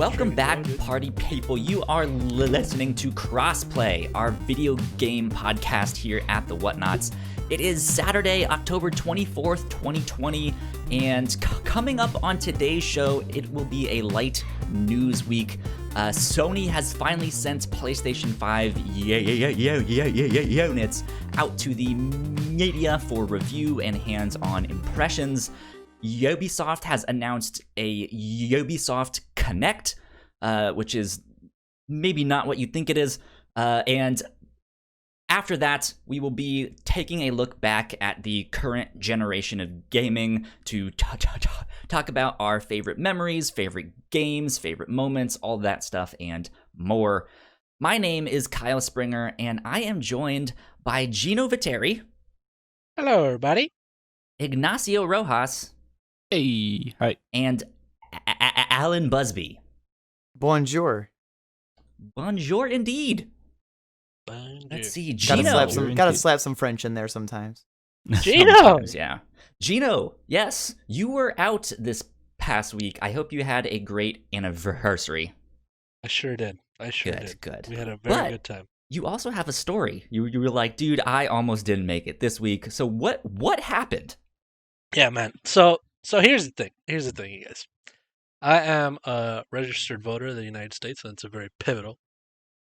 Welcome back, party people. You are listening to Crossplay, our video game podcast here at the Whatnauts. It is Saturday, October 24th, 2020, and coming up on today's show, it will be a light news week. Sony has finally sent PlayStation 5 units out to the media for review and hands-on impressions. Ubisoft has announced a Ubisoft Connect, which is maybe not what you think it is. And after that, we will be taking a look back at the current generation of gaming to talk about our favorite memories, favorite games, favorite moments, all that stuff, and more. My name is Kyle Springer, and I am joined by Gino Viteri. Hello, everybody. Ignacio Rojas. Hey, hi. And Alan Busby. Bonjour. Bonjour indeed. Bonjour. Let's see, Gino. Gotta slap some French in there sometimes. Gino! Sometimes, yeah. Gino, yes, you were out this past week. I hope you had a great anniversary. I sure did. Good. We had a very good time. You also have a story. You were like, dude, I almost didn't make it this week. So what happened? Yeah, man. So here's the thing. You guys. I am a registered voter of the United States, and it's a very pivotal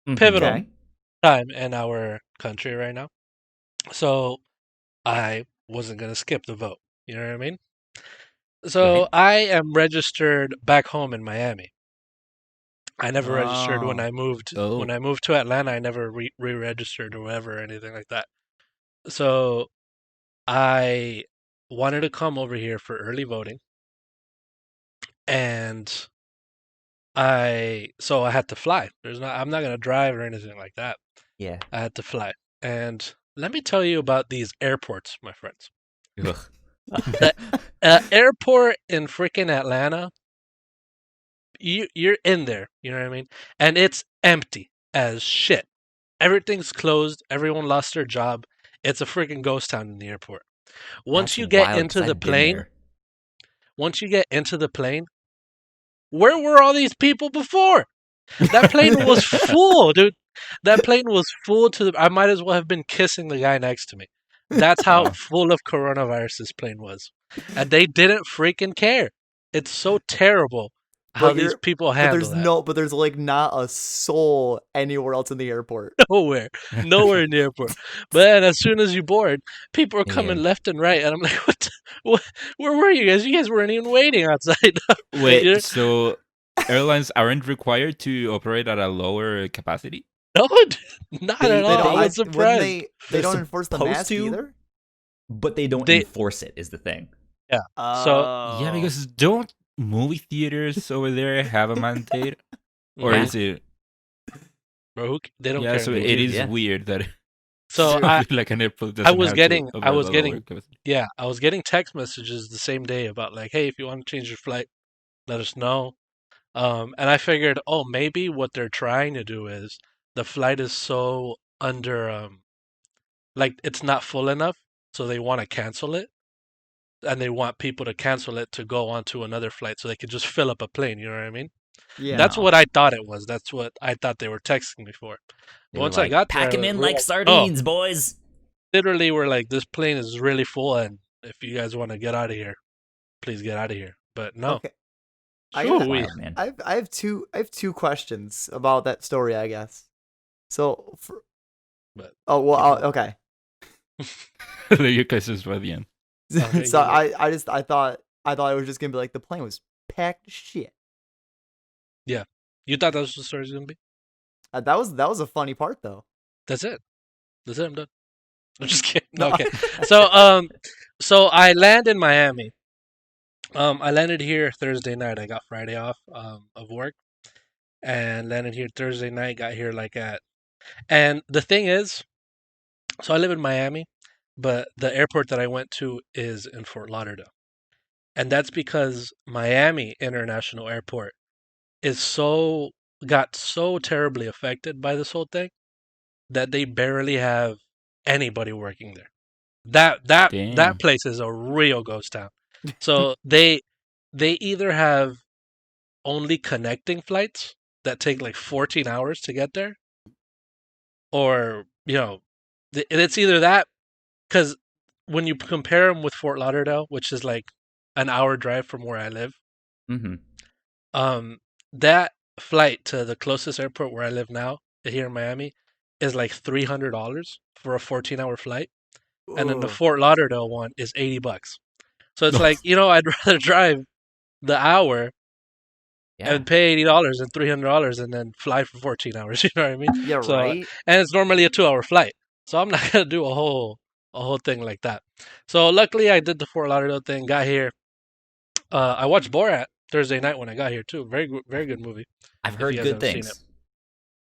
Okay. time in our country right now. So I wasn't going to skip the vote. You know what I mean? So Right. I am registered back home in Miami. I never registered when I moved. Oh. When I moved to Atlanta, I never re-registered or whatever or anything like that. So I wanted to come over here for early voting, and I had to fly. I'm not gonna drive or anything like that. Yeah. I had to fly, and let me tell you about these airports, my friends. Ugh. Airport in freaking Atlanta. You're in there, you know what I mean? And it's empty as shit. Everything's closed. Everyone lost their job. It's a freaking ghost town in the airport. Once That's you get wild, into 'cause the I've been plane, there. where were all these people before? That plane was full, dude. That plane was full I might as well have been kissing the guy next to me. That's how full of coronavirus this plane was. And they didn't freaking care. It's so terrible how these people handle that. But there's like not a soul anywhere else in the airport. Nowhere in the airport. But then as soon as you board, people are coming Yeah. left and right, and I'm like, where were you guys? You guys weren't even waiting outside. Wait, Yeah. so airlines aren't required to operate at a lower capacity? No, not at all. I was surprised. They They're don't enforce the supposed mask to. either. But they don't They- enforce it, is the thing. Yeah. Yeah, because don't movie theaters over there have a mandate? Or Yeah. is it? Bro, they don't Yeah, care. so They it do, is yeah. weird that So like an airport I doesn't was have getting- to I was operate at a getting- lower capacity. yeah, I was getting text messages the same day about like, hey, if you want to change your flight, let us know. And I figured, oh, maybe what they're trying to do is the flight is so under, like it's not full enough, so they want to cancel it, and they want people to cancel it to go onto another flight, so they could just fill up a plane. You know what I mean? Yeah. That's what I thought it was. That's what I thought they were texting me for. They Once were I got pack there, them in we're like like, sardines, boys. literally we're like, this plane is really full, and if you guys want to get out of here, please get out of here. But no. Okay. I Shoo, got- we- Wild, man. I have two questions about that story, I guess. So, But okay. Your questions by the end. Okay, So you I thought it was just gonna be like the plane was packed to shit. You thought that was what the story was gonna be? That was a funny part though. That's it. I'm done. I'm just kidding. No, okay. So I land in Miami. I landed here Thursday night. I got Friday off of work, and landed here Thursday night. Got here and the thing is, so I live in Miami, but the airport that I went to is in Fort Lauderdale, and that's because Miami International Airport got so terribly affected by this whole thing that they barely have anybody working there. That Damn. place is a real ghost town. So they either have only connecting flights that take like 14 hours to get there, or it's either that, because when you compare them with Fort Lauderdale, which is like an hour drive from where I live, Mm-hmm. That flight to the closest airport where I live now, here in Miami, is like $300 for a 14-hour flight, and then the Ugh. Fort Lauderdale one is $80. So it's like, I'd rather drive the hour Yeah. and pay $80 than $300 and then fly for 14 hours. You know what I mean? Yeah, So, right. and it's normally a 2-hour flight, so I'm not gonna do a whole thing like that. So luckily, I did the Fort Lauderdale thing. Got here. I watched Borat Thursday night when I got here too. Very good movie. I've If heard you guys good haven't seen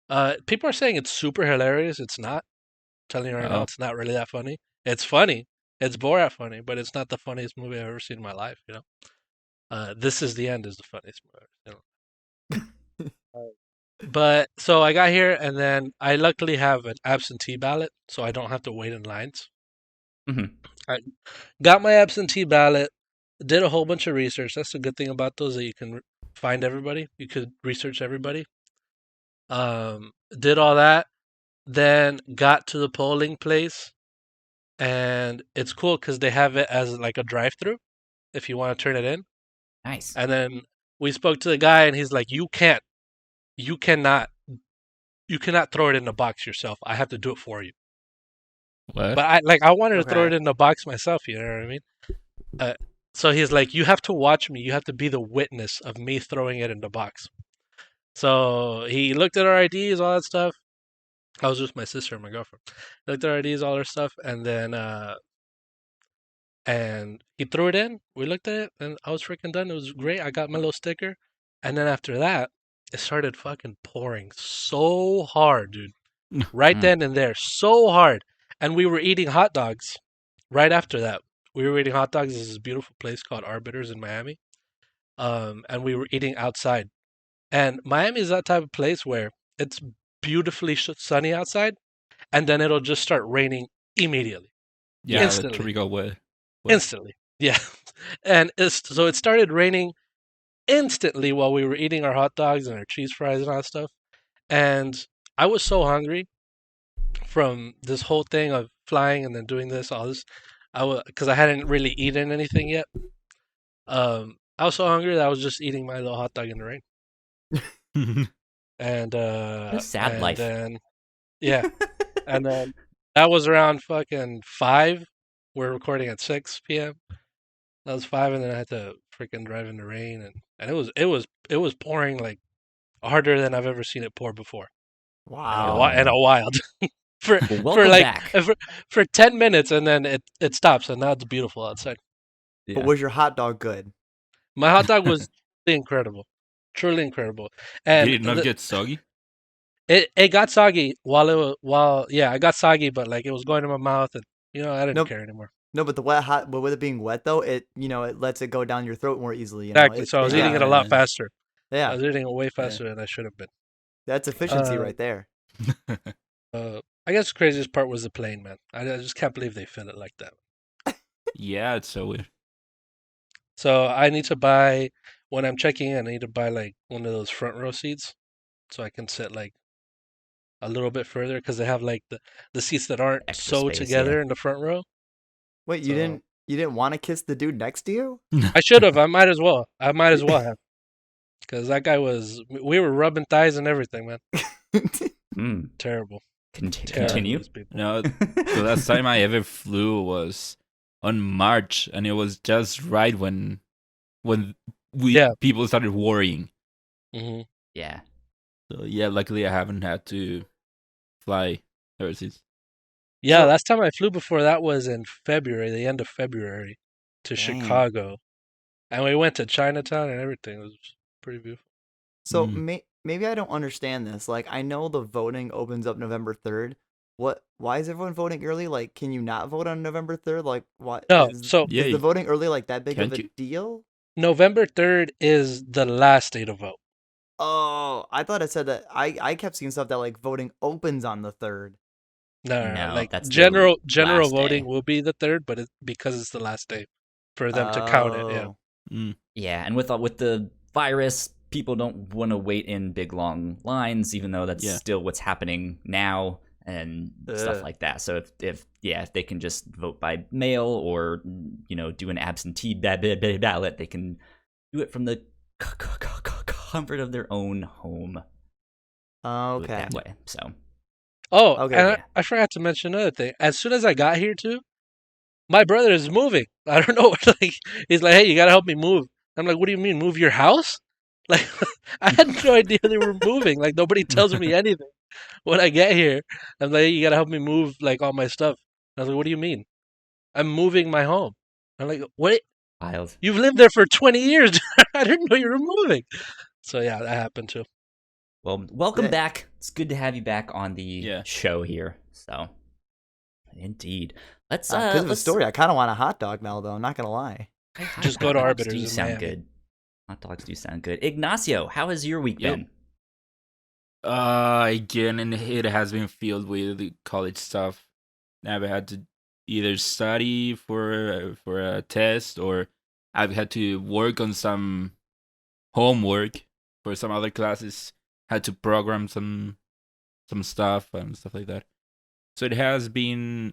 things. People are saying it's super hilarious. It's not. I'm telling you right now, Oh. it's not really that funny. It's funny. It's Borat funny, but it's not the funniest movie I've ever seen in my life. This Is the End is the funniest movie. But so I got here, and then I luckily have an absentee ballot, so I don't have to wait in lines. Mm-hmm. I got my absentee ballot, did a whole bunch of research. That's the good thing about those, that you can find everybody. You could research everybody. Did all that, then got to the polling place, and it's cool because they have it as like a drive-through if you want to turn it in. Nice. And then we spoke to the guy, and he's like, you cannot throw it in the box yourself. I have to do it for you. What? But I wanted to throw it Okay. in the box myself. You know what I mean? So he's like, you have to watch me. You have to be the witness of me throwing it in the box. So he looked at our IDs, all that stuff. I was with my sister and my girlfriend. Looked at our IDs, all our stuff, and then and he threw it in. We looked at it, and I was freaking done. It was great. I got my little sticker, and then after that, it started fucking pouring so hard, dude. Right Mm. then and there, so hard. And we were eating hot dogs right after that. We were eating hot dogs at this beautiful place called Arbiters in Miami. And we were eating outside. And Miami is that type of place where it's beautifully sunny outside, and then it'll just start raining immediately. Yeah, the Instantly. tropical weather. Instantly. Yeah. And so it started raining instantly while we were eating our hot dogs and our cheese fries and all that stuff. And I was so hungry from this whole thing of flying and then doing all this. Because I hadn't really eaten anything yet. I was so hungry that I was just eating my little hot dog in the rain. And What a sad life. Then yeah, and then that was around fucking 5. We're recording at 6 p.m. That was 5, and then I had to freaking drive in the rain, and it was pouring like harder than I've ever seen it pour before. Wow. In a while. for Well, welcome back. for 10 minutes, and then it stops, and now it's beautiful outside. Yeah. But was your hot dog good? My hot dog was truly incredible. And Did it not get soggy? it got soggy while I got soggy, but like it was going in my mouth, and I didn't Nope. care anymore. No, but but with it being wet though, it lets it go down your throat more easily. Exactly. So I was eating it a lot faster. I Yeah, was eating it way faster than I should have been. that's efficiency right there. I guess the craziest part was the plane, man. I just can't believe they fit it like that. Yeah, it's so weird. So I need to buy, when I'm checking in, I need to buy like one of those front row seats so I can sit like a little bit further, because they have like the seats that aren't Extra so space, together yeah. in the front row. Wait, you So- didn't want to kiss the dude next to you? I should have. I might as well have. Because that guy we were rubbing thighs and everything, man. Mm. Terrible. Continue. Terrible people. No, the last time I ever flew was on March, and it was just right when people started worrying. Hmm. Yeah. So yeah, luckily I haven't had to fly overseas. Yeah, So- last time I flew before that was in February, the end of February, to Dang. Chicago. And we went to Chinatown and everything. It was pretty beautiful. So Mm. maybe I don't understand this. Like, I know the voting opens up November 3rd. Why is everyone voting early? Like, can you not vote on November 3rd? Like, what? No, is, so- Yeah, is the voting early like that big of Can't a you- deal? November 3rd is the last day to vote. Oh, I thought it said that. I kept seeing stuff that like voting opens on the 3rd. No, No, like that's the general last voting day. will be the 3rd, but because it's the last day for them to count it. Yeah. Oh. Mm. Yeah, and with the virus, people don't want to wait in big long lines, even though that's Yeah. still what's happening now and stuff Ugh. like that. So if they can just vote by mail or do an absentee ballot, they can do it from the comfort of their own home. Do it Okay. that way. So Oh, Okay, and yeah. I forgot to mention another thing. As soon as I got here too, my brother is moving. I don't know. Like he's like, "Hey, you gotta help me move." I'm like, "What do you mean, move your house?" Like I had no idea they were moving. Like nobody tells me anything when I get here. I'm like, hey, "You gotta help me move like all my stuff." I was like, "What do you mean?" I'm moving my home. I'm like, "What? Wild. You've lived there for 20 years. I didn't know you were moving." So yeah, that happened too. Well, welcome Yeah. back. It's good to have you back on the Yeah. show here. So, indeed. Let's Because of the let's story, I kind of want a hot dog now, though. I'm not gonna lie. Just go to Hot dogs Arbiter's do in sound Miami. good. Hot dogs do sound good. Ignacio, how has your week Yep. been? Again, and it has been filled with the college stuff. I've had to either study for a test, or I've had to work on some homework for some other classes. Had to program some stuff and stuff like that. So it has been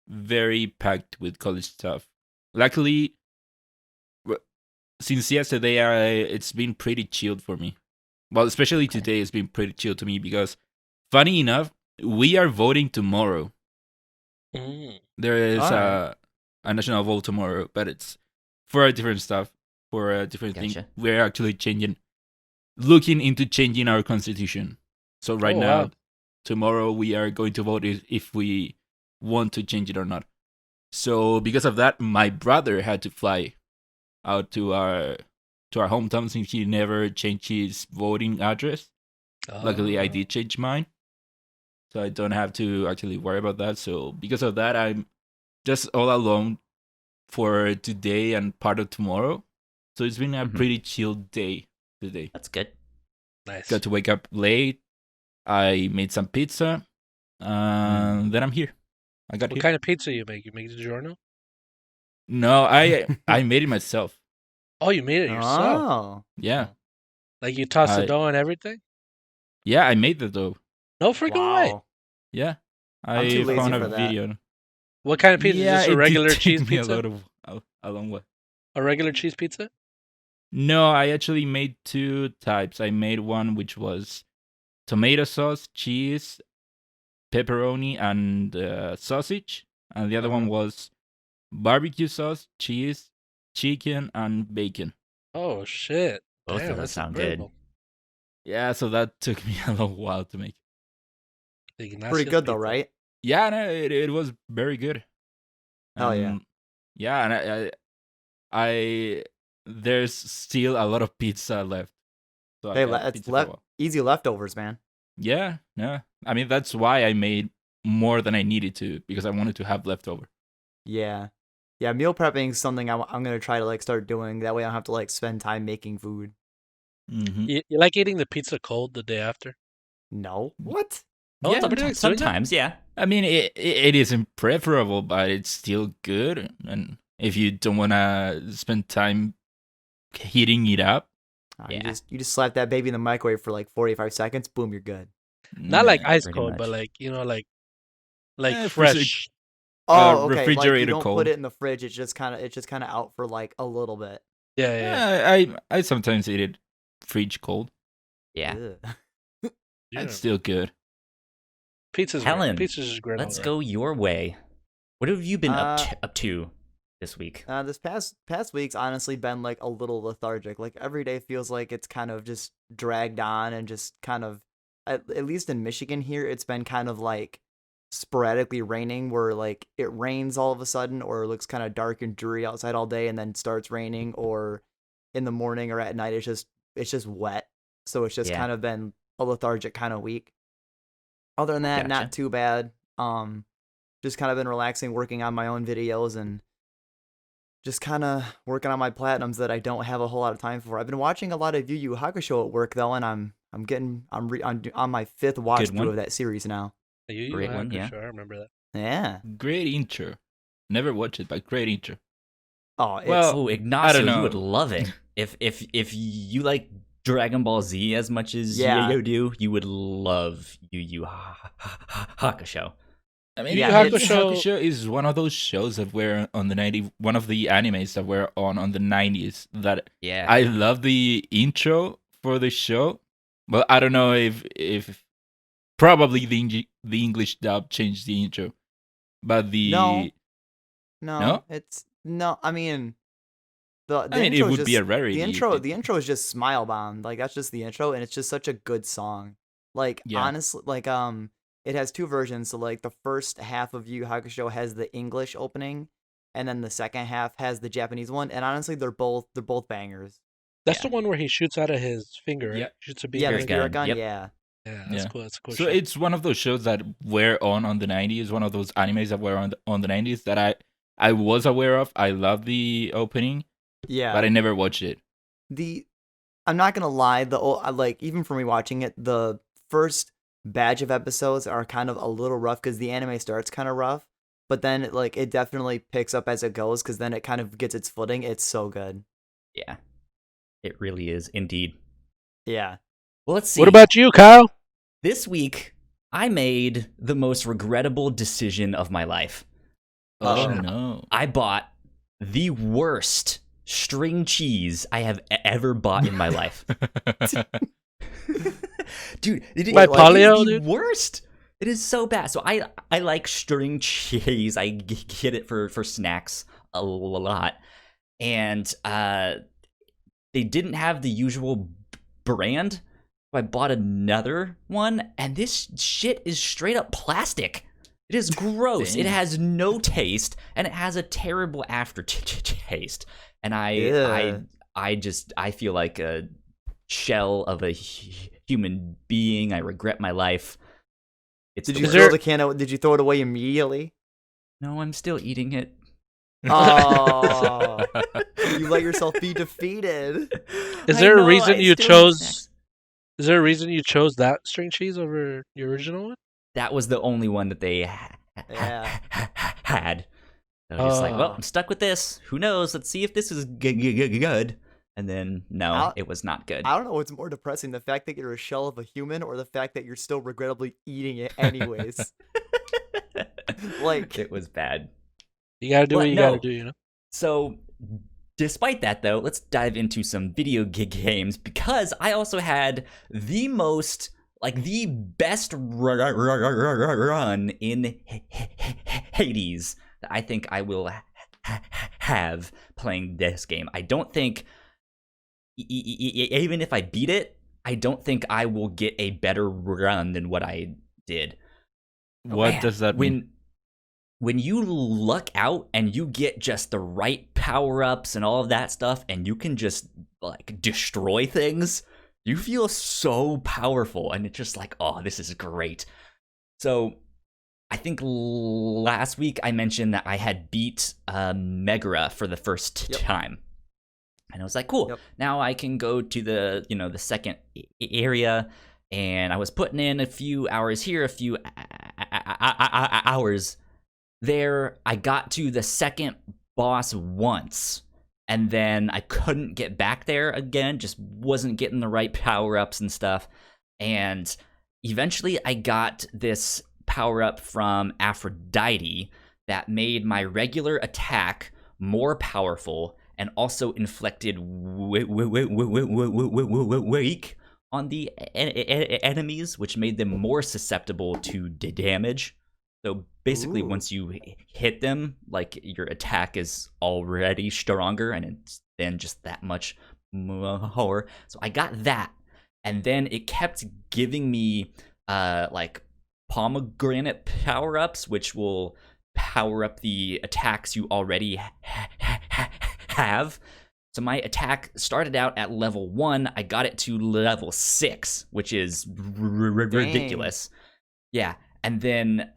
very packed with college stuff. Luckily, since yesterday, it's been pretty chilled for me. Well, especially Okay. today, it's been pretty chill to me because, funny enough, we are voting tomorrow. Mm. There is Alright. a national vote tomorrow, but it's for a different stuff, for a different thing. Gotcha. We're actually looking into changing our constitution. So right Oh, now, wow. tomorrow, we are going to vote if we want to change it or not. So because of that, my brother had to fly out to our hometown since he never changed his voting address. Luckily, I Oh. did change mine, so I don't have to actually worry about that. So because of that, I'm just all alone for today and part of tomorrow. So it's been a Mhm. pretty chill day today. That's good. Nice. Got to wake up late. I made some pizza, and then I'm here. I got What here. kind of pizza you make? You make DiGiorno? No, I made it myself. Oh, you made it yourself. Oh. Yeah, Like you toss the I dough and everything? yeah, I made the dough. No freaking way. Wow. Yeah, I'm too I lazy found a for that. video. What kind of pizza? Yeah, Just a it regular did cheese take me pizza? a long way. A regular cheese pizza? No, I actually made two types. I made one which was tomato sauce, cheese, pepperoni, and sausage, and the other one was barbecue sauce, cheese, chicken, and bacon. Oh shit. Both Damn, of those that's sound good. incredible. Yeah, so that took me a long while to make. The Pretty Ignacio's good though, pizza. right? Yeah, no, it was very good. Hell yeah. Yeah, and I there's still a lot of pizza left. So I Hey, got it's pizza for a while. easy leftovers, man. Yeah, no. I mean, that's why I made more than I needed to, because I wanted to have leftover. Yeah. Yeah, meal prepping is something I'm gonna try to like start doing. That way I don't have to like spend time making food. Mm-hmm. You like eating the pizza cold the day after? No. What? Oh, Yeah, somebody likes doing that? Sometimes, yeah. I mean, it isn't preferable, but it's still good. And if you don't want to spend time heating it up, Yeah. You just slap that baby in the microwave for like 45 seconds. Boom, you're good. Not like nah. ice pretty cold, but much. like like Freezer- fresh. Oh, okay. Like you refrigerator don't cold. put it in the fridge. It's just kind of out for like a little bit. Yeah. I sometimes eat it fridge cold. Yeah. Ugh. Yeah. It's still good. Pizza's Helen, great. Pizza's just great. Let's all go your way. What have you been Uh, up to this week? This past week's honestly been like a little lethargic. Like every day feels like it's kind of just dragged on and just kind of at least in Michigan here, it's been kind of like sporadically raining where like it rains all of a sudden or it looks kind of dark and dreary outside all day and then starts raining, or in the morning or at night it's just wet. So it's just Yeah. kind of been a lethargic kind of week. Other than that, Gotcha. not too bad. Just kind of been relaxing, working on my own videos and just kind of working on my platinums that I don't have a whole lot of time for. I've been watching a lot of Yu Yu Hakusho at work though, and I'm on my fifth watch Good through one. of that series now. You Great one, yeah. Sure, I remember that. Yeah. Great intro. Never watched it, but great intro. Oh, it's Well, Oh, Ignacio, I don't you would know. love it if you like Dragon Ball Z as much as Yeah. you do, you would love Yu Yu Hakusho. I mean, Yu Yu Yu Yu Hakusho- Hakusho is one of those shows that were on the 90s, one of the animes that were on the 90s that Yeah. I love the intro for the show, but I don't know if probably the English dub changed the intro, but the No, it's no. I mean, the I mean, it intro is would be just- a rarity. The intro is just Smile Bomb. Like that's just the intro, and it's just such a good song. Like Yeah. honestly, like it has two versions. So like the first half of Yu Yu Hakusho has the English opening, and then the second half has the Japanese one. And honestly, they're both bangers. That's Yeah. the one where he shoots out of his finger, right? Yeah. Shoots a beam. Yeah, Spirit the thing. Spirit Gun. Yep. Yeah. Yeah, that's Yeah. cool. That's a cool So show. it's one of those shows that were on the 90s, one of those animes that were on the 90s that I was aware of. I love the opening, Yeah. but I never watched it. I'm not gonna lie, like even for me watching it, the first batch of episodes are kind of a little rough because the anime starts kind of rough, but then it definitely picks up as it goes because then it kind of gets its footing. It's so good. Yeah. It really is, indeed. Yeah. Well, let's see. What about you, Kyle? This week, I made the most regrettable decision of my life. Oh Uh-oh. no! I bought the worst string cheese I have ever bought in my life. Dude, By Polio, is the dude? worst. It is so bad. So I like string cheese. I get it for snacks a lot. And they didn't have the usual brand. I bought another one, and this shit is straight up plastic. It is gross. It Dang. has no taste, and it has a terrible aftertaste. And Yeah. I feel like a shell of a human being. I regret my life. It's Did the you worst. throw the can out? Did you throw it away immediately? No, I'm still eating it. Oh, you let yourself be defeated. Is I there a know, reason I you still eat chose- snacks. Is there a reason you chose that string cheese over the original one? That was the only one that they Yeah. had. I was just like, well, Oh. I'm stuck with this. Who knows? Let's see if this is good. And then, no, I'll- it was not good. I don't know what's more depressing, the fact that you're a shell of a human or the fact that you're still regrettably eating it anyways. Like, It was bad. You gotta do But what you no. gotta do, you know? So, despite that, though, let's dive into some video games because I also had the best run in Hades that I think I will have playing this game. I don't think, even if I beat it, I don't think I will get a better run than what I did. What Man, does that mean? When you luck out and you get just the right power-ups and all of that stuff and you can just like destroy things, you feel so powerful and it's just like, oh, this is great. So I think last week I mentioned that I had beat Megara for the first Yep. time. And I was like, cool. Yep. Now I can go to the second area, and I was putting in a few hours here, a few hours there. I got to the second boss once, and then I couldn't get back there again, just wasn't getting the right power-ups and stuff. And eventually I got this power-up from Aphrodite that made my regular attack more powerful and also inflicted wake on the enemies, which made them more susceptible to damage. So basically, Ooh. once you hit them, like, your attack is already stronger, and it's then just that much more. So I got that, and then it kept giving me like pomegranate power-ups, which will power up the attacks you already have. So my attack started out at level 1. I got it to level 6, which is ridiculous. Yeah. And then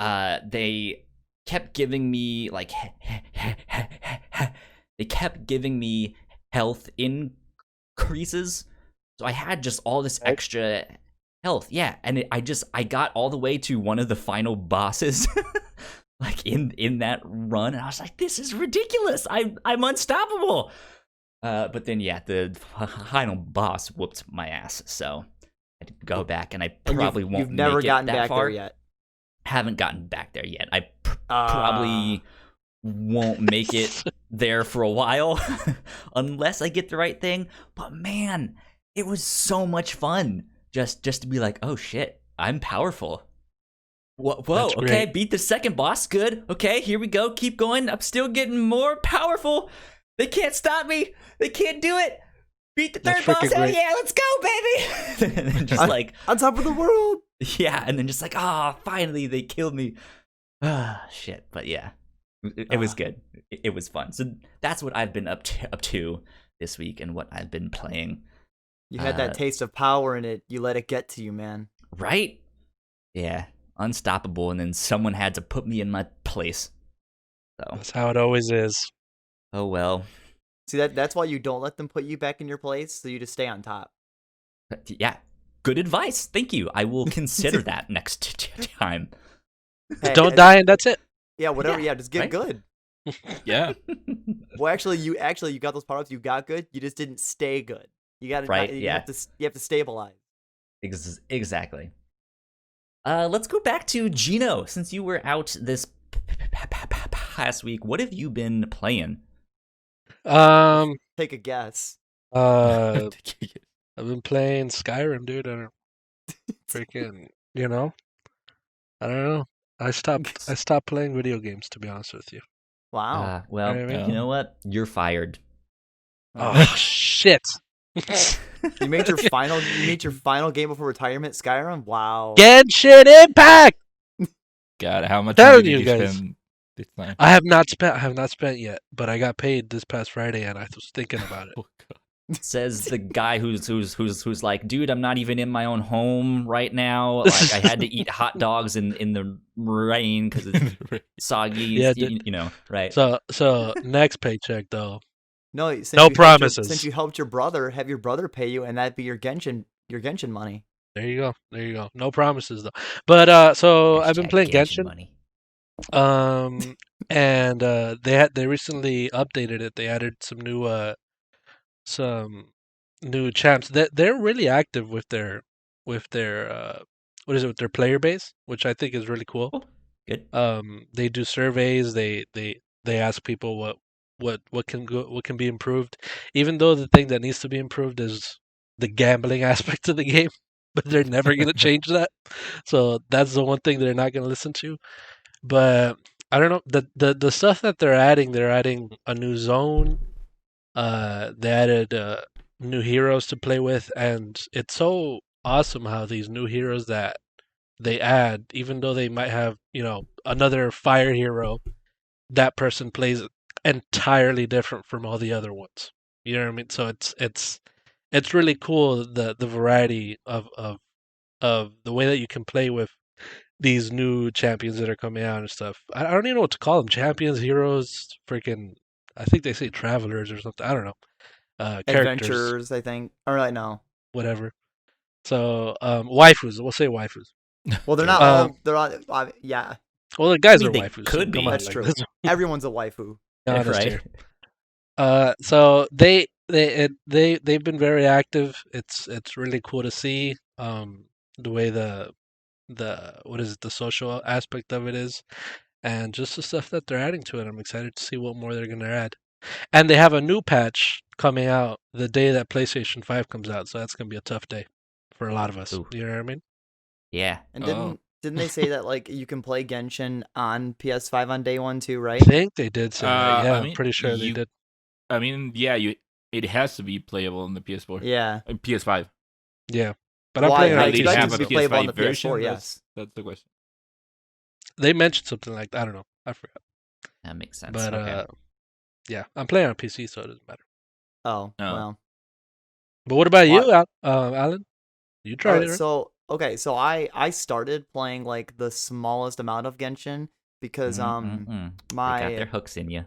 they kept giving me like health increases. So I had just all this extra health. Yeah, and I got all the way to one of the final bosses like in that run, and I was like, this is ridiculous. I'm unstoppable. But then yeah, the final boss whooped my ass, so I had to go back, and I And probably you've won't never make gotten it that back far. there yet. Haven't gotten back there yet. I Ah. probably won't make it there for a while unless I get the right thing. But man, it was so much fun just to be like, oh shit, I'm powerful. Whoa, That's okay, great. beat the second boss, good. Okay, here we go, keep going. I'm still getting more powerful. They can't stop me. They can't do it. Beat the That's third boss. freaking Hell great. yeah, let's go, baby. And then just like, On top of the world. yeah, and then just like, finally they killed me. Ah, shit. But yeah, it was good. It was fun. So that's what I've been up to this week, and what I've been playing. You had that taste of power in it. You let it get to you, man. Right? Yeah, unstoppable. And then someone had to put me in my place. So, That's how it always is. oh well. See, that's why you don't let them put you back in your place, so you just stay on top. Yeah, good advice. Thank you. I will consider that next time. Hey, Don't die, and that's it. Yeah, whatever. Yeah, Yeah, just get right? good. Yeah. Well, actually, you got those power-ups. You got good. You just didn't stay good. You got to Right, You yeah. you have to stabilize. Exactly. Let's go back to Gino. Since you were out this past week, what have you been playing? Take a guess. I've been playing Skyrim, dude. I don't freaking, I don't know. I stopped playing video games, to be honest with you. Wow. Well, I mean- you know what? You're fired. Oh shit! You made your final game before retirement, Skyrim. Wow. Genshin Impact. God, how much Telling money did you you guys. spend this time? I have not spent yet, but I got paid this past Friday, and I was thinking about it. Oh, God. Says the guy who's like, dude, I'm not even in my own home right now. Like, I had to eat hot dogs in the rain because it's soggy. Yeah, Right? So next paycheck though. No, since No you helped promises. Since you helped your brother, have your brother pay you, and that'd be your Genshin money. There you go. No promises though. But so I've been playing Genshin. Money. And they recently updated it. They added some new champs. They're really active with their with their player base, which I think is really cool. Oh, good. They do surveys. They ask people what can be improved. Even though the thing that needs to be improved is the gambling aspect of the game, but they're never gonna change that. So that's the one thing they're not gonna listen to. But I don't know the stuff that they're adding a new zone. They added new heroes to play with, and it's so awesome how these new heroes that they add, even though they might have another fire hero, that person plays entirely different from all the other ones. You know what I mean? So it's really cool the variety of the way that you can play with these new champions that are coming out and stuff. I don't even know what to call them. Champions, heroes, freaking. I think they say travelers or something. I don't know. Characters, Adventures, I think. Or like no. whatever. So waifus. We'll say waifus. Well, they're not all. They're all. Yeah, Well, the guys I mean, are they waifus. could so be. come on, that's like, true. let's Everyone's a waifu. be honest Right? here. So they've been very active. It's really cool to see the way the the social aspect of it is, and just the stuff that they're adding to it. I'm excited to see what more they're gonna add. And they have a new patch coming out the day that PlayStation 5 comes out, so that's gonna be a tough day for a lot of us. Ooh. You know what I mean? Yeah. And Oh. didn't they say that like you can play Genshin on PS5 on day one too, right? I think they did say that. Yeah, I I'm mean, pretty sure they did. I mean, yeah, it has to be playable on the PS4. Yeah. PS5. Yeah, but I'm Well, playing I on At least expect PC. it have to a be playable on PS5 the PS4, version. yes. That's the question. They mentioned something like that. I don't know. I forgot. That makes sense. But okay. yeah, I'm playing on PC, so it doesn't matter. Oh, Oh. well. But what about What? you, Alan? You tried it, right? So I started playing like the smallest amount of Genshin because They got my their hooks in you.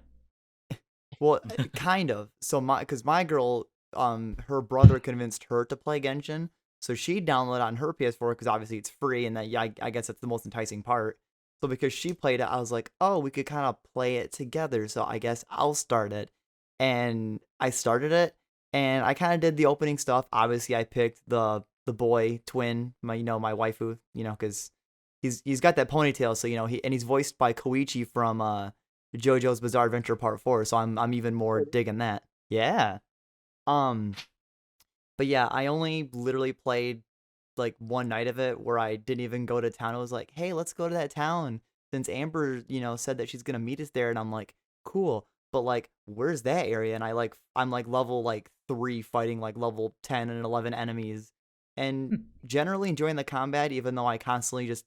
well kind of so my girl her brother convinced her to play Genshin, so she downloaded it on her PS4 because obviously it's free, and that I guess that's the most enticing part. So because she played it, I was like, oh, we could kind of play it together. So I guess I'll start it. and I started it, and I kind of did the opening stuff. Obviously, I picked the boy twin, my waifu, because he's got that ponytail, so he's voiced by Koichi from JoJo's Bizarre Adventure Part 4, so I'm even more digging that. Yeah. Um, but yeah, I only literally played like one night of it where I didn't even go to town. I was like, hey, let's go to that town since Amber, said that she's gonna meet us there, and I'm like, cool. But like, where's that area? And I'm like level like 3 fighting like level 10 and 11 enemies, and generally enjoying the combat, even though I constantly just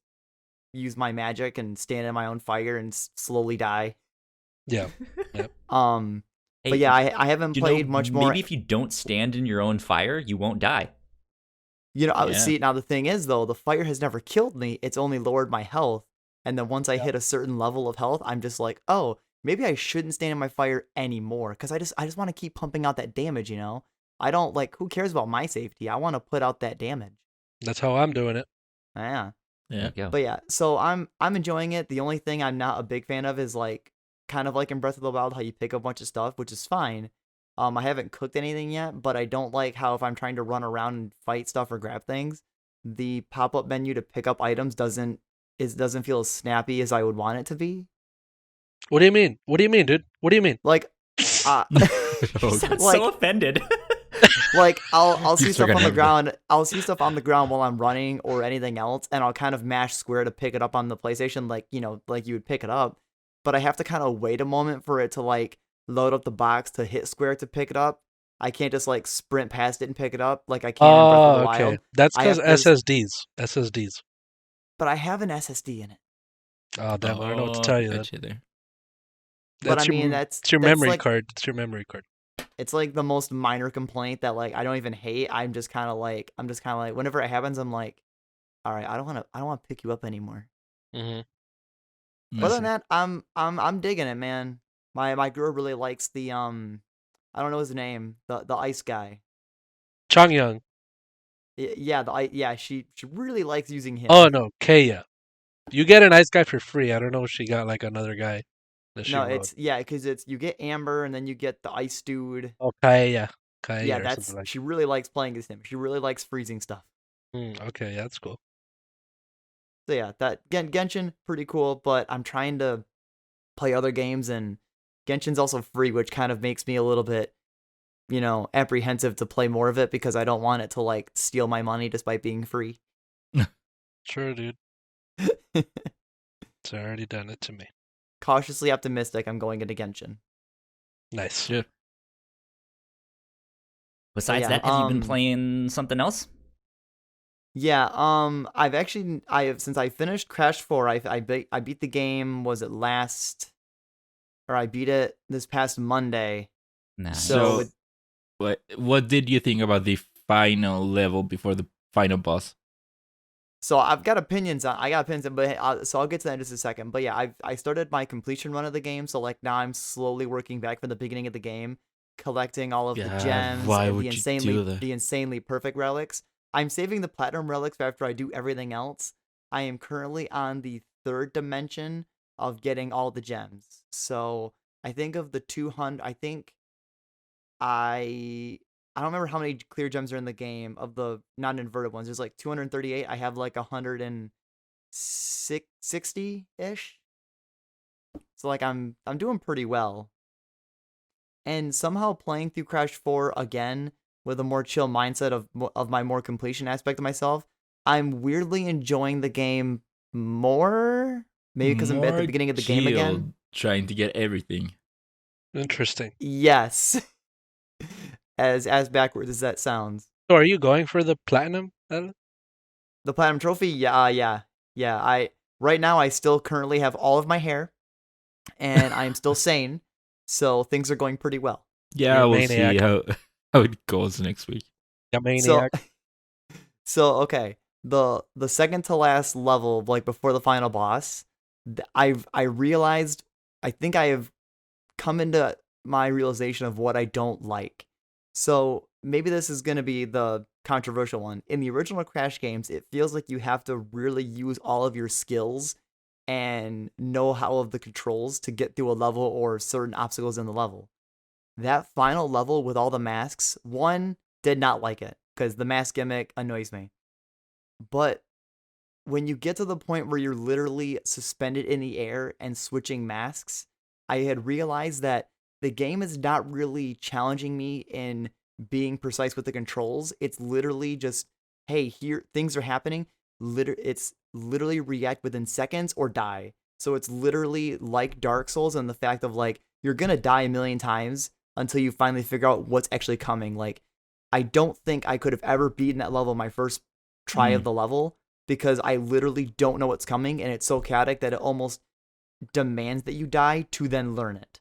use my magic and stand in my own fire and slowly die. Yeah. Yep. But Hey, yeah, I haven't you played know, much more. maybe if you don't stand in your own fire, you won't die. Yeah. See, now the thing is though, the fire has never killed me. It's only lowered my health. And then once I hit a certain level of health, I'm just like, oh, maybe I shouldn't stand in my fire anymore, because I just want to keep pumping out that damage. I don't like. Who cares about my safety? I want to put out that damage. That's how I'm doing it. Yeah. There Yeah. you go. But yeah, so I'm enjoying it. The only thing I'm not a big fan of is like kind of like in Breath of the Wild, how you pick a bunch of stuff, which is fine. I haven't cooked anything yet, but I don't like how if I'm trying to run around and fight stuff or grab things, the pop-up menu to pick up items doesn't feel as snappy as I would want it to be. What do you mean? What do you mean, dude? What do you mean? Like, You sound like- so offended. like I'll see He's stuff on the forgetting ground. I'll see stuff on the ground while I'm running or anything else, and I'll kind of mash square to pick it up on the PlayStation, like like you would pick it up. But I have to kind of wait a moment for it to like load up the box to hit square to pick it up. I can't just like sprint past it and pick it up like I can in Breath of the Oh, okay. Wild. That's I because have to- SSDs. But I have an SSD in it. Oh, damn! I don't know what to tell you. Got you there. But I Your, mean, that's it's your that's memory like, card. It's your memory card. It's like the most minor complaint that like I don't even hate. I'm just kind of like whenever it happens, I'm like, all right, I don't want to pick you up anymore. Mm-hmm. But other than that, I'm digging it, man. My girl really likes the I don't know his name, the ice guy. Changyang. Yeah, she really likes using him. Oh no, Kaya. You get an ice guy for free. I don't know if she got like another guy that she No, rode. because it's you get Amber and then you get the ice dude. Oh, Kaya. Kaya Yeah, or that's something like she really likes playing as him. She really likes freezing stuff. Okay, yeah, that's cool. So yeah, that Genshin pretty cool, but I'm trying to play other games, and Genshin's also free, which kind of makes me a little bit, apprehensive to play more of it because I don't want it to like steal my money despite being free. Sure, dude. It's already done it to me. Cautiously optimistic, I'm going into Genshin. Nice. Yeah. Besides yeah, that, have you been playing something else? Yeah, since I finished Crash 4, I beat the game. Was it I beat it this past Monday. Nice. So what did you think about the final level before the final boss? So I got opinions, but so I'll get to that in just a second. But yeah, I started my completion run of the game, so like now I'm slowly working back from the beginning of the game, collecting all of the gems why and would you do that? the insanely perfect relics. I'm saving the platinum relics after I do everything else. I am currently on the 3rd dimension of getting all the gems. So I think of the 200, I don't remember how many clear gems are in the game of the non-inverted ones. There's like 238. I have like 160-ish. So like I'm doing pretty well. And somehow playing through Crash 4 again with a more chill mindset of my more completion aspect of myself, I'm weirdly enjoying the game more. Maybe because I'm at the More beginning of the game again. chilled, trying to get everything. Interesting. Yes. As backwards as that sounds. So are you going for the platinum? The platinum trophy? Yeah. Right now I still currently have all of my hair, and I am still sane, so things are going pretty well. Yeah, You're a we'll maniac. see how it goes next week. Yeah, maniac. So okay, the second to last level, like before the final boss, I realized, I think I have come into my realization of what I don't like. So maybe this is going to be the controversial one. In the original Crash games, it feels like you have to really use all of your skills and know how of the controls to get through a level or certain obstacles in the level. that final level with all the masks, one, did not like it because the mask gimmick annoys me. But when you get to the point where you're literally suspended in the air and switching masks, I had realized that the game is not really challenging me in being precise with the controls. It's literally just, hey, here things are happening. It's literally react within seconds or die. So it's literally like Dark Souls and the fact of like you're gonna die a million times until you finally figure out what's actually coming. Like I don't think I could have ever beaten that level my first try of the level because I literally don't know what's coming and it's so chaotic that it almost demands that you die to then learn it.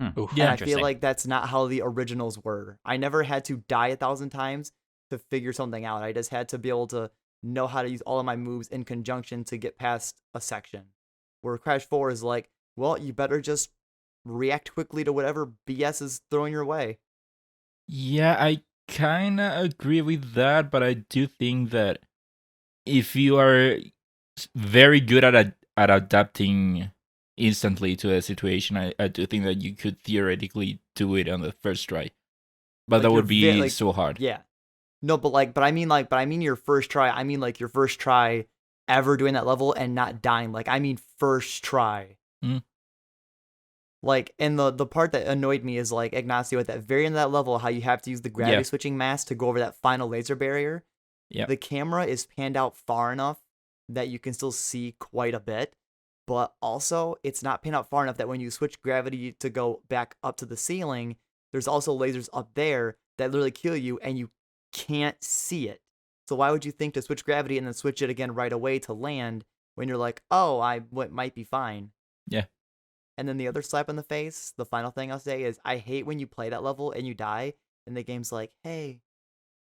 Yeah, And I feel interesting. like that's not how the originals were. I never had to die 1,000 times to figure something out. I just had to be able to know how to use all of my moves in conjunction to get past a section. Where Crash 4 is like, well, you better just react quickly to whatever BS is thrown your way. Yeah, I kind of agree with that, but I do think that if you are very good at adapting instantly to a situation, I do think that you could theoretically do it on the first try. But Like that you're would be so hard. Yeah. No, but I mean your first try. I mean like your first try ever doing that level and not dying. Like I mean first try. Mm. Like, and the part that annoyed me is like Ignacio at that very end of that level, how you have to use the gravity switching mask to go over that final laser barrier. Yeah. The camera is panned out far enough that you can still see quite a bit, but also it's not panned out far enough that when you switch gravity to go back up to the ceiling, there's also lasers up there that literally kill you and you can't see it. So why would you think to switch gravity and then switch it again right away to land when you're like, oh, might be fine? Yeah. And then the other slap in the face, the final thing I'll say is I hate when you play that level and you die and the game's like, hey,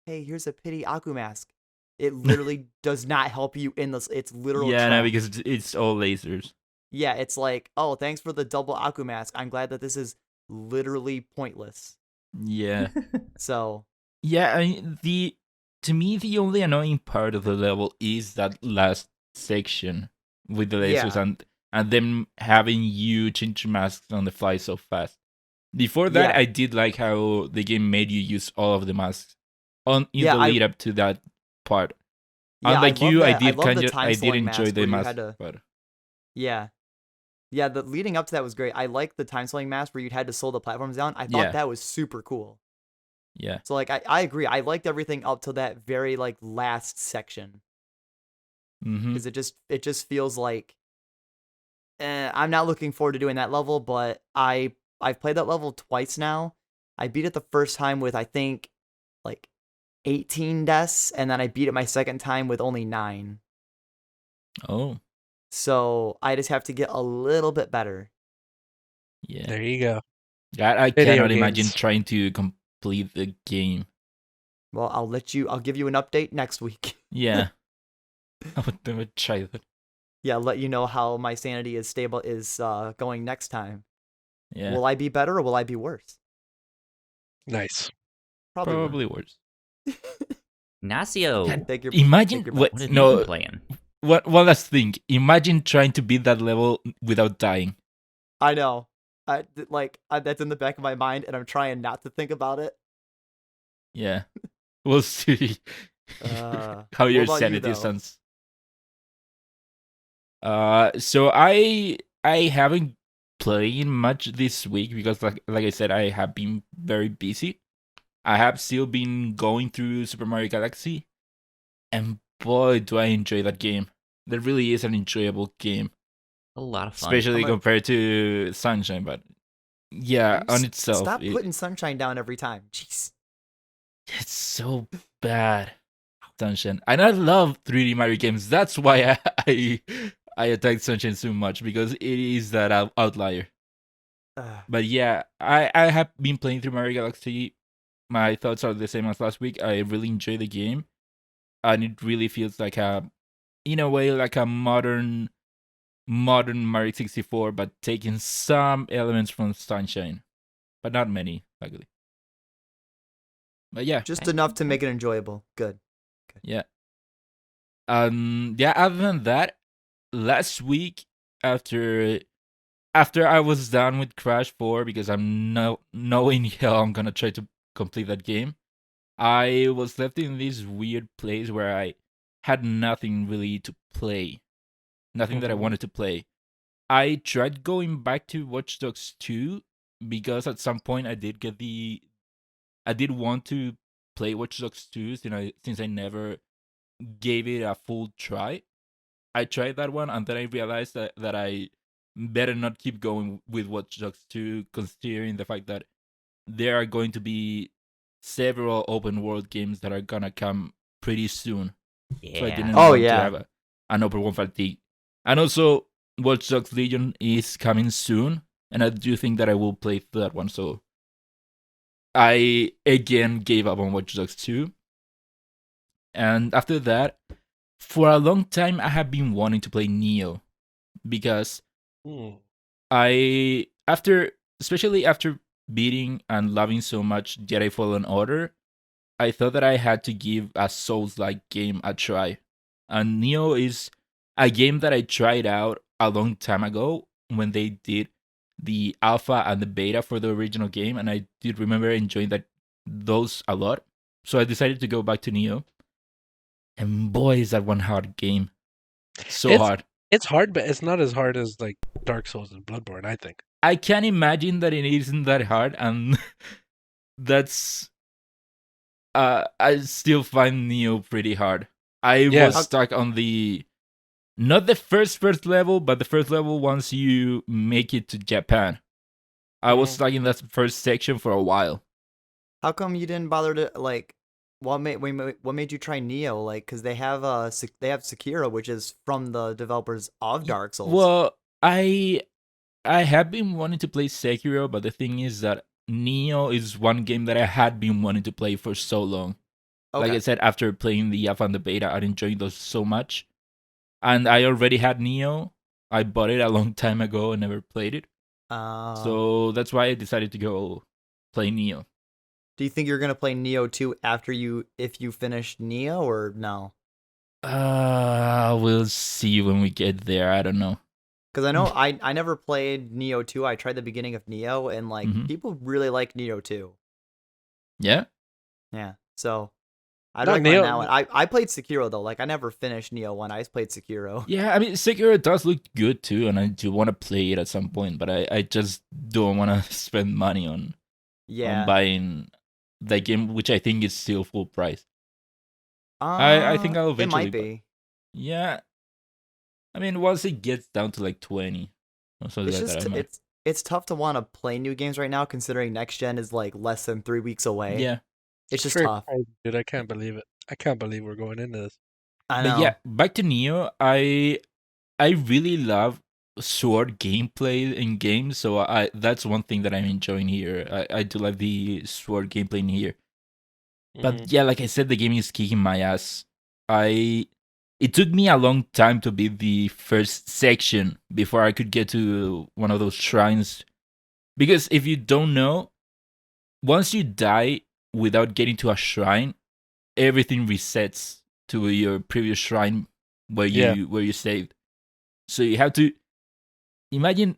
here's a pity Aku mask. It literally does not help you in this. It's literal Yeah, no, trash. because it's all lasers. Yeah, it's like, oh, thanks for the double Aku mask. I'm glad that this is literally pointless. Yeah. So Yeah, I mean, to me the only annoying part of the level is that last section with the lasers Yeah. and them having you change masks on the fly so fast. Before that, Yeah. I did like how the game made you use all of the masks in Yeah, the lead up to that part. yeah, Unlike I love you, that. I love the I time did slowing enjoy mask the where you mask had to. part. Yeah. Yeah, the leading up to that was great. I like the time slowing mask where you had to slow the platforms down. I thought Yeah. that was super cool. Yeah. So like I agree. I liked everything up to that very like last section. Mm-hmm. Because it just feels like I'm not looking forward to doing that level, but I've played that level twice now. I beat it the first time with I think like 18 deaths, and then I beat it my second time with only 9. Oh, So I just have to get a little bit better. yeah. There you go. God, I Video cannot imagine games. trying to complete the game. Well, I'll give you an update next week. Yeah. I would try that. Yeah, let you know how my sanity is going next time. Yeah. Will I be better or will I be worse? Nice. Probably worse. Nacio, God, Take your imagine take your what what have you been playing? one last thing. Imagine trying to beat that level without dying. I know. That's in the back of my mind, and I'm trying not to think about it. Yeah. We'll see how What your about you, sanity though? stands. So I haven't played much this week because like I said, I have been very busy. I have still been going through Super Mario Galaxy, and boy, do I enjoy that game. That really is an enjoyable game, A lot of fun. especially compared to Sunshine. But yeah, on itself, Stop putting Sunshine down every time. Jeez. it's so bad. Sunshine, and I love 3D Mario games. That's why I attack Sunshine so much because it is that outlier. But yeah, I have been playing through Mario Galaxy. My thoughts are the same as last week. I really enjoy the game, and it really feels like in a way, like a modern Mario 64, but taking some elements from Sunshine, but not many, luckily. But yeah, Just enough to make it enjoyable. Good. yeah. Yeah. Other than that, last week after after I was done with Crash 4, because I'm knowing how I'm gonna try to complete that game, I was left in this weird place where I had nothing really to play, nothing that I wanted to play. I tried going back to Watch Dogs 2 because at some point I did want to play Watch Dogs 2 since I never gave it a full try. I tried that one and then I realized that I better not keep going with Watch Dogs 2, considering the fact that there are going to be several open world games that are gonna come pretty soon. So I didn't Oh, want to yeah. have an open world fatigue. And also, Watch Dogs Legion is coming soon, and I do think that I will play that one. So I again gave up on Watch Dogs 2. And after that, for a long time, I have been wanting to play Neo because especially after beating and loving so much Jedi Fallen Order, I thought that I had to give a Souls-like game a try. And Neo is a game that I tried out a long time ago when they did the alpha and the beta for the original game, and I did remember enjoying those a lot. So I decided to go back to Neo. And boy, is that one hard game. So hard. It's hard, but it's not as hard as like Dark Souls and Bloodborne, I think. I can imagine that it isn't that hard, and that's I still find Neo pretty hard. I was stuck on not the first level, but the first level once you make it to Japan. I was stuck in that first section for a while. How come you didn't bother to like? What made you try Neo? Like, because they have Sekiro, which is from the developers of Dark Souls. Well, I have been wanting to play Sekiro, but the thing is that Neo is one game that I had been wanting to play for so long. Okay. Like I said, after playing the alpha and the beta, I enjoyed those so much. And I already had Neo. I bought it a long time ago and never played it. So that's why I decided to go play Neo. Do you think you're gonna play Neo 2 if you finish Neo, or no? We'll see when we get there. I don't know. Because I know I never played Neo 2. I tried the beginning of Neo, and like people really like Neo 2. Yeah? Yeah. So I'd No, recommend Neo- that one. I played Sekiro though. Like I never finished Neo 1. I just played Sekiro. Yeah, I mean, Sekiro does look good too, and I do want to play it at some point, but I just don't want to spend money on buying the game, which I think is still full price. I think I'll eventually. It might be. Yeah. I mean, once it gets down to like 20 or something It's like just that. it's tough to want to play new games right now, considering next gen is like less than 3 weeks away. Yeah. It's just Very tough. crazy, dude, I can't believe it. I can't believe we're going into this. I know. But yeah, back to Neo, I really love sword gameplay in games, so that's one thing that I'm enjoying here. I do like the sword gameplay in here. But yeah, like I said, the game is kicking my ass. It took me a long time to beat the first section before I could get to one of those shrines. Because if you don't know, once you die without getting to a shrine, everything resets to your previous shrine where you saved. So you have to imagine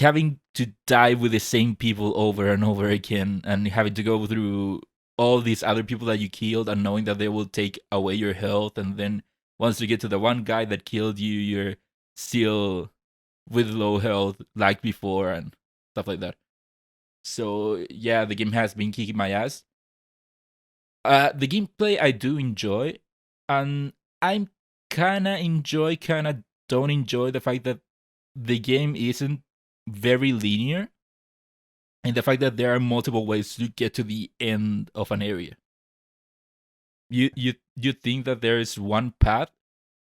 having to die with the same people over and over again, and having to go through all these other people that you killed, and knowing that they will take away your health, and then once you get to the one guy that killed you, you're still with low health like before and stuff like that. So yeah, the game has been kicking my ass. The gameplay I do enjoy, and I'm kinda don't enjoy the fact that the game isn't very linear, and the fact that there are multiple ways to get to the end of an area. You think that there is one path?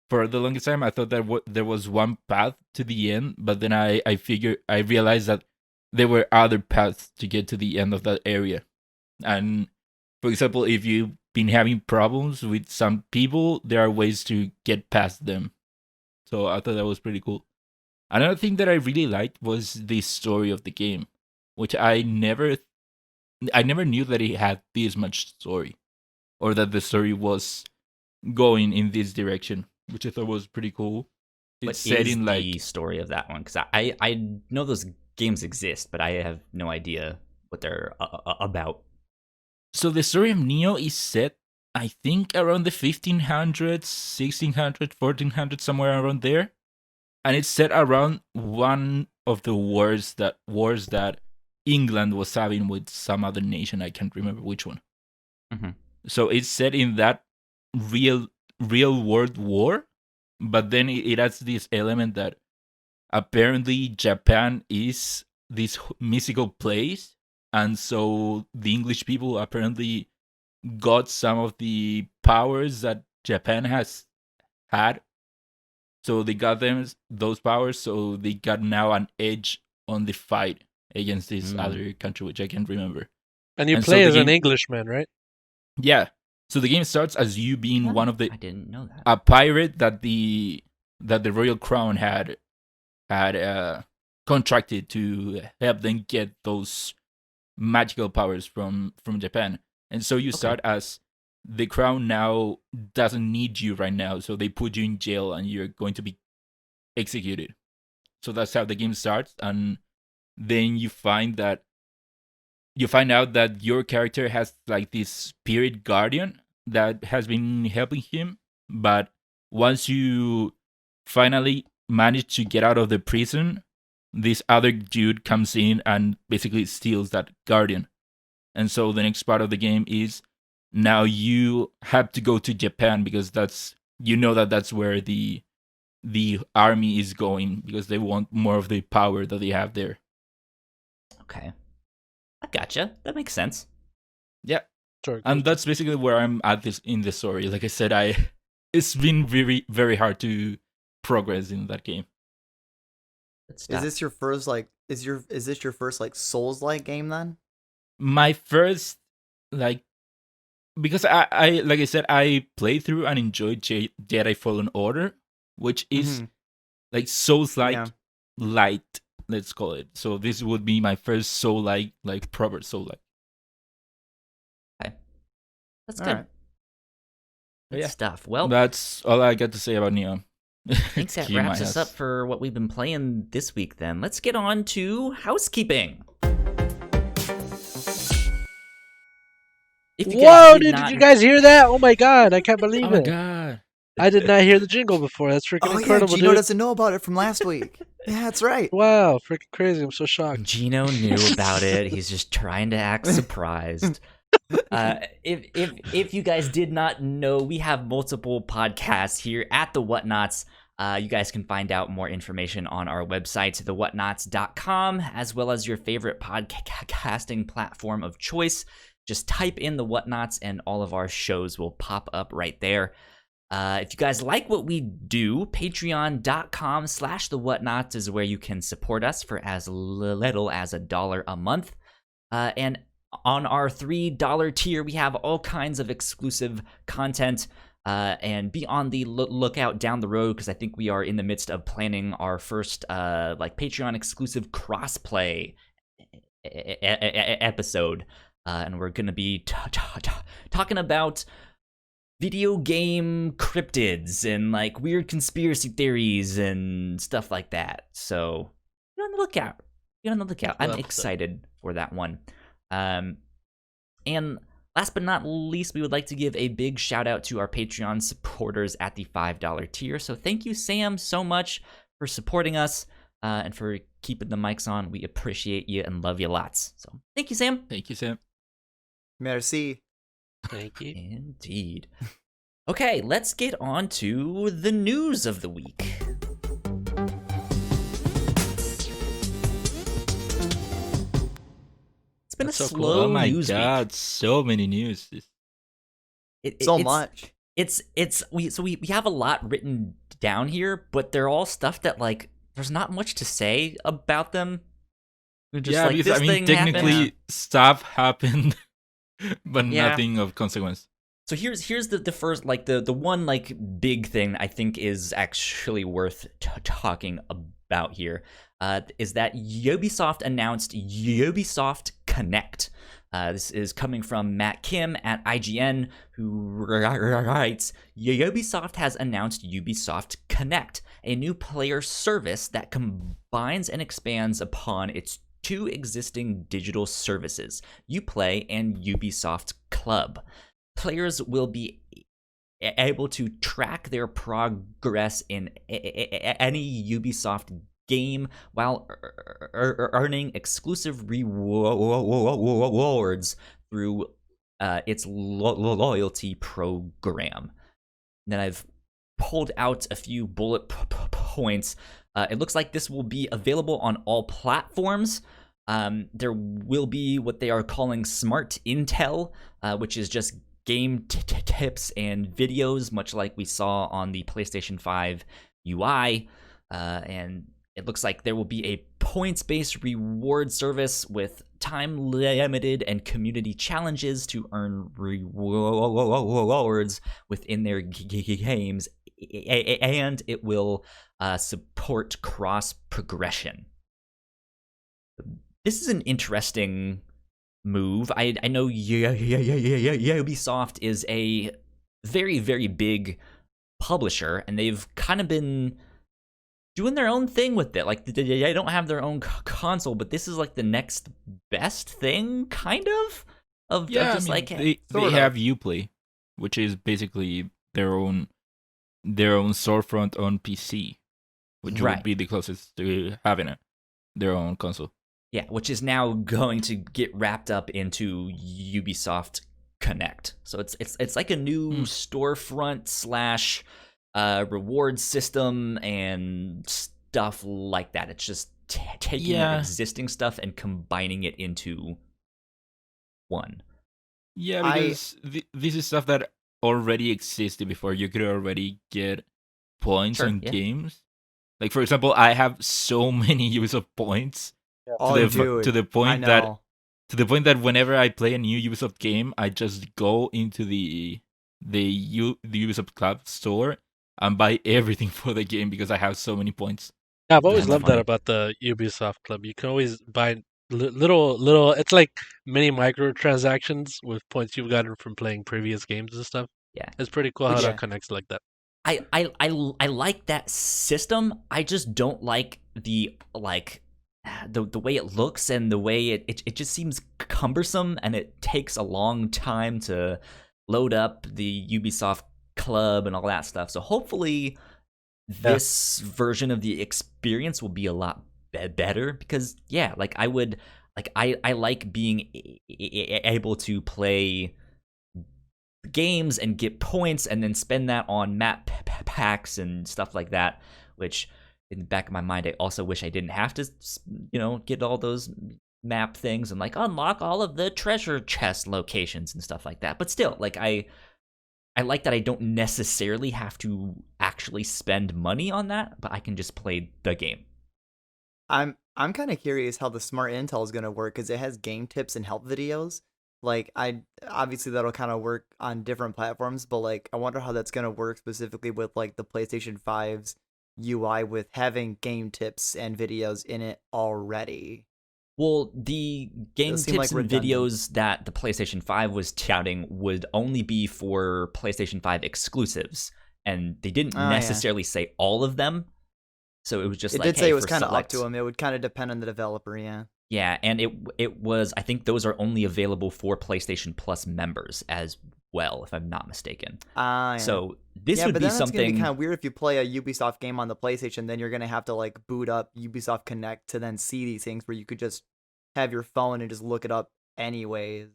For the longest time, I thought that there was one path to the end, but then I realized that there were other paths to get to the end of that area. And for example, if you've been having problems with some people, there are ways to get past them. So I thought that was pretty cool. Another thing that I really liked was the story of the game, which I never knew that it had this much story, or that the story was going in this direction, which I thought was pretty cool. What It's set is in the like story of that one? Because I know those games exist, but I have no idea what they're about. so the story of Neo is set, I think, around the 1500s, 1600s, 1400s, somewhere around there, and it's set around one of the wars that England was having with some other nation. I can't remember which one. Mm-hmm. So it's set in that real world war, but then it adds this element that apparently Japan is this mystical place, and so the English people apparently got some of the powers that Japan has had. So they got them those powers, so they got now an edge on the fight against this other country, which I can't remember. And you And so play the as an game- Englishman, right? Yeah. So the game starts as you being one of the I didn't know that. a pirate that the Royal Crown had contracted to help them get those magical powers from Japan. And so you start as the Crown now doesn't need you right now, so they put you in jail and you're going to be executed. So that's how the game starts, and then you find out that your character has like this spirit guardian that has been helping him, but once you finally manage to get out of the prison, this other dude comes in and basically steals that guardian. And so the next part of the game is now you have to go to Japan, because that's where the army is going, because they want more of the power that they have there. Okay, I gotcha. That makes sense. Yeah. Sorry, And that's basically where I'm at this in the story. Like I said, it's been very, very hard to progress in that game. Is this your first Souls-like game then? My first, like, because I like I said, I played through and enjoyed Jedi Fallen Order, which is like Souls-like light, let's call it. So this would be my first Soul-like, like proper Soul-like. That's All good. right. Good stuff. Well, That's all I got to say about Neo. I think that Kick my wraps us ass. up for what we've been playing this week then. Let's get on to housekeeping. If you guys Whoa, did dude, not- did you guys hear that? Oh my god, I can't believe Oh my it. god. I did not hear the jingle before. That's freaking Oh yeah, incredible, Gino dude. doesn't know about it from last week. Yeah, that's right. Wow, freaking crazy. I'm so shocked. Gino knew about it. He's just trying to act surprised. If you guys did not know, we have multiple podcasts here at the Whatnauts. You guys can find out more information on our website, thewhatnauts.com, as well as your favorite podcasting platform of choice. Just type in the Whatnauts and all of our shows will pop up right there. If you guys like what we do, patreon.com/thewhatnauts is where you can support us for as little as $1 a month. And on our $3 tier, we have all kinds of exclusive content. And be on the lookout down the road, because I think we are in the midst of planning our first Patreon exclusive crossplay episode. And we're going to be talking about video game cryptids and like weird conspiracy theories and stuff like that. So be on the lookout. I'm excited for that one. And last but not least, we would like to give a big shout out to our Patreon supporters at the $5 tier. So thank you, Sam, so much for supporting us and for keeping the mics on. We appreciate you and love you lots. So thank you, Sam. Thank you, Sam. Merci. Thank you. Indeed. Okay, let's get on to the news of the week. It's been That's a so cool. slow Oh my news god, week. so many news. So It's much. we have a lot written down here, but they're all stuff that like there's not much to say about them. We're just Yeah, like, because this I mean, thing technically happened. stuff happened, but Yeah. nothing of consequence. So here's the first like the one like big thing I think is actually worth talking about here is that Ubisoft announced Ubisoft Connect. This is coming from Matt Kim at IGN, who writes, Ubisoft has announced Ubisoft Connect, a new player service that combines and expands upon its two existing digital services, Uplay and Ubisoft Club. Players will be able to track their progress in any Ubisoft game while earning exclusive rewards through its loyalty program. And then I've pulled out a few bullet points. It looks like this will be available on all platforms. There will be what they are calling smart intel, which is just game tips and videos, much like we saw on the PlayStation 5 UI. And it looks like there will be a points-based reward service with time-limited and community challenges to earn rewards within their games, and it will support cross-progression. This is an interesting move. I know Ubisoft is a very, very big publisher, and they've kind of been doing their own thing with it. Like, they don't have their own console, but this is like the next best thing, kind of Yeah, just I mean, like they have Uplay, which is basically their own storefront on PC, which would be the closest to having their own console. Yeah, which is now going to get wrapped up into Ubisoft Connect. So it's like a new storefront / reward system and stuff like that. It's just taking existing stuff and combining it into one. Yeah, because this is stuff that already existed before. You could already get points on games. Like, for example, I have so many Ubisoft points to the point that whenever I play a new Ubisoft game, I just go into the Ubisoft Club store and buy everything for the game because I have so many points. Yeah, I've always loved that about the Ubisoft Club. You can always buy little. It's like mini microtransactions with points you've gotten from playing previous games and stuff. Yeah, it's pretty cool how that connects like that. I like that system. I just don't like the way it looks and the way it just seems cumbersome, and it takes a long time to load up the Ubisoft Club and all that stuff. So hopefully this version of the experience will be a lot better, because I like being able to play games and get points and then spend that on map packs and stuff like that, which in the back of my mind I also wish I didn't have to get all those map things and like unlock all of the treasure chest locations and stuff like that. But still, like I like that I don't necessarily have to actually spend money on that, but I can just play the game. I'm kind of curious how the smart intel is going to work, because it has game tips and help videos. Like, obviously that'll kind of work on different platforms, but like I wonder how that's going to work specifically with like the PlayStation 5's UI with having game tips and videos in it already. Well, the game tips and videos that the PlayStation 5 was touting would only be for PlayStation 5 exclusives, and they didn't necessarily say all of them. So it was just it did say it was kind of up to them. It would kind of depend on the developer, Yeah, and it was, I think those are only available for PlayStation Plus members as well, if I'm not mistaken. So this would be something. It's gonna be kind of weird if you play a Ubisoft game on the PlayStation, then you're gonna have to like boot up Ubisoft Connect to then see these things, where you could just have your phone and just look it up anyways.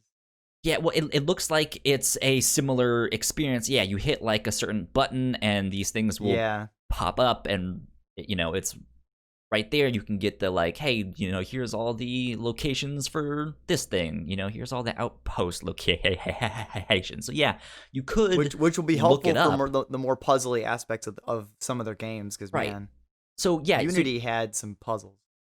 Yeah, well, it looks like it's a similar experience. Yeah, you hit like a certain button and these things will pop up, and it's right there. You can get the like, hey, here's all the locations for this thing. Here's all the outpost locations. So yeah, you could, which will be helpful for the more puzzly aspects of some of their games, because man, so yeah, Unity had some puzzles.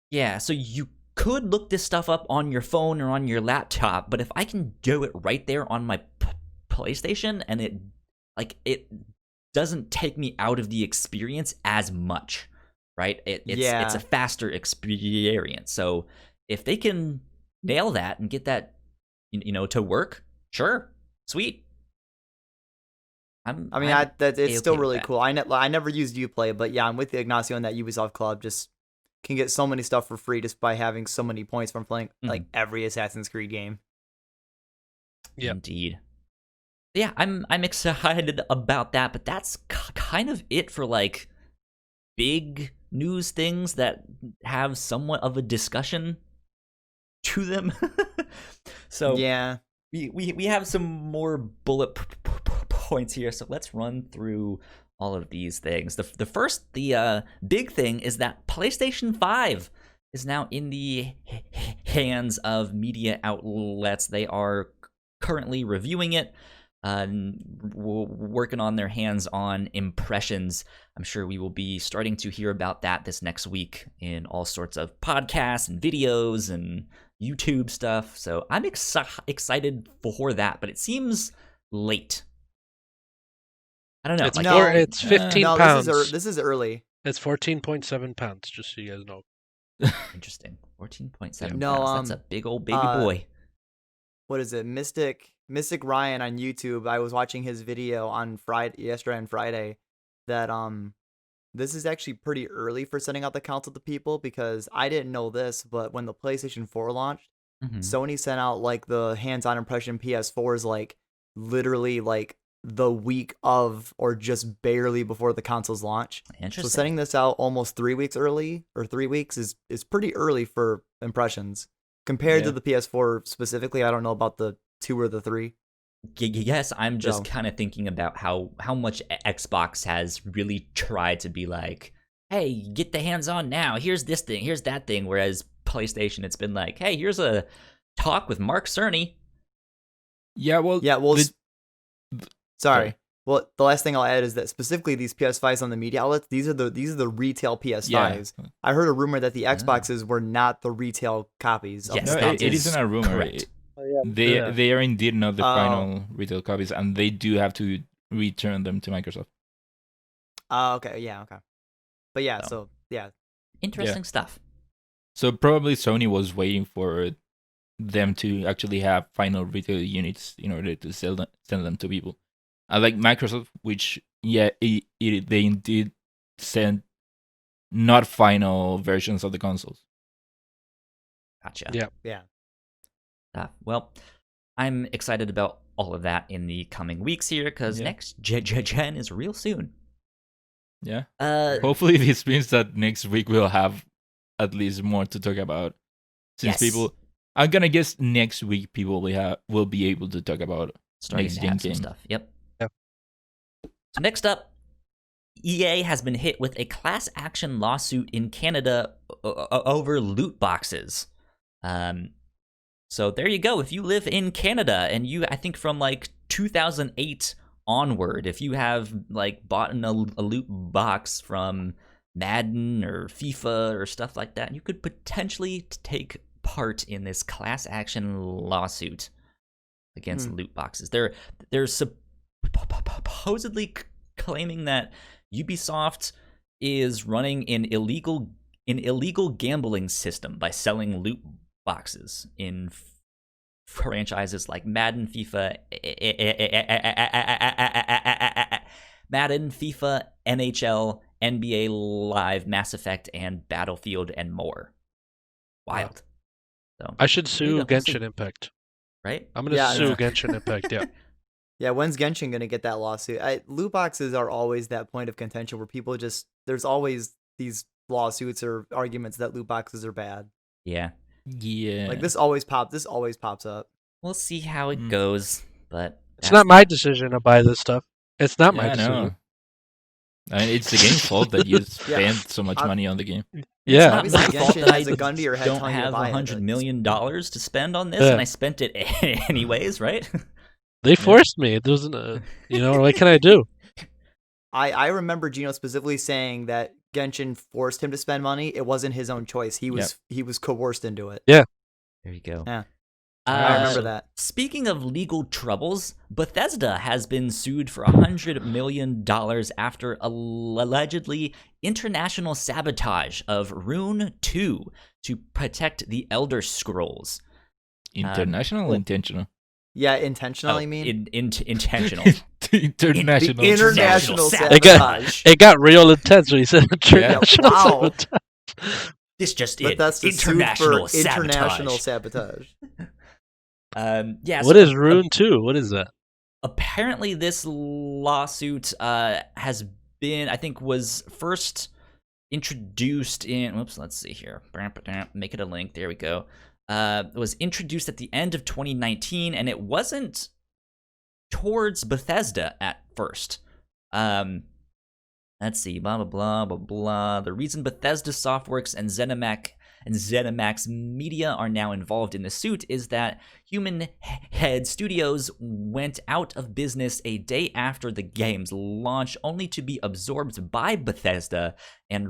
Yeah, so you could look this stuff up on your phone or on your laptop, but if I can do it right there on my PlayStation, and it doesn't take me out of the experience as much. Right? It's a faster experience. So if they can nail that and get that, to work, sure, sweet. I mean, I'm it's still A-okay with really that. cool. I never used Uplay, but yeah, I'm with Ignacio on that Ubisoft Club. Just can get so many stuff for free just by having so many points from playing like every Assassin's Creed game. Yep. Indeed. Yeah, I'm excited about that, but that's kind of it for like big news things that have somewhat of a discussion to them. So Yeah. we have some more bullet points here, so let's run through all of these things. The first big thing is that PlayStation 5 is now in the hands of media outlets. They are currently reviewing it, working on their hands-on impressions. I'm sure we will be starting to hear about that this next week in all sorts of podcasts and videos and YouTube stuff. So I'm excited for that, but it seems late. I don't know. It's like, it's 15 No, pounds. this is early. It's 14.7 pounds, just so you guys know. Interesting. 14.7 No, pounds. That's a big old baby boy. What is it? Mystic Ryan on YouTube. I was watching his video on yesterday on Friday that this is actually pretty early for sending out the console to people, because I didn't know this, but when the PlayStation 4 launched, Sony sent out like the hands-on impression PS4s like literally like the week of or just barely before the console's launch. Interesting. So sending this out almost 3 weeks early or 3 weeks is pretty early for impressions compared to the PS4 specifically. I don't know about the 2 or the 3. Yes, I'm just kind of thinking about how much Xbox has really tried to be like, hey, get the hands on now. Here's this thing, here's that thing. Whereas PlayStation, it's been like, hey, here's a talk with Mark Cerny. Yeah, well, sorry. Well, the last thing I'll add is that specifically these PS5s on the media outlets, these are the retail PS5s. Yeah. I heard a rumor that the Xboxes were not the retail copies. Yes, No, that it is isn't a rumor. correct. They are indeed not the final retail copies, and they do have to return them to Microsoft. Okay, yeah, okay. But yeah, so yeah. Interesting stuff. So probably Sony was waiting for them to actually have final retail units in order to send them to people. Like Microsoft, which they indeed sent not final versions of the consoles. Gotcha. Yeah. Well, I'm excited about all of that in the coming weeks here, because next gen is real soon. Yeah. Hopefully this means that next week we'll have at least more to talk about. Since people, I'm gonna guess next week people will be able to talk about starting next to have game some stuff. Yep. So next up, EA has been hit with a class action lawsuit in Canada over loot boxes. So there you go. If you live in Canada and I think from like 2008 onward, if you have like bought a loot box from Madden or FIFA or stuff like that, you could potentially take part in this class action lawsuit against loot boxes. They're supposedly claiming that Ubisoft is running an illegal gambling system by selling loot boxes in franchises like Madden, FIFA, NHL, NBA Live, Mass Effect, and Battlefield, and more. Wild. So I should sue Genshin Impact. Right? I'm gonna sue Genshin Impact. Yeah. Yeah, when's Genshin gonna get that lawsuit? Loot boxes are always that point of contention where people there's always these lawsuits or arguments that loot boxes are bad. Yeah. Like this always pops up. We'll see how it goes, but it's not my decision to buy this stuff. It's not my decision. I mean, it's the game's fault that you spent so much money on the game. Yeah, it's not my fault that I gun to your head don't have $100 million to spend on this, and I spent it anyways, right? They forced me. It wasn't what can I do? I remember Gino specifically saying that Genshin forced him to spend money. It wasn't his own choice. He was coerced into it. Yeah. There you go. Yeah. I remember that. Speaking of legal troubles, Bethesda has been sued for $100 million after allegedly international sabotage of Rune 2 to protect the Elder Scrolls. International or intentional? Yeah, intentional, I mean. Intentional. International. International sabotage. It got real intense when he said international Wow. sabotage. This just But in. that's the International suit for international sabotage. sabotage. Yeah. What is Rune 2? What is that? Apparently, this lawsuit has been, I think, was first introduced in. Whoops, let's see here. Make it a link. There we go. It was introduced at the end of 2019, and it wasn't towards Bethesda at first. Let's see, blah blah blah blah blah. The reason Bethesda Softworks and ZeniMax Media are now involved in the suit is that Human Head Studios went out of business a day after the game's launch, only to be absorbed by Bethesda and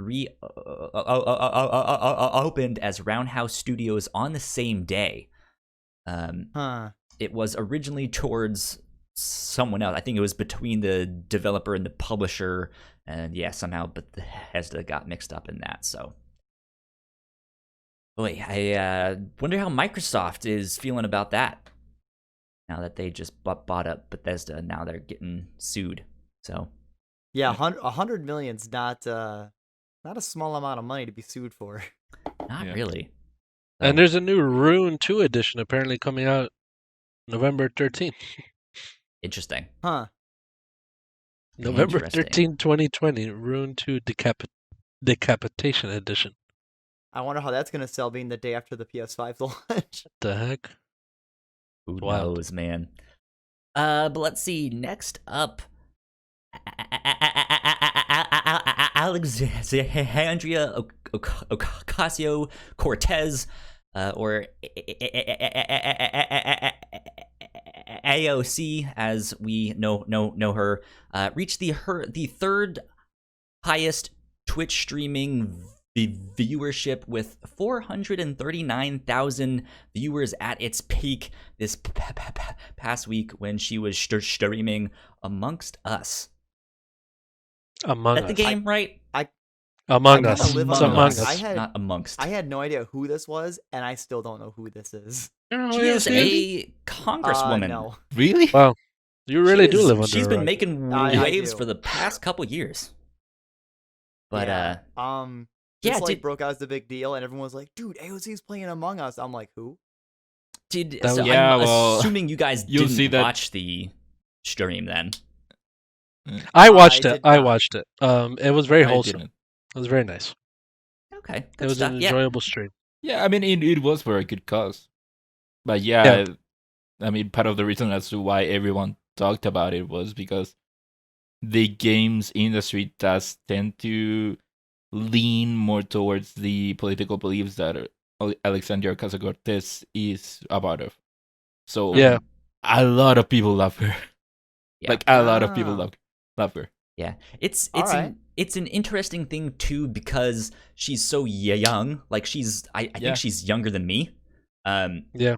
opened as Roundhouse Studios on the same day. It was originally towards someone else. I think it was between the developer and the publisher, and yeah, somehow Bethesda got mixed up in that. So, boy, I wonder how Microsoft is feeling about that. Now that they just bought up Bethesda, and now they're getting sued. So, yeah, 100 million's not a small amount of money to be sued for. Not really. And there's a new Rune 2 edition apparently coming out November 13th. Interesting. Huh. November 13, 2020, Rune 2 Decapitation Edition. I wonder how that's going to sell being the day after the PS5's launch. What the heck? Who knows, man? But let's see. Next up, Alexandria Ocasio-Cortez, or AOC, as we know her, reached the third highest Twitch streaming viewership with 439,000 viewers at its peak this past week when she was streaming Amongst Us. Among Is that Us. the game, right? Among Us. Live It's Among Among Us. Us. Not Amongst. I had no idea who this was, and I still don't know who this is. She is a congresswoman. No. Really? Wow. You really do live under She's a been rock. making I waves do. for the past couple years. But yeah. yeah, This brought out as the big deal, and everyone was like, "Dude, AOC's playing Among Us." I'm like, "Who?" I'm well, assuming you guys you'll didn't see that- watch the stream then. I watched it. did I not. watched it. It was very I wholesome. didn't. It was very nice. Okay, It good was stuff. an Yeah. enjoyable stream. Yeah, I mean, it was for a good cause. But yeah, I mean, part of the reason as to why everyone talked about it was because the games industry does tend to lean more towards the political beliefs that Alexandria Ocasio-Cortez is a part of. So Yeah. a lot of people love her. Yeah. Like a lot of people Ah. love her. Yeah, it's Alright. an interesting thing too because she's so young. Like I Yeah. think she's younger than me. Maybe.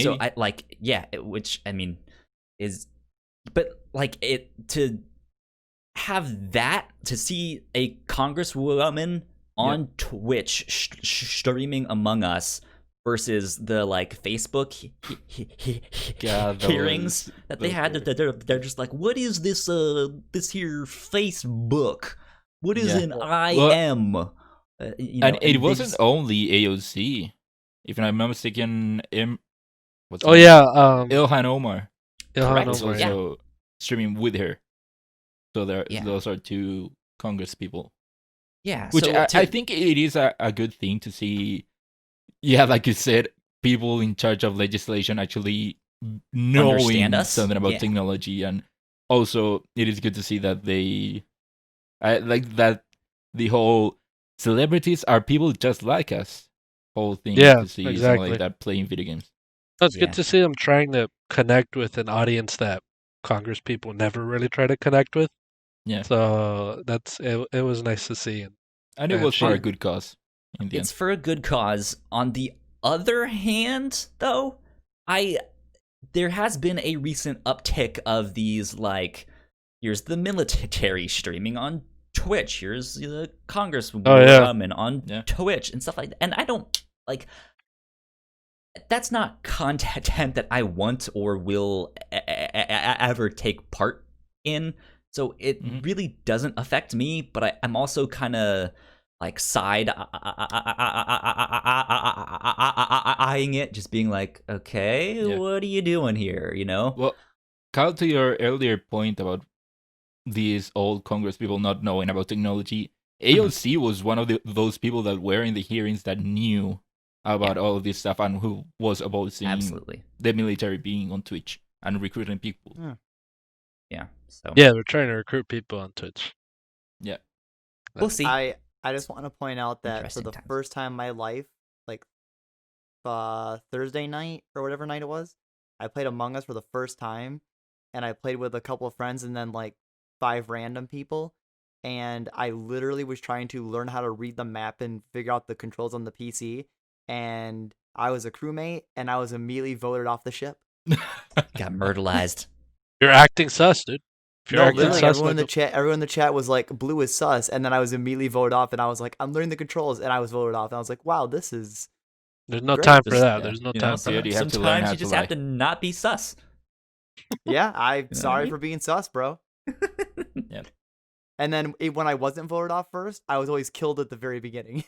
So I which I mean is, but like it to have that, to see a congresswoman on Twitch streaming Among Us versus the like Facebook hearings that they had. They're just like, what is this this here Facebook? What is an IM? And it wasn't only AOC. If I'm not mistaken, what's Oh her name? yeah. Ilhan Omar Ilhan Correct. was Omar, yeah. also streaming with her. So Yeah. those are two Congress people. Yeah, Which so I think it is a good thing to see. Yeah, like you said, people in charge of legislation actually knowing Understand us? something about Yeah. technology, and also it is good to see that they, like that, the whole celebrities are people just like us. Whole thing Yeah, to see something exactly. like that playing video games. It's Yeah. good to see them trying to connect with an audience that Congress people never really try to connect with. Yeah. So it was nice to see. And it Yeah, was for a she- good cause in the it's end. for a good cause. On the other hand, though, there has been a recent uptick of these, like, here's the military streaming on Twitch, here's the congresswoman on Twitch and stuff like that. And I don't like, that's not content that I want or will ever take part in, so it really doesn't affect me. But I'm also kind of like side eyeing it, just being like, okay, what are you doing here? You know? Well, Kyle, to your earlier point about these old Congress people not knowing about technology, AOC was one of those people that were in the hearings that knew about all of this stuff and who was opposing the military being on Twitch and recruiting people. Yeah. So we're trying to recruit people on Twitch. Yeah. We'll see. I just want to point out that for the first time in my life, like Thursday night or whatever night it was, I played Among Us for the first time, and I played with a couple of friends and then like 5 random people, and I literally was trying to learn how to read the map and figure out the controls on the PC, and I was a crewmate, and I was immediately voted off the ship. Got murderized. You're acting sus, dude. Literally, everyone in the chat was like, "Blue is sus," and then I was immediately voted off, and I was like, "I'm learning the controls," and I was voted off, and I was like, "Wow, this is." There's no time for that. There's no time for that. Sometimes you just have to not be sus. Yeah, I'm sorry for being sus, bro. Yeah. And then when I wasn't voted off first, I was always killed at the very beginning.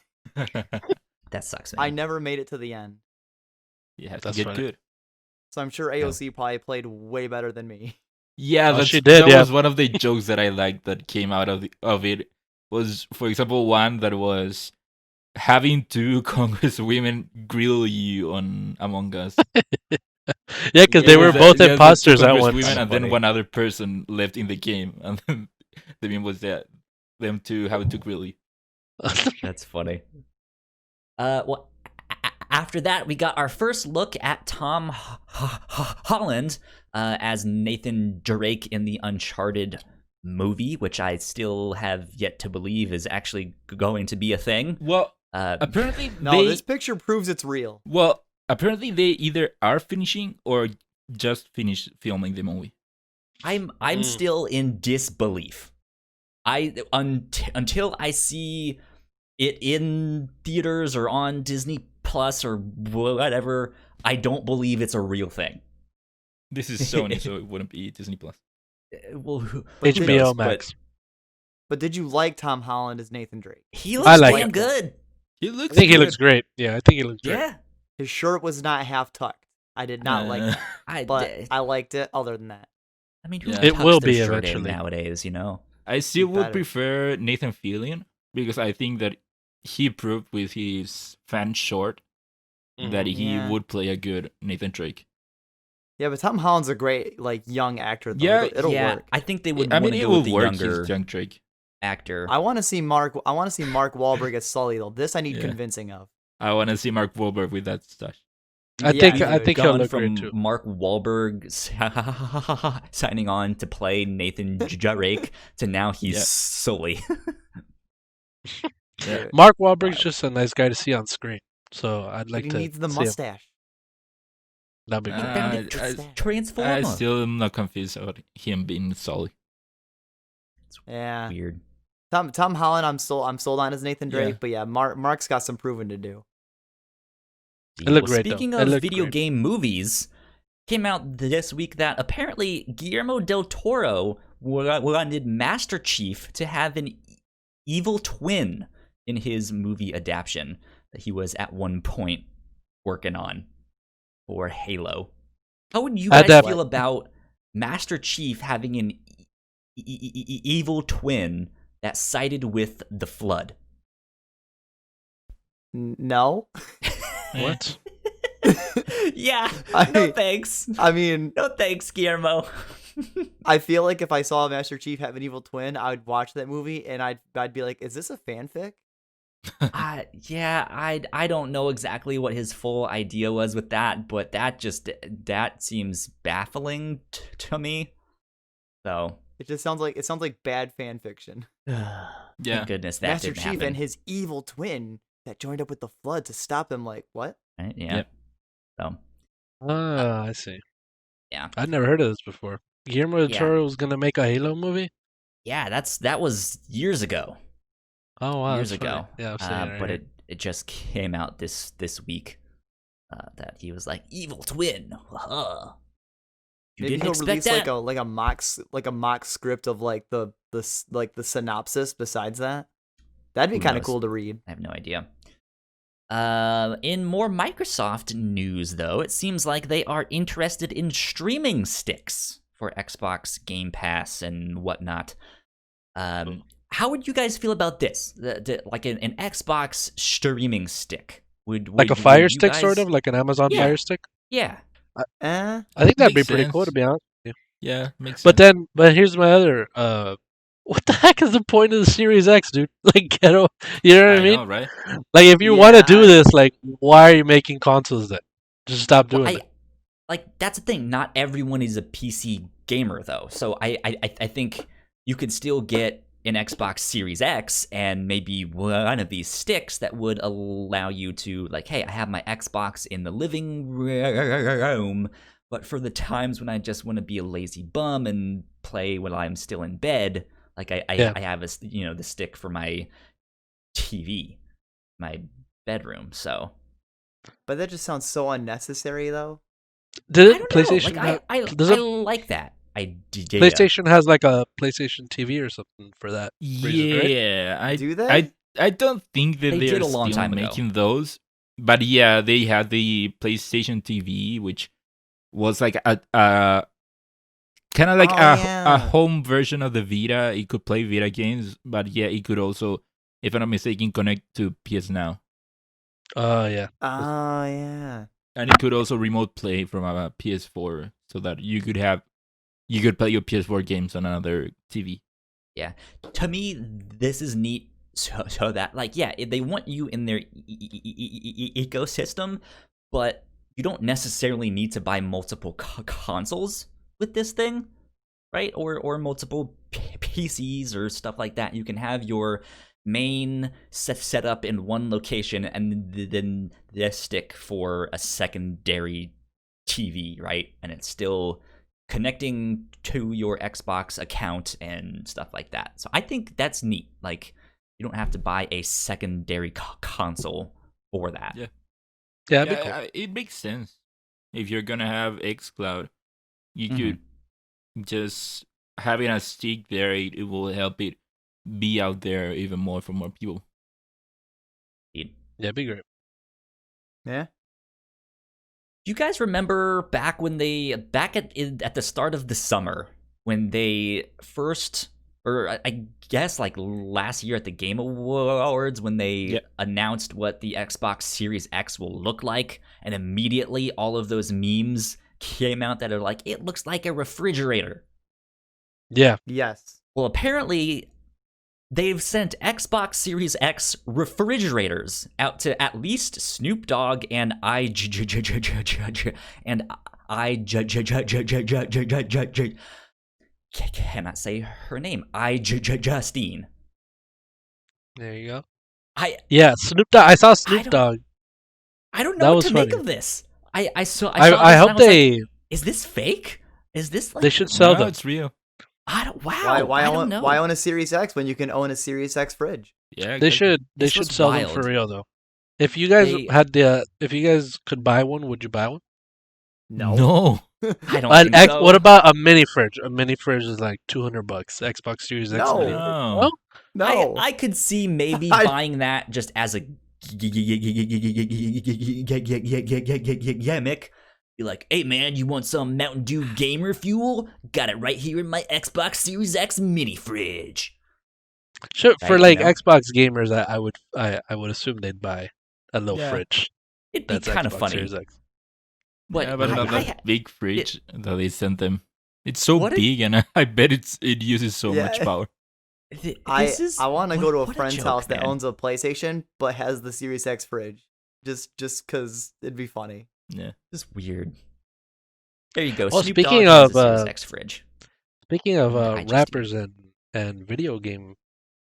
That sucks, man. I never made it to the end. You have to get good. So I'm sure AOC probably played way better than me. Yeah, she did. That was one of the jokes that I liked that came out of it. Was, for example, one that was having 2 congresswomen grill you on Among Us. Yeah, because they were both imposters at once. And then one other person left in the game, and then the meme was that them 2 having to grill you. That's funny. Well, after that, we got our first look at Tom Holland as Nathan Drake in the Uncharted movie, which I still have yet to believe is actually going to be a thing. Well, apparently this picture proves it's real. Well, apparently they either are finishing or just finished filming the movie. I'm still in disbelief. Until I see it in theaters or on Disney Plus or whatever, I don't believe it's a real thing. This is Sony, so it wouldn't be Disney Plus. Well, HBO Max. But did you like Tom Holland as Nathan Drake? He looks damn good. He looks. I think he looks great. Yeah, I think he looks great. Yeah. His shirt was not half tucked. I did not like it, but I liked it. Other than that, I mean, who it will be shirt eventually nowadays. You know, I still would prefer Nathan Fillion because I think that he proved with his fan short that he would play a good Nathan Drake. Yeah, but Tom Holland's a great young actor. Though. Yeah, it'll work. I think they would. I mean, it will work. Younger young Drake actor. I want to see Mark Wahlberg as Sully though. This I need convincing of. I want to see Mark Wahlberg with that stash. I think he'll look from great too. Mark Wahlberg signing on to play Nathan Drake to now he's Sully. Mark Wahlberg's just a nice guy to see on screen, so I'd like to. He needs the mustache. That'd be great. Transformer. I still am not confused about him being Sully. Yeah, weird. Tom Holland, I'm sold on as Nathan Drake, but yeah, Mark's got some proving to do. Speaking of video game movies, came out this week that apparently Guillermo del Toro wanted Master Chief to have an evil twin in his movie adaptation that he was at one point working on for Halo. How would you guys feel about Master Chief having an evil twin that sided with the Flood? No. What? Yeah. No thanks. I mean, no thanks, Guillermo. I feel like if I saw Master Chief have an evil twin, I would watch that movie and I'd be like, is this a fanfic? I don't know exactly what his full idea was with that, but that seems baffling to me. So it just sounds like bad fan fiction. Thank goodness that Master didn't Chief happen. And his evil twin that joined up with the Flood to stop him. Like what? Right? Yeah. Yep. So. I see. Yeah. I'd never heard of this before. Guillermo del Toro was gonna make a Halo movie. Yeah, that was years ago. Oh wow, years ago. Yeah, I've seen it. But it just came out this week that he was like evil twin. You Maybe didn't he'll expect release that? like a mock script of like the synopsis besides that. That'd be Who kind of knows? cool to read. I have no idea. In more Microsoft news, though, it seems like they are interested in streaming sticks for Xbox Game Pass and whatnot. How would you guys feel about this? Like an Xbox streaming stick? Like a would Fire you Stick, guys- sort of like an Amazon Yeah. Fire Stick. Yeah. Eh? I think that'd be Makes pretty sense. cool, to be honest. Yeah. Yeah, makes But sense. but here's my other. What the heck is the point of the Series X, dude? Like, you know what I mean? know, right? Like, if you want to Yeah, do this, like, why are you making consoles then? Just stop doing Well, it. like that's the thing. Not everyone is a PC gamer, though. So I think you could still get an Xbox Series X and maybe one of these sticks that would allow you to, like, hey, I have my Xbox in the living room, but for the times when I just want to be a lazy bum and play when I'm still in bed, like I have the stick for my TV, my bedroom. So But that just sounds so unnecessary, though. Did I don't PlayStation know. have- I does it- like that idea. PlayStation has like a PlayStation TV or something for that reason, right? Yeah, Do they? I don't think that They they're did a long still time ago. making those, but yeah, they had the PlayStation TV, which was like a kind of like Oh, a yeah. home version of the Vita. It could play Vita games, but yeah, it could also, if I'm not mistaken, connect to PS Now, Oh yeah. Oh yeah. and it could also remote play from a PS4, so that you could play your PS4 games on another TV. To me, this is neat. So that, like, yeah, they want you in their ecosystem, but you don't necessarily need to buy multiple consoles with this thing, right? Or multiple PCs or stuff like that. You can have your main set up in one location and then this stick for a secondary TV, right? And it's still connecting to your Xbox account and stuff like that. So I think that's neat. Like, you don't have to buy a secondary console for that. Yeah. Yeah, that'd be cool. It makes sense. If you're gonna have xCloud, you Mhm. could just having a stick there. It will help it be out there even more for more people. Yeah, it'd be great. Yeah. Do you guys remember back at the start of the summer when they first, or I guess like last year at the Game Awards, when they announced what the Xbox Series X will look like, and immediately all of those memes came out that are like, it looks like a refrigerator. Yeah. Yes. Well, apparently they've sent Xbox Series X refrigerators out to at least Snoop Dogg and cannot say her name. Justine. There you go. I Snoop Dogg. I saw Snoop Dogg. I don't That know what was to make funny. of this. I saw this I and hope was like, they is this fake? Is this like they should sell No, them. it's real. I don't wow. Why I don't know. own a Series X when you can own a Series X fridge? Yeah, They exactly. should This should was sell them wild. for real though. If you guys They- if you guys could buy one, would you buy one? No. I don't An think X, so. What about a mini fridge? A mini fridge is like $200. Xbox Series X. No. Mini fridge. No. No. I could see maybe I- buying that just as a gimmick. Be like, hey man, you want some Mountain Dew gamer fuel? Got it right here in my Xbox Series X mini fridge. Sure, for Right, like you know? Xbox gamers, I would assume they'd buy a little Yeah. fridge. It'd be That's kind of Xbox funny. Series X. But Yeah, but not I- that big fridge that they sent them. It's so What big, and I bet it uses so much Yeah. power. I want to go to a what friend's joke, house that man. owns a PlayStation but has the Series X fridge. Just cuz it'd be funny. Yeah. Just weird. There you go. Well, Snoop speaking Dogg has of, a Series X fridge. Speaking of I just rappers and video game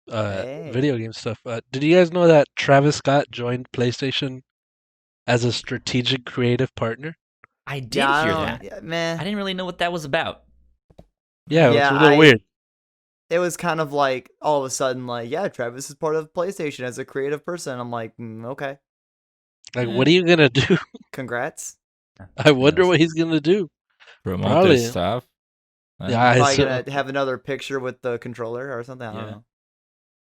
Hey. video game stuff, did you guys know that Travis Scott joined PlayStation as a strategic creative partner? I did Yeah, I hear don't- that. yeah, meh. I didn't really know what that was about. Yeah, Yeah, it's a little I- weird. It was kind of like all of a sudden like, yeah, Travis is part of PlayStation as a creative person. I'm like, okay. Like, what are you gonna do? Congrats. I wonder knows? what he's gonna do. promote Probably. their stuff. Yeah, I Probably assume- gonna have another picture with the controller or something. I don't Yeah. know.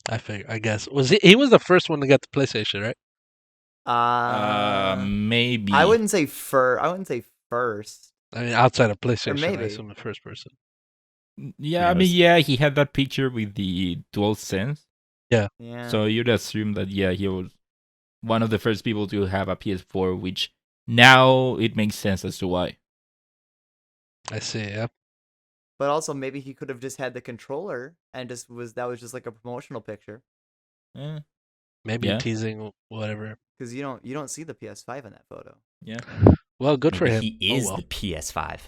I figure. I guess was he was the first one to get the PlayStation, right? Maybe. I wouldn't say first. I mean, outside of PlayStation, I maybe. assume the first person. Yeah, I mean, knows? yeah, he had that picture with the DualSense. Yeah. So you'd assume that, yeah, he was one of the first people to have a PS4, which now it makes sense as to why. I see. Yeah. But also maybe he could have just had the controller and that was just like a promotional picture Eh, Maybe Yeah. teasing whatever. because you don't see the PS5 in that photo. yeah. Well, good for Maybe him. he is oh, well. the PS5.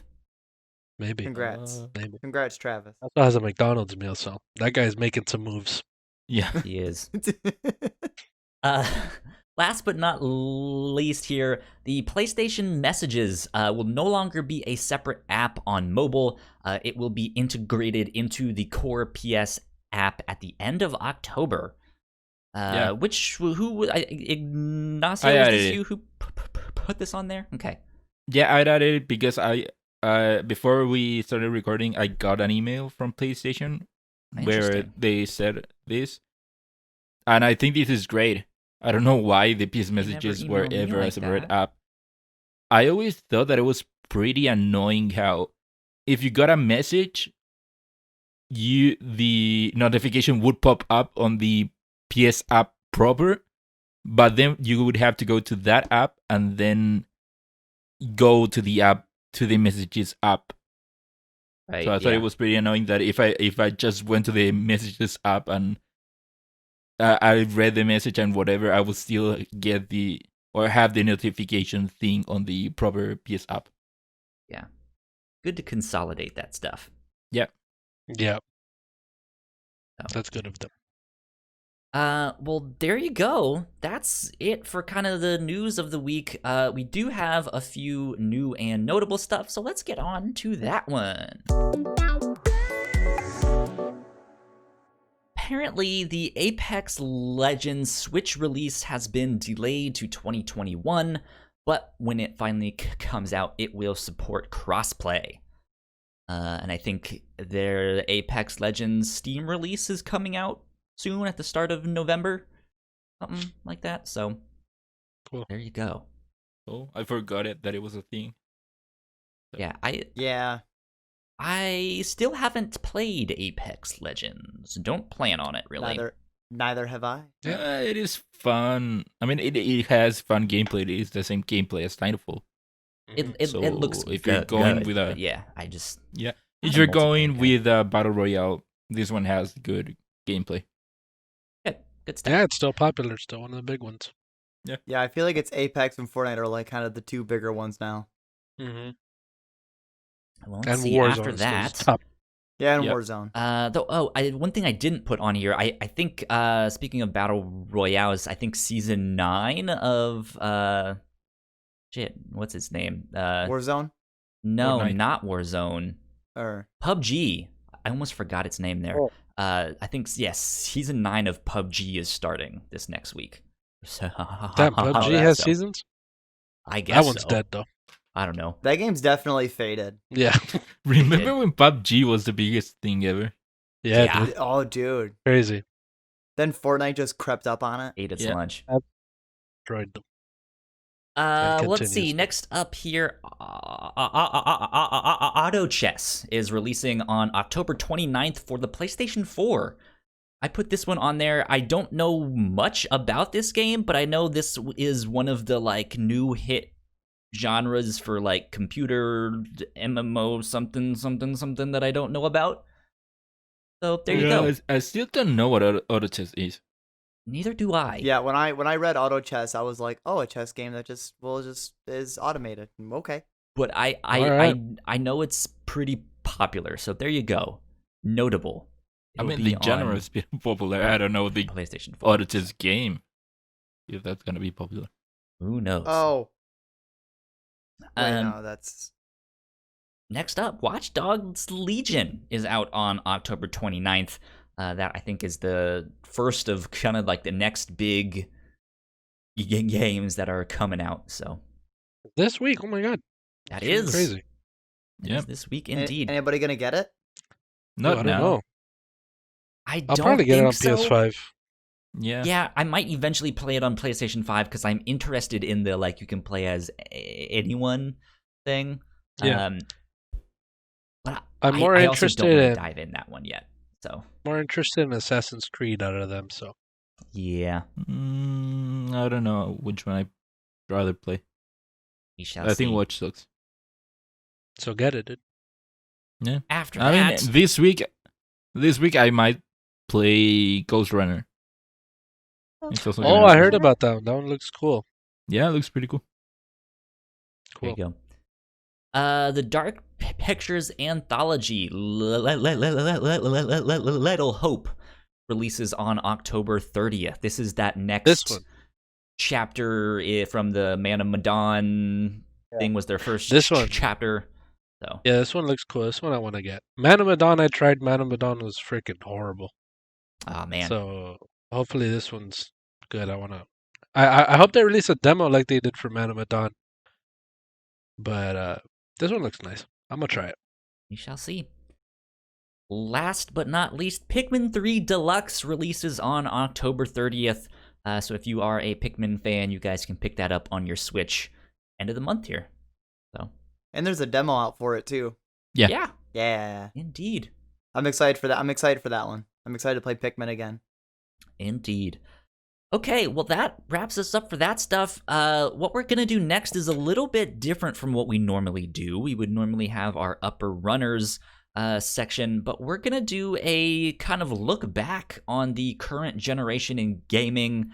Maybe. Congrats, Maybe. congrats, Travis. Also has a McDonald's meal, so that guy's making some moves. Yeah. He is. Last but not least here, the PlayStation Messages will no longer be a separate app on mobile. It will be integrated into the core PS app at the end of October. Yeah. Ignacio, I was added this it. you who put this on there? Okay. Yeah, I added it because before we started recording, I got an email from PlayStation where Interesting. they said this. And I think this is great. I don't know why the PS never messages were emailed me ever a like separate that. app. I always thought that it was pretty annoying how if you got a message, the notification would pop up on the PS app proper, but then you would have to go to that app and then go to the app to the messages app. Right. So I thought it was pretty annoying that if I just went to the messages app and I read the message and whatever, I would still get have the notification thing on the proper PS app. good to consolidate that stuff. Yeah. Oh. That's good of them. Well, there you go. That's it for kind of the news of the week. We do have a few new and notable stuff, so let's get on to that one. Apparently, the Apex Legends Switch release has been delayed to 2021, but when it finally comes out, it will support crossplay. And I think their Apex Legends Steam release is coming out soon at the start of November, something like that. So, Cool. There you go. Oh, I forgot that it was a thing. Yeah, Yeah. I still haven't played Apex Legends. Don't plan on it, really. Neither have I. Yeah, it is fun. I mean, it has fun gameplay. It is the same gameplay as Titanfall. It So looks if you're going with a but yeah, I just if not a you're going multiplayer with a battle royale, this one has good gameplay. good stuff. Yeah, it's still popular. It's still one of the big ones. Yeah, I feel like it's Apex and Fortnite are like kind of the two bigger ones now. Mm-hmm. Well, And let's see Warzone after is still that. top. Yeah, and Yep. Warzone. One thing I didn't put on here. I think speaking of battle royales, I think season 9 of what's its name? Warzone No, Fortnite. not Warzone. or PUBG. I almost forgot its name there. Oh. I think yes, season 9 of PUBG is starting this next week. So, Damn, PUBG has so, seasons? I guess That one's so. dead, though. I don't know. that game's definitely faded. Yeah. Remember when PUBG was the biggest thing ever? Yeah, Yeah. dude. Oh, dude. Crazy. Then Fortnite just crept up on it. Ate its Yeah. lunch. Destroyed them. Let's see. continues. Next up here, Auto Chess is releasing on October 29th for the PlayStation 4. I put this one on there. I don't know much about this game, but I know this is one of the like new hit genres for like computer MMO something that I don't know about. So there you go. I still don't know what auto chess is. Neither do I. Yeah, when I read Auto Chess, I was like, oh, a chess game that just is automated. Okay. But Alright. I know it's pretty popular. So there you go. Notable. I It'll mean, be the genre on is pretty popular. I don't know the PlayStation 4. auto chess game, if that's gonna be popular. Who knows? Oh. Wait, Um, no, that's Next up, Watch Dogs Legion is out on October 29th. That I think is the first of kind of like the next big games that are coming out. So This week? Oh my god. that It's is crazy. It Yep. is this week indeed. Anybody gonna get it? Not I now. don't know. I I'll don't probably get it on think so. PS5. Yeah. Yeah, I might eventually play it on PlayStation 5 because I'm interested in the you can play as anyone thing. Yeah. But I'm more I also don't want to interested in dive in that one yet. So Assassin's Creed out of them. So yeah, I don't know which one I'd rather play. we shall I see. think Watch Dogs. get it, dude. Yeah. After I that, mean, this week I might play Ghost Runner. It's also Oh, gonna I be- heard about that one. That one looks cool. Yeah, it looks pretty cool. there Cool. you go. The Dark Pictures anthology Little Hope releases on October 30th. This is that next This one. chapter from the Man of Medan thing. Was their first This one. chapter. So Yeah, this one looks cool. This one I want to get. Man of Medan, I tried. Man of Medan was freaking horrible. oh man, So hopefully this one's good. I hope they release a demo like they did for Man of Medan. But this one looks nice. I'm gonna try it. we shall see. Last but not least, Pikmin 3 Deluxe releases on October 30th. So if you are a Pikmin fan, you guys can pick that up on your Switch end of the month here. So And there's a demo out for it too. Yeah. Yeah. Indeed. I'm excited for that. I'm excited for that one. I'm excited to play Pikmin again. Indeed. Okay, well, that wraps us up for that stuff. What we're going to do next is a little bit different from what we normally do. We would normally have our Upper Runners section, but we're going to do a kind of look back on the current generation in gaming,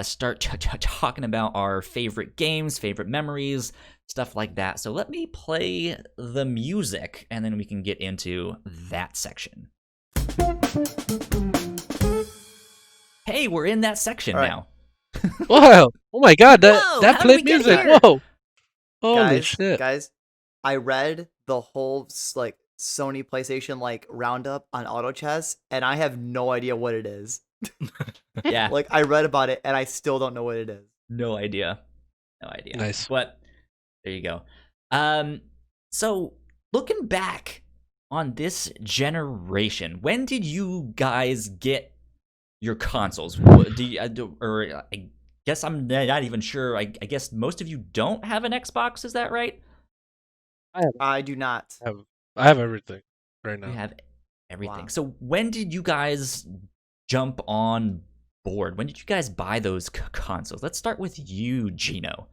start talking about our favorite games, favorite memories, stuff like that. So let me play the music, and then we can get into that section. Hey, we're in that section All right. now. Wow! Oh my God! Whoa, That how did we played get music. here? Whoa! Holy shit! Guys, I read the whole Sony PlayStation roundup on Auto Chess, and I have no idea what it is. Yeah, I read about it, and I still don't know what it is. no idea. No idea. Nice. But there you go. So looking back on this generation, when did you guys get your consoles? What, I guess I'm not even sure. I guess most of you don't have an Xbox. Is that right? I do not. I have everything right now. You have everything. Wow. So when did you guys jump on board? When did you guys buy those consoles? Let's start with you, Gino.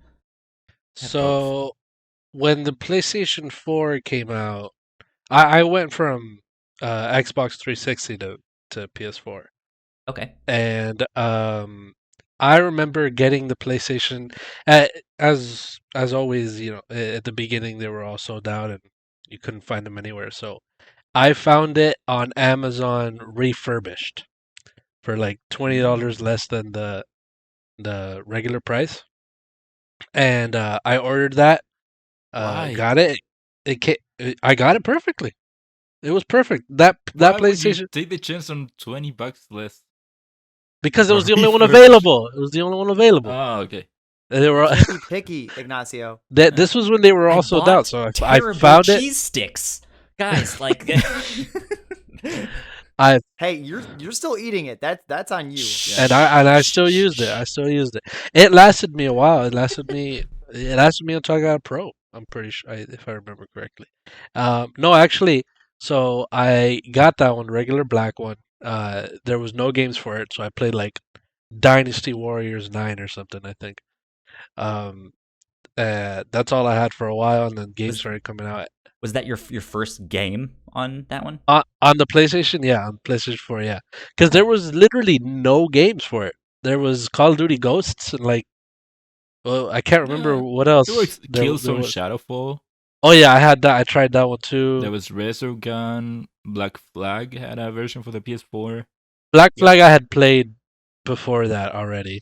So when the PlayStation 4 came out, I went from Xbox 360 to PS4. Okay. And I remember getting the PlayStation as always, at the beginning they were all sold out and you couldn't find them anywhere. So I found it on Amazon refurbished for like $20 less than the regular price. And I ordered that. Why? Got it. I got it perfectly. It was perfect. That Why would you PlayStation, take the chance on $20 less? because it was the only one refurbished? available. It was the only one available. Oh, okay. They were Can't be picky, Ignacio. this was when they were all sold out. So I terrible found it. cheese sticks, guys. Hey, you're still eating it. That's on you. Yeah. And I still used it. It lasted me a while. It lasted me until I got a Pro. I'm pretty sure, if I remember correctly. No, actually, so I got that one, regular black one. There was no games for it, so I played like Dynasty Warriors 9 or something, I think. That's all I had for a while, and then games started coming out. Was that your first game on that one? On the PlayStation, yeah, on PlayStation 4, yeah. Because there was literally no games for it. There was Call of Duty Ghosts and I can't remember Yeah. what else. There was There Killzone was- Shadowfall. Oh yeah, I had that. I tried that one too. There was Resogun. Black Flag had a version for the PS4. Black Flag I had played before that already,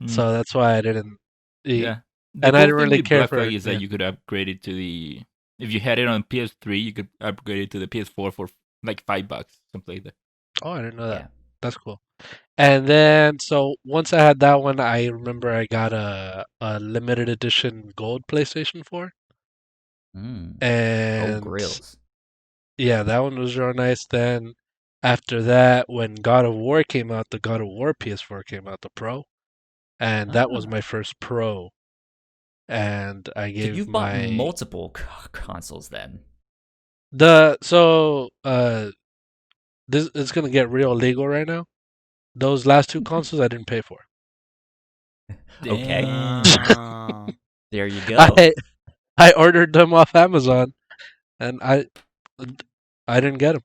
Mm. so that's why I didn't. Yeah. And I didn't cool thing really with care Black for Flag it, is that yeah. you could upgrade it to the. If you had it on PS3, you could upgrade it to the PS4 for like $5, something like that. Oh, I didn't know that. Yeah. That's cool. And then, so once I had that one, I remember I got a limited edition gold PlayStation 4. Oh, And grills. yeah, that one was real nice. Then after that, when God of War came out, the God of War PS4 came out, the Pro, and that was Ah. my first Pro. And I So gave you've bought multiple consoles then. this it's gonna get real legal right now. Those last two consoles I didn't pay for. Okay. Oh. There you go. I ordered them off Amazon, and I didn't get them.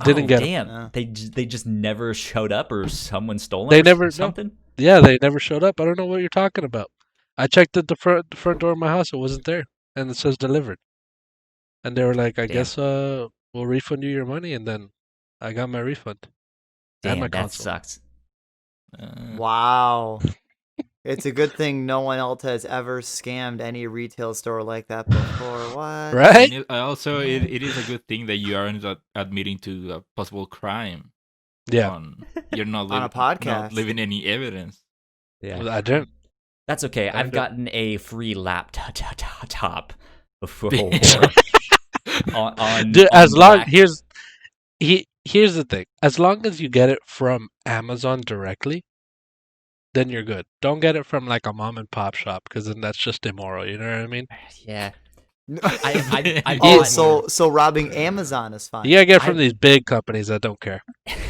Didn't Oh, get them. damn. Yeah. They just never showed up, or someone stole them, They or never no. something? Yeah, they never showed up. I don't know what you're talking about. I checked at the front door of my house. It wasn't there, and it says delivered. And they were like, "I Damn. guess we'll refund you your money." And then I got my refund and my Damn, that console. sucks. Wow. It's a good thing no one else has ever scammed any retail store like that before. What? Right? And also, it is a good thing that you aren't admitting to a possible crime. Yeah, You're not On a podcast. not leaving any evidence. Yeah. I didn't. That's okay. I I've don't- gotten a free laptop before. Damn. on Dude, as long Black- here's the thing. As long as you get it from Amazon directly, then you're good. Don't get it from like a mom and pop shop because then that's just immoral. You know what I mean? Yeah. I Oh, bought- so robbing Amazon is fine. You gotta get it from these big companies that don't care.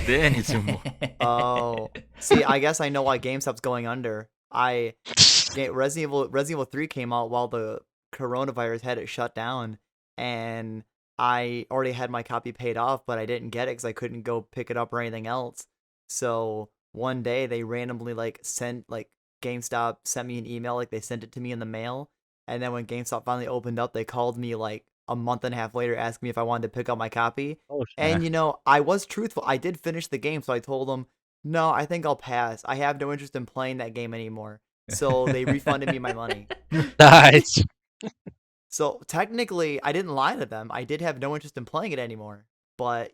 Then it's immoral. Oh, see, I guess I know why GameStop's going under. Resident Evil 3 came out while the coronavirus had it shut down, and I already had my copy paid off, but I didn't get it because I couldn't go pick it up or anything else. So one day they randomly GameStop sent me an email, like they sent it to me in the mail, and then when GameStop finally opened up, they called me like a month and a half later asking me if I wanted to pick up my copy. Oh, And I was truthful. I did finish the game, so I told them, "No, I think I'll pass. I have no interest in playing that game anymore." So they refunded me my money. nice. So technically, I didn't lie to them. I did have no interest in playing it anymore. But,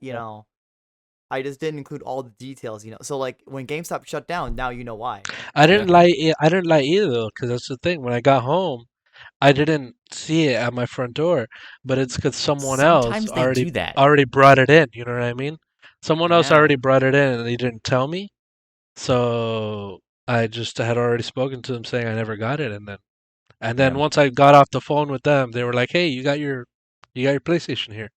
I just didn't include all the details, So like when GameStop shut down, now you know why. I didn't lie. I didn't lie either though, because that's the thing. When I got home, I didn't see it at my front door, but it's because someone Sometimes else they do that. already brought it in. You know what I mean? Someone else Yeah. already brought it in, and they didn't tell me. So I just had already spoken to them saying I never got it, and then Yeah. once I got off the phone with them, they were like, "Hey, you got your PlayStation here."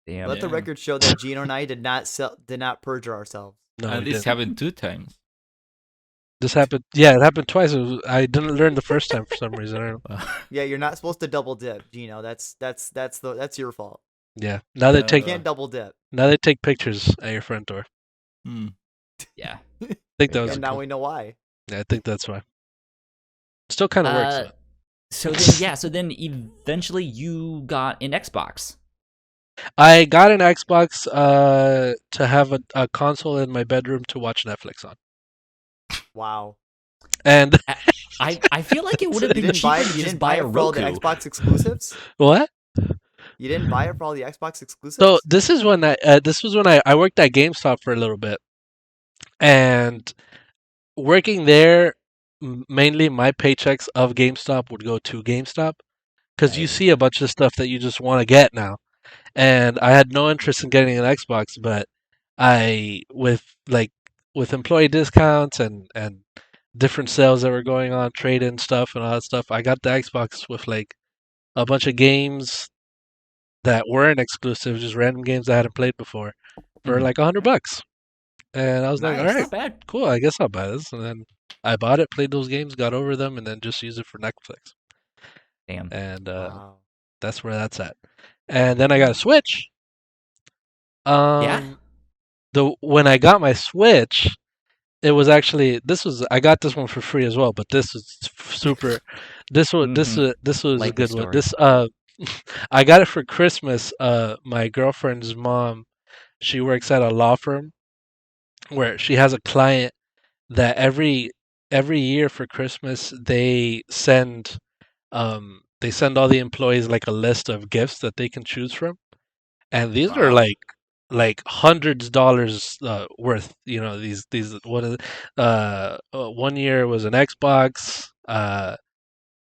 Damn. Let the Yeah. record show that Gino and I did not perjure ourselves. No, And we this didn't. happened 2 times. This happened. Yeah, it happened twice. I didn't learn the first time for some reason. I don't know. Yeah, you're not supposed to double dip, Gino. That's your fault. Yeah. Now they take You can't double dip. pictures at your front door. Hmm. Yeah. I think that was. And now we know why. Yeah, I think that's why. Still kind of works. Though. So then eventually you got an Xbox. I got an Xbox to have a console in my bedroom to watch Netflix on. Wow. And I feel like it would have You been didn't buy cheaper to you just didn't buy buy a it for all the Roku. Xbox exclusives? what? You didn't buy it for all the Xbox exclusives? So this is when I worked at GameStop for a little bit, and working there, mainly my paychecks of GameStop would go to GameStop because you Right. see a bunch of stuff that you just want to get now. And I had no interest in getting an Xbox, but with employee discounts and different sales that were going on, trade-in stuff and all that stuff, I got the Xbox with like a bunch of games that weren't exclusive, just random games I hadn't played before, for Mhm. like $100. And I was like, Nice. all right, Not bad. cool, I guess I'll buy this. And then I bought it, played those games, got over them, and then just used it for Netflix. Damn. And Wow. that's where that's at. And then I got a Switch. Yeah. When I got my Switch, it was actually I got this one for free as well, but this was super. This was a Like good the one. story. This I got it for Christmas. My girlfriend's mom, she works at a law firm where she has a client that every year for Christmas they send all the employees like a list of gifts that they can choose from, and these are Wow. like hundreds of dollars worth. You know, these one year was an Xbox,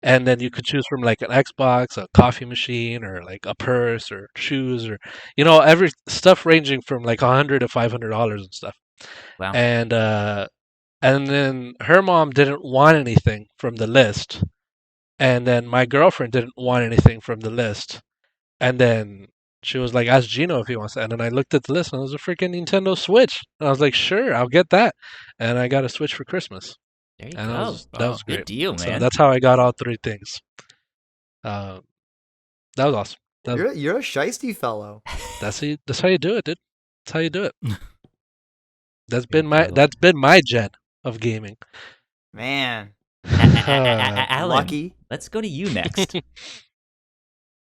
and then you could choose from like an Xbox, a coffee machine, or like a purse, or shoes, or every stuff ranging from like $100 to $500 and stuff. Wow. And then her mom didn't want anything from the list, and then my girlfriend didn't want anything from the list, and then she was like, "Ask Gino if he wants that." And then I looked at the list, and it was a freaking Nintendo Switch, and I was like, "Sure, I'll get that." And I got a Switch for Christmas, There you and go. that was Good great. deal, So man. that's how I got all three things. That was awesome. You're a shiesty fellow. That's how you do it, dude. That's how you do it. There you go. That's been my gen of gaming. Man, Alan, lucky. let's go to you next.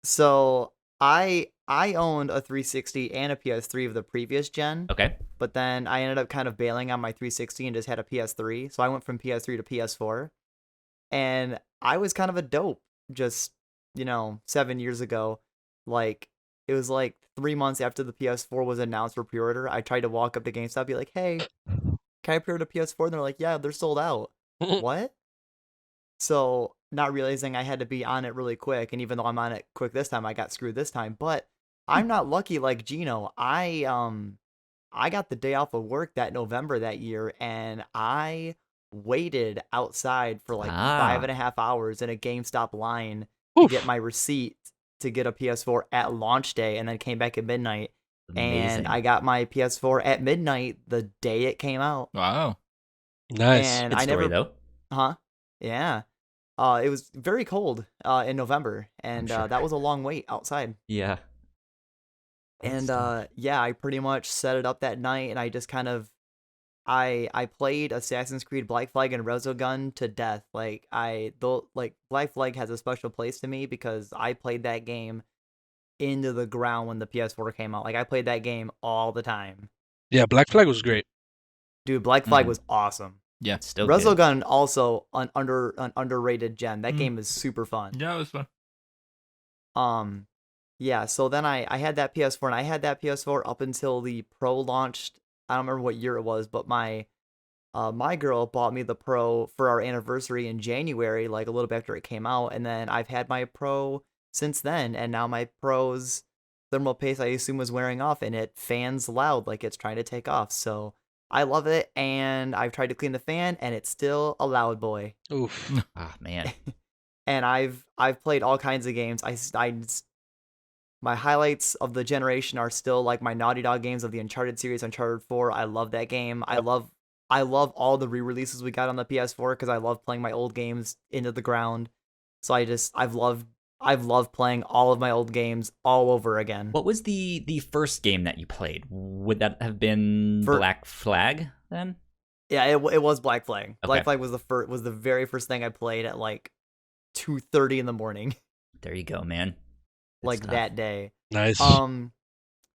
So I owned a 360 and a PS3 of the previous gen, Okay. but then I ended up kind of bailing on my 360 and just had a PS3. So I went from PS3 to PS4, and I was kind of a dope just 7 years ago. Like it was like 3 months after the PS4 was announced for pre-order. I tried to walk up to GameStop, be like, "Hey, can I pre-order a PS4?" And they're like, "Yeah, they're sold out." What? So, not realizing I had to be on it really quick, and even though I'm on it quick this time, I got screwed this time. But I'm not lucky like Gino. I got the day off of work that November that year, and I waited outside for like 5.5 hours in a GameStop line to get my receipt to get a PS4 at launch day, and then came back at midnight. Amazing. And I got my PS4 at midnight the day it came out. Wow. Nice. And Good I story, never, though. huh? Yeah. It was very cold in November, and sure. that was a long wait outside. Yeah. And yeah, I pretty much set it up that night, and I just kind of I played Assassin's Creed Black Flag and Resogun to death. Like Black Flag has a special place to me because I played that game into the ground when the PS4 came out. Like I played that game all the time. Yeah, Black Flag was great. Dude, Black Flag was awesome. Yeah. It's still good. Resogun also an underrated gem. That game is super fun. Yeah, it was fun. Yeah, so then I had that PS4, and I had that PS4 up until the Pro launched. I don't remember what year it was, but my girl bought me the Pro for our anniversary in January, like a little bit after it came out, and then I've had my Pro since then, and now my Pro's thermal paste I assume was wearing off, and it fans loud like it's trying to take off. So I love it, and I've tried to clean the fan, and it's still a loud boy. Oof. Ah, man. And I've played all kinds of games. My highlights of the generation are still like my Naughty Dog games of the Uncharted series, Uncharted 4. I love that game. I love all the re-releases we got on the PS4 because I love playing my old games into the ground. So I've loved playing all of my old games all over again. What was the first game that you played? Would that have been Black Flag then? Yeah, it was Black Flag. Okay. Black Flag was the very first thing I played at like 2:30 in the morning. There you go, man. Good like stuff. that day. Nice.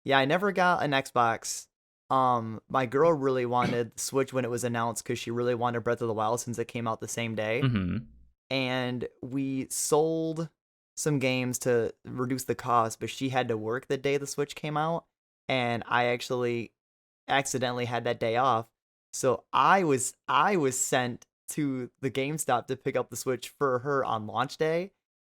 Yeah, I never got an Xbox. My girl really wanted the Switch when it was announced because she really wanted Breath of the Wild since it came out the same day. Mm-hmm. And we sold some games to reduce the cost, but she had to work the day the Switch came out, and I actually accidentally had that day off. So I was sent to the GameStop to pick up the Switch for her on launch day.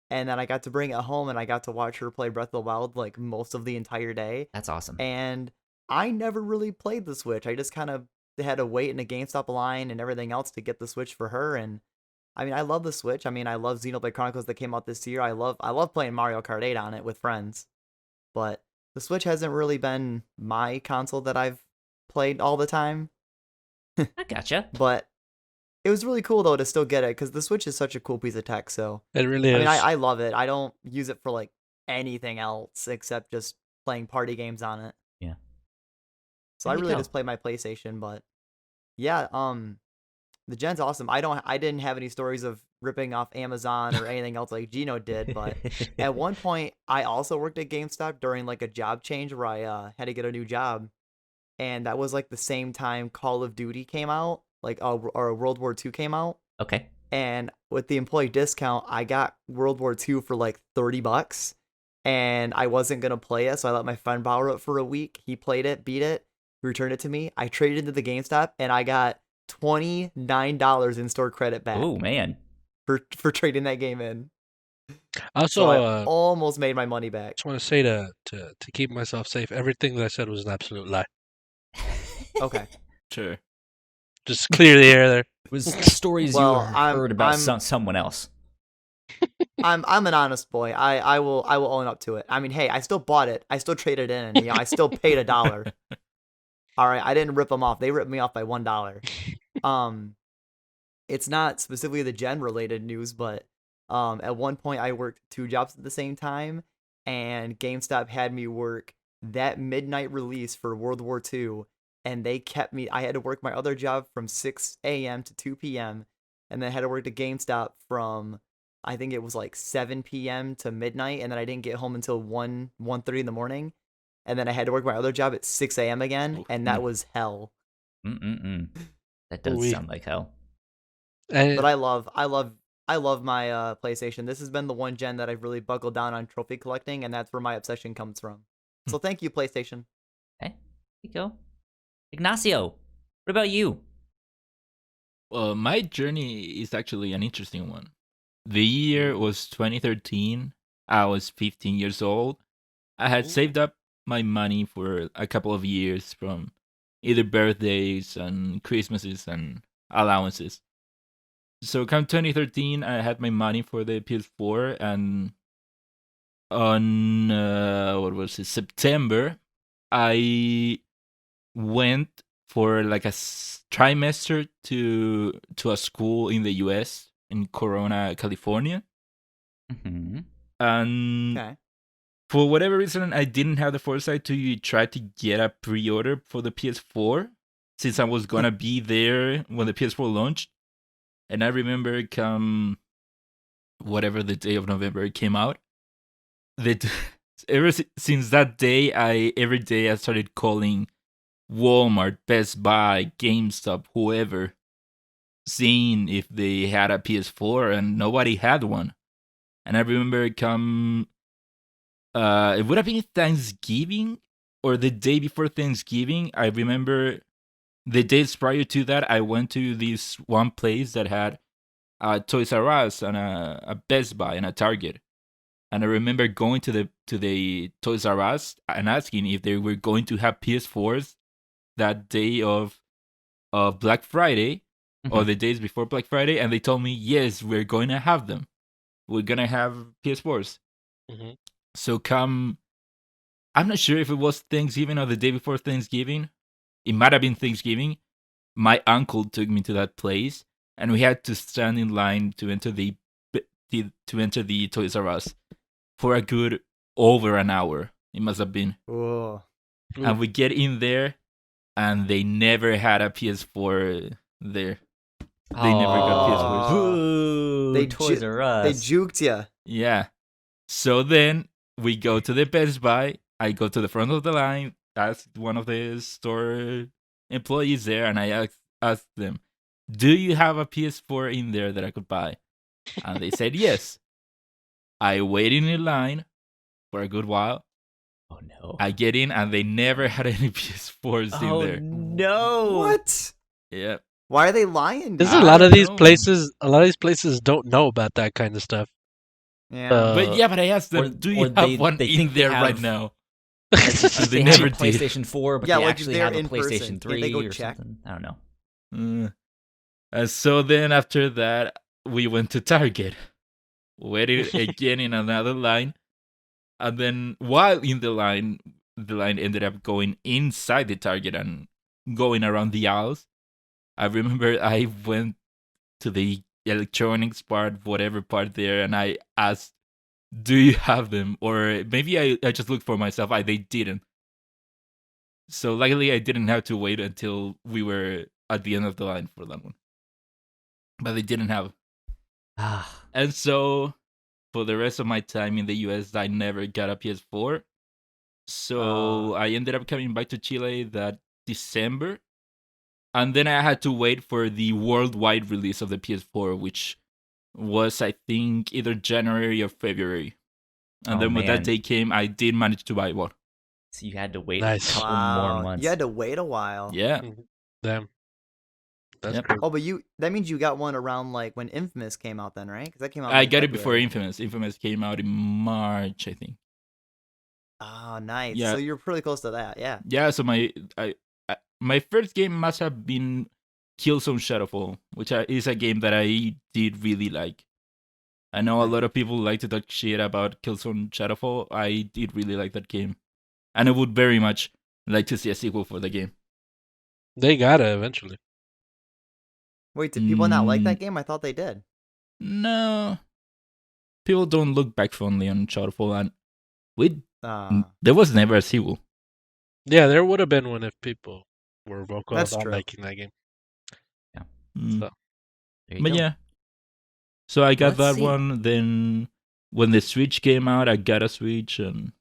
And then I got to bring it home, and I got to watch her play Breath of the Wild like most of the entire day. That's awesome. And I never really played the Switch. I just kind of had to wait in a GameStop line and everything else to get the Switch for her. And I mean, I love the Switch. I mean, I love Xenoblade Chronicles that came out this year. I love playing Mario Kart 8 on it with friends. But the Switch hasn't really been my console that I've played all the time. I gotcha. But it was really cool though to still get it because the Switch is such a cool piece of tech. So It really I is. mean, I love it. I don't use it for like anything else except just playing party games on it. Yeah. So There I you really go. just play my PlayStation, but yeah, the gen's awesome. I didn't have any stories of ripping off Amazon or anything else like Gino did, but at one point I also worked at GameStop during like a job change where I had to get a new job, and that was like the same time Call of Duty came out, like or World War II came out. Okay. And with the employee discount, I got World War II for like $30, and I wasn't gonna play it, so I let my friend borrow it for a week. He played it, beat it, returned it to me. I traded into the GameStop, and I got $29 in store credit back. Oh man. for trading that game in. Also, So I almost made my money back. just want to say to keep myself safe, everything that I said was an absolute lie. Okay. Sure. Just clear the air there. It was stories Well, you I'm- heard about I'm- someone else. I'm an honest boy. I will own up to it. I mean, hey, I still bought it. I still traded in. And, I still paid $1. All right, I didn't rip them off. They ripped me off by $1. It's not specifically the gen related news, but at one point I worked 2 jobs at the same time, and GameStop had me work that midnight release for World War II, and they kept me. I had to work my other job from 6 a.m. to 2 p.m. and then I had to work at GameStop from, I think it was like 7 p.m. to midnight, and then I didn't get home until 1:30 in the morning, and then I had to work my other job at 6 a.m. again, and that was hell. That does Ooh-wee. sound like hell. And But I love my PlayStation. This has been the one gen that I've really buckled down on trophy collecting, and that's where my obsession comes from. So thank you, PlayStation. Okay, here you go. Ignacio, what about you? Well, my journey is actually an interesting one. The year was 2013. I was 15 years old. I had saved up my money for a couple of years from either birthdays and Christmases and allowances. So come 2013, I had my money for the PS4, and on what was it, September, I went for like a trimester to a school in the US in Corona, California. Mm-hmm. And Okay. for whatever reason, I didn't have the foresight to try to get a pre-order for the PS4, since I was gonna be there when the PS4 launched. And I remember come whatever the day of November it came out, that since that day, every day I started calling Walmart, Best Buy, GameStop, whoever, seeing if they had a PS4, and nobody had one. And I remember it would have been Thanksgiving or the day before Thanksgiving. I remember the days prior to that, I went to this one place that had a Toys R Us and a Best Buy and a Target. And I remember going to the Toys R Us and asking if they were going to have PS4s that day of Black Friday or the days before Black Friday, and they told me, yes, we're going to have them. We're going to have PS4s. Mm-hmm. So I'm not sure if it was Thanksgiving or the day before Thanksgiving. It might have been Thanksgiving. My uncle took me to that place, and we had to stand in line to enter the Toys R Us for a good over an hour. It must have been. Whoa. And we get in there, and they never had a PS4 there. They never got PS4s. Boo! They Toys R Us. They juked you. Yeah. So then we go to the Best Buy. I go to the front of the line, ask one of the store employees there, and I asked them, do you have a PS4 in there that I could buy? And they said yes. I waited in line for a good while. Oh no! I get in, and they never had any PS4s in there. No! What? Yeah. Why are they lying? There's I a lot of don't these know. places. A lot of these places don't know about that kind of stuff. Yeah. But I asked them, or- do or you have they- one they in think they there right have- now? They They have never a did. PlayStation 4, but Yeah, they like, actually they're have a in person. PlayStation Can't 3 they go or check? something. I don't know. So then after that, we went to Target, waited again in another line, and then while in the line ended up going inside the Target and going around the aisles. I remember I went to the electronics part, whatever part there, and I asked, do you have them? Or maybe I just looked for myself. They didn't. So luckily I didn't have to wait until we were at the end of the line for that one. But they didn't have. And so for the rest of my time in the US, I never got a PS4. So I ended up coming back to Chile that December. And then I had to wait for the worldwide release of the PS4, which was, I think, either January or February. And then when that day came, I did manage to buy one. So you had to wait Nice. a couple more months. You had to wait a while. Yeah. Damn. That's Yep. crazy. Oh, but that means you got one around like when Infamous came out then, right? Because that came out. I in got it before February. Infamous. Infamous came out in March, I think. Oh, nice. Yeah. So you're pretty close to that, yeah. Yeah, so my first game must have been Killzone Shadowfall, which is a game that I did really like. I know a Nice. lot of people like to talk shit about Killzone Shadowfall. I did really like that game, and I would very much like to see a sequel for the game. They got it eventually. Wait, did people not like that game? I thought they did. No, people don't look back fondly on Shadowfall, and there was never a sequel. Yeah, there would have been one if people were vocal That's about true. liking that game. Mm. So, There you But go. yeah, so I got Let's that see. one. Then when the Switch came out, I got a Switch, and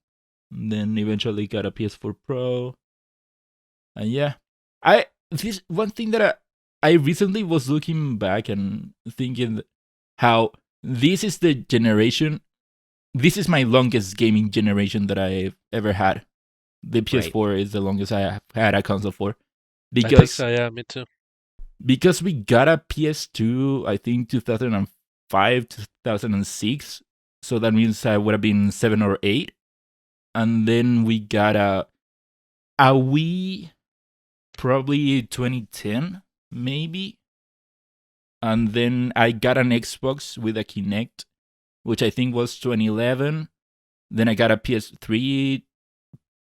then eventually got a PS4 Pro. And yeah, this one thing that I recently was looking back and thinking how this is the generation. This is my longest gaming generation that I've ever had. The PS4 is the longest I have had a console for, I think because so. Yeah, me too. because we got a PS2, I think 2005, 2006. So that means I would have been 7 or 8. And then we got a Wii, probably 2010, maybe. And then I got an Xbox with a Kinect, which I think was 2011. Then I got a PS3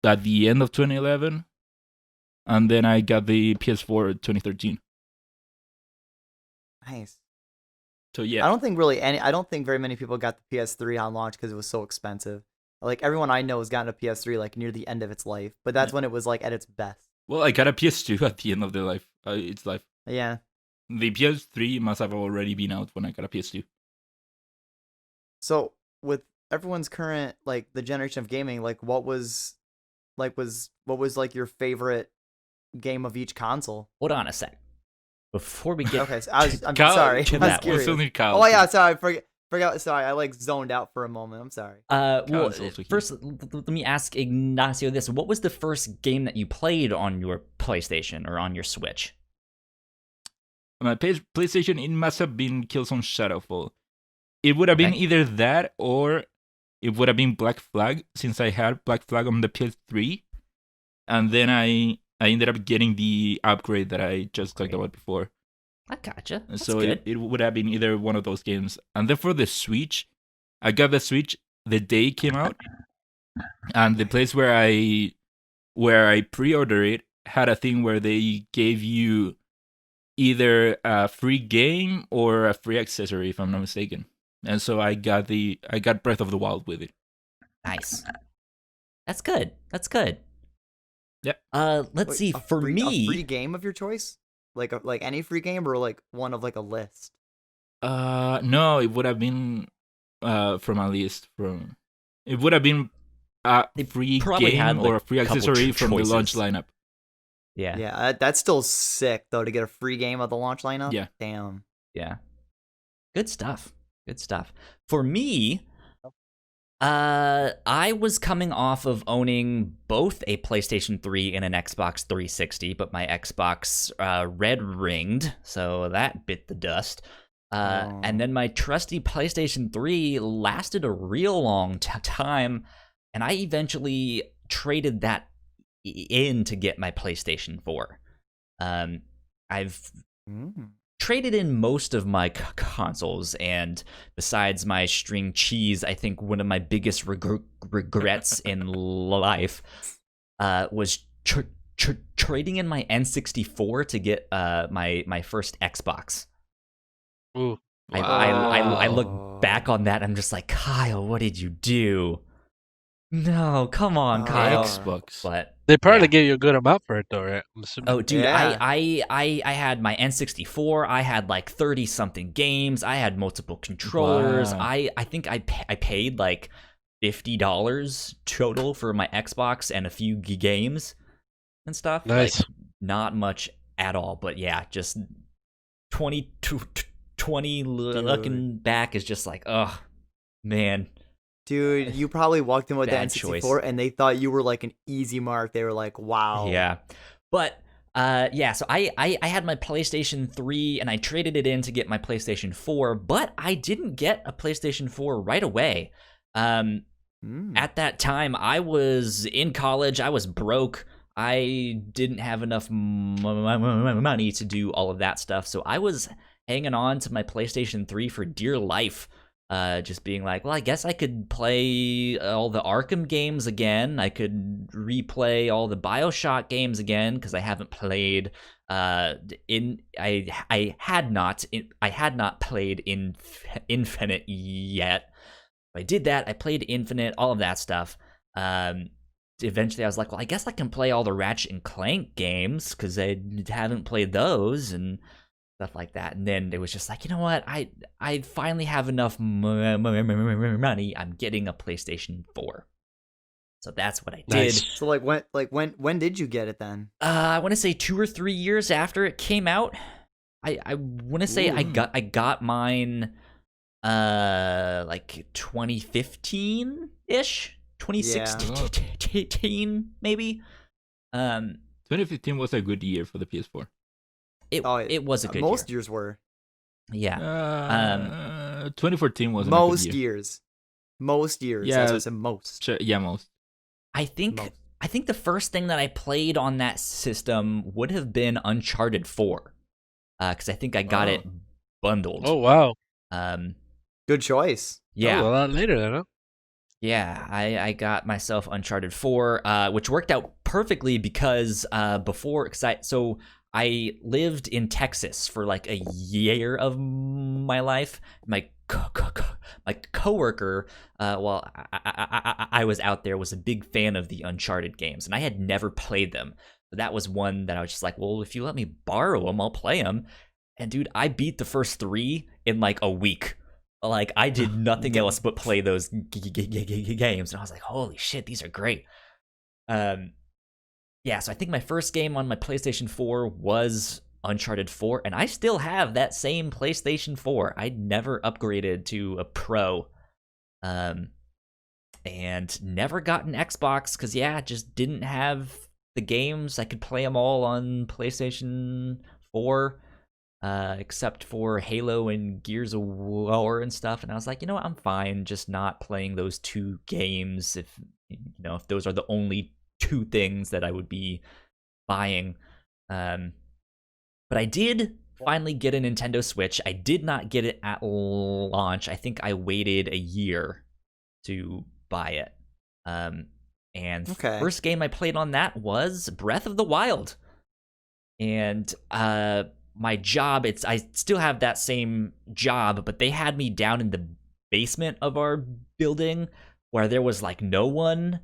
at the end of 2011. And then I got the PS4 2013. Nice. So yeah. I don't think very many people got the PS3 on launch because it was so expensive. Like everyone I know has gotten a PS3 like near the end of its life, but that's when it was like at its best. Well, I got a PS2 at the end of its life. Yeah. The PS3 must have already been out when I got a PS2. So with everyone's current like the generation of gaming, like what was your favorite game of each console? Hold on a sec. Before we get Okay, so I'm Kyle, sorry. to I was that one. curious. Only Kyle. Oh yeah, sorry. Forgot. Sorry, I like zoned out for a moment. I'm sorry. well, Consoles, okay. first, let me ask Ignacio this: what was the first game that you played on your PlayStation or on your Switch? My PlayStation, it must have been Killzone Shadowfall. It would have been Okay. either that or it would have been Black Flag, since I had Black Flag on the PS3. And then I ended up getting the upgrade that I just talked about before. I gotcha. That's So good. it would have been either one of those games. And then for the Switch, I got the Switch the day it came out. And the place where I pre-ordered it had a thing where they gave you either a free game or a free accessory, if I'm not mistaken. And so I got Breath of the Wild with it. Nice. That's good. That's good. Yep. Let's Wait, see. a For free me, game of your choice, like any free game, or like one of like a list. No, it would have been from a list from. It would have been a They free probably game had, like, or a free couple accessory from the launch choices. lineup. yeah, Yeah, that's still sick though to get a free game of the launch lineup. Yeah. Damn. yeah. Good stuff. Good stuff. For me, I was coming off of owning both a PlayStation 3 and an Xbox 360, but my Xbox red ringed, so that bit the dust. And then my trusty PlayStation 3 lasted a real long time, and I eventually traded that in to get my PlayStation 4. I've traded in most of my consoles, and besides my string cheese, I think one of my biggest regrets in life was trading in my N64 to get my first Xbox. Ooh. I look back on that, and I'm just like, Kyle, what did you do? No, come on, Kyle. Xbox. But They probably yeah. gave you a good amount for it, though, right? I'm assuming. Oh, dude, Yeah. I had my N64. I had like 30 something games. I had multiple controllers. Wow. I think I paid like $50 total for my Xbox and a few games and stuff. Nice. Like, not much at all, but yeah, just 20 looking back is just like, oh man. Dude, you probably walked in with the Bad N64 choice. and they thought you were like an easy mark. They were like, wow. Yeah. But Yeah, so I had my PlayStation 3 and I traded it in to get my PlayStation 4, but I didn't get a PlayStation 4 right away. At that time, I was in college, I was broke, I didn't have enough money to do all of that stuff, so I was hanging on to my PlayStation 3 for dear life. Just being like, well, I guess I could play all the Arkham games again. I could replay all the BioShock games again because I haven't played. I had not played Infinite yet. I did that. I played Infinite, all of that stuff. Eventually, I was like, well, I guess I can play all the Ratchet and Clank games because I haven't played those and stuff like that. And then it was just like, you know what? I finally have enough money. I'm getting a PlayStation 4. So that's what I did. Nice. So when did you get it then? I want to say 2 or 3 years after it came out. I want to say I got mine like 2015 ish, 2016 maybe. 2015 was a good year for the PS4. It was a good most year. years were. Yeah. 2014 was Most a good year. years. Most years. Yeah. That's what I said, most. Sure, yeah, most. I think the first thing that I played on that system would have been Uncharted 4. Because I think I got it bundled. Oh wow. Good choice. Yeah. Oh, a lot later then, huh? Yeah, I got myself Uncharted 4, which worked out perfectly because so I lived in Texas for like a year of my life. My coworker, while I was out there, was a big fan of the Uncharted games, and I had never played them. So that was one that I was just like, well, if you let me borrow them, I'll play them. And dude, I beat the first 3 in like a week. Like, I did nothing else but play those games, and I was like, holy shit, these are great. Yeah, so I think my first game on my PlayStation 4 was Uncharted 4, and I still have that same PlayStation 4. I never upgraded to a Pro, and never got an Xbox, because, yeah, just didn't have the games. I could play them all on PlayStation 4. Except for Halo and Gears of War and stuff, and I was like, you know what, I'm fine just not playing those 2 games if those are the only 2 things that I would be buying. But I did finally get a Nintendo Switch. I did not get it at launch. I think I waited a year to buy it. And first game I played on that was Breath of the Wild. And my job, I still have that same job, but they had me down in the basement of our building where there was like no one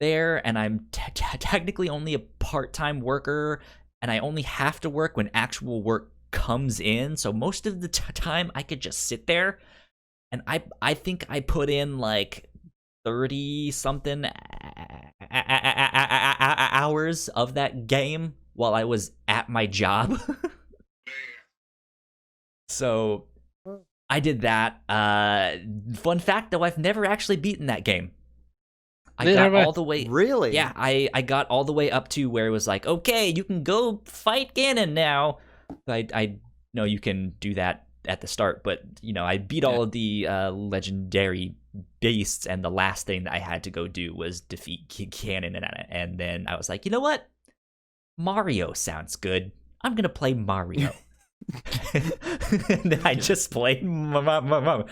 there, and I'm technically only a part-time worker, and I only have to work when actual work comes in, so most of the time I could just sit there, and I think I put in like 30-something hours of that game while I was at my job. So I did that. Fun fact, though, I've never actually beaten that game. I got all the way. Really? Yeah, I got all the way up to where it was like, okay, you can go fight Ganon now. I know you can do that at the start, but I beat all of the legendary beasts, and the last thing that I had to go do was defeat Ganon, and then I was like, you know what? Mario sounds good. I'm gonna play Mario. And then I just played Mario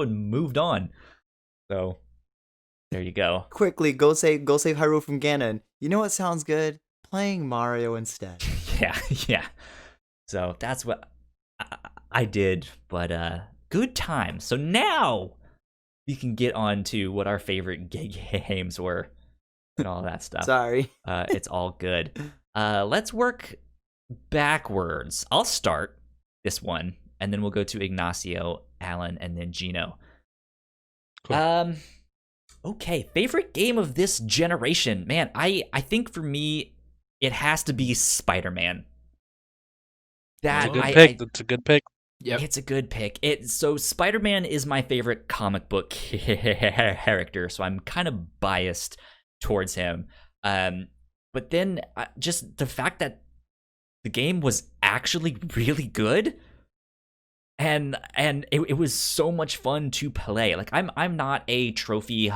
and moved on. So there you go. Quickly, go save Hyrule from Ganon. You know what sounds good? Playing Mario instead. Yeah. So that's what I did, but good times. So now we can get on to what our favorite games were and all that stuff. Sorry. It's all good. Let's work backwards. I'll start this one, and then we'll go to Ignacio, Alan, and then Gino. Cool. Okay, favorite game of this generation. Man, I think for me, it has to be Spider-Man. That's a good pick. That's a good pick. Yep. It's a good pick. So Spider-Man is my favorite comic book character, so I'm kind of biased towards him. but then just the fact that the game was actually really good, and it was so much fun to play. Like I'm not a trophy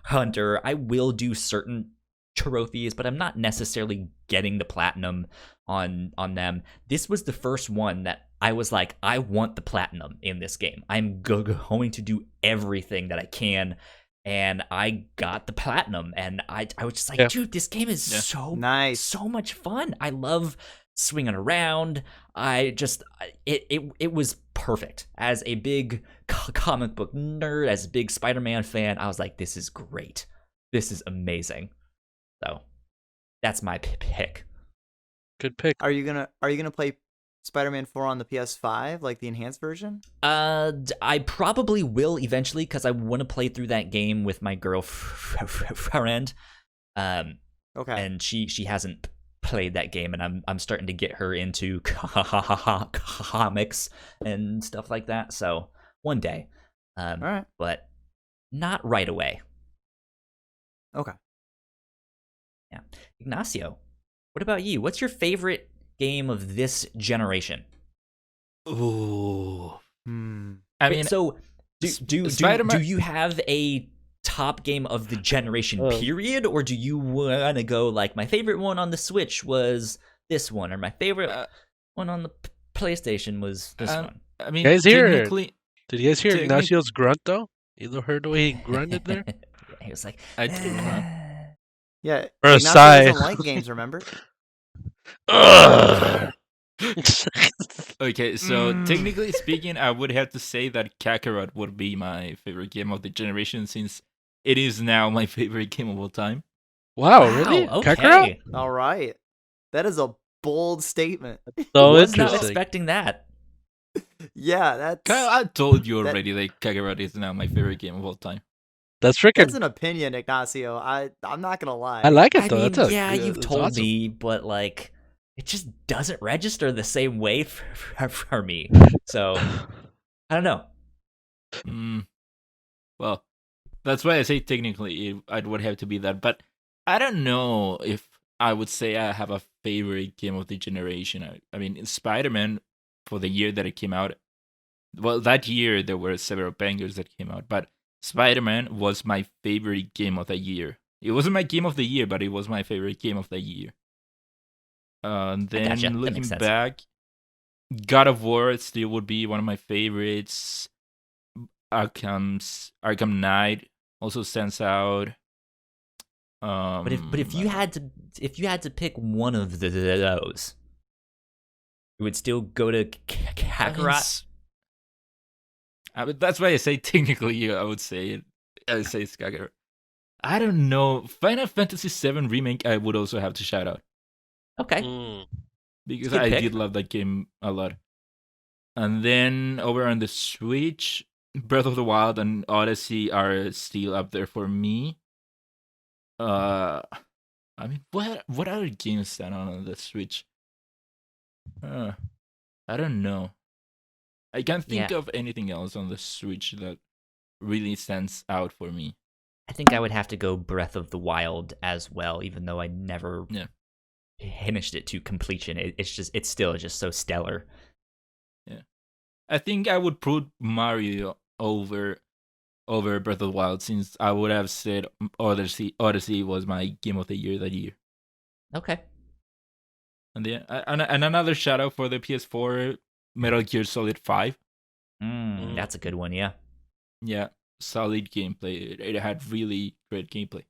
hunter. I will do certain trophies, but I'm not necessarily getting the platinum on them. This was the first one that I was like, I want the platinum in this game. I'm going to do everything that I can, and I got the platinum. And I was just like, dude, this game is so nice, so much fun. I love swinging around. It was perfect. As a big comic book nerd, as a big Spider-Man fan, I was like, this is great. This is amazing. So that's my pick. Good pick. Are you gonna play Spider-Man 4 on the PS5, like the enhanced version? I probably will eventually, because I want to play through that game with my girlfriend. Okay. And she hasn't played that game, and I'm starting to get her into comics and stuff like that. So one day, all right, but not right away. Okay. Yeah, Ignacio, what about you? What's your favorite game of this generation? Ooh. I mean, so do you have a top game of the generation period, or do you want to go like, my favorite one on the Switch was this one, or my favorite one on the PlayStation was this one? I mean, did you guys hear Ignacio's grunt though? You heard the way he grunted there? Yeah, he was like, I did grunt. Yeah, or a Ignacio sigh. doesn't like games, remember? Okay, so technically speaking, I would have to say that Kakarot would be my favorite game of the generation, since it is now my favorite game of all time. Wow, really? Okay. Kakarot? All right. That is a bold statement. So was interesting. not expecting that. Yeah, that's... I told you already that Kakarot is now my favorite game of all time. That's freaking... That's an opinion, Ignacio. I'm not gonna lie. I like it though. I mean, You've told awesome. me, but like, it just doesn't register the same way for me. So I don't know. Well, that's why I say technically it would have to be that, but I don't know if I would say I have a favorite game of the generation. I mean, Spider-Man, for the year that it came out, well, that year there were several bangers that came out, but Spider-Man was my favorite game of the year. It wasn't my game of the year, but it was my favorite game of the year. Then looking back, God of War still would be one of my favorites. Arkham Knight also stands out. But if you had to pick one of those, you would still go to Kakarot. That's why I say technically, I would say it's Kakarot. I don't know. Final Fantasy VII Remake, I would also have to shout out. Okay. Because I did love that game a lot. And then over on the Switch, Breath of the Wild and Odyssey are still up there for me. I mean, what other games stand on the Switch? I don't know. I can't think of anything else on the Switch that really stands out for me. I think I would have to go Breath of the Wild as well, even though I never finished it to completion. It's still just so stellar. Yeah, I think I would put Mario over Breath of the Wild, since I would have said Odyssey was my game of the year that year. Okay. And and another shout out for the PS4, Metal Gear Solid 5. That's a good one, yeah. Yeah, solid gameplay. It had really great gameplay.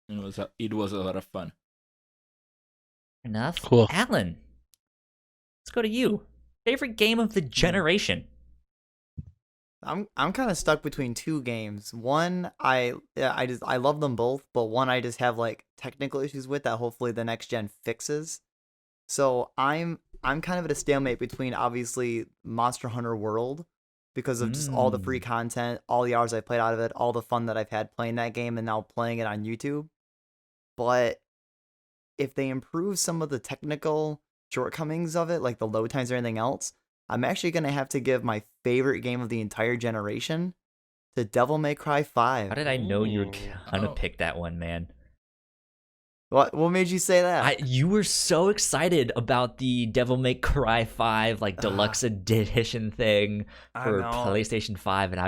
And it was a lot of fun. Enough. Cool. Alan, let's go to you. Favorite game of the generation? I'm kind of stuck between two games. One, I love them both, but one I just have like technical issues with that hopefully the next gen fixes. So I'm kind of at a stalemate between obviously Monster Hunter World, because of just all the free content, all the hours I played out of it, all the fun that I've had playing that game, and now playing it on YouTube. But if they improve some of the technical shortcomings of it, like the load times or anything else, I'm actually going to have to give my favorite game of the entire generation to Devil May Cry 5. How did I know you were gonna pick that one, man? What made you say that? You were so excited about the Devil May Cry 5 like deluxe edition thing I for know. PlayStation 5, and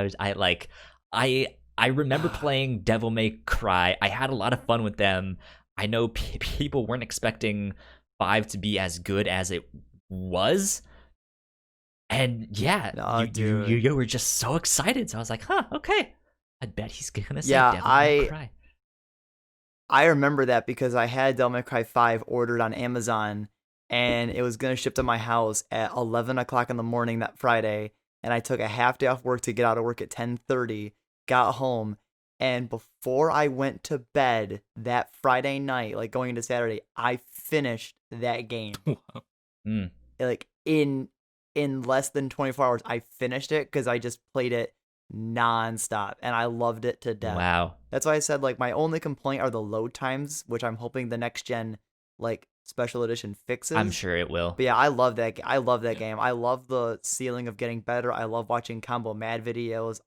I remember playing Devil May Cry. I had a lot of fun with them. I know people weren't expecting 5 to be as good as it was. And yeah, No, dude. you were just so excited. So I was like, huh, okay. I bet he's gonna say Yeah, Devil May Cry. I remember that because I had Devil May Cry 5 ordered on Amazon, and it was going to ship to my house at 11 o'clock in the morning that Friday, and I took a half day off work to get out of work at 10:30, got home, and before I went to bed that Friday night, like going into Saturday, I finished that game. Mm. Like in less than 24 hours, I finished it because I just played it nonstop, and I loved it to death. Wow. That's why I said like my only complaint are the load times, which I'm hoping the next gen like special edition fixes. I'm sure it will. But yeah, I love that. I love that game. I love the ceiling of getting better. I love watching Combo Mad videos.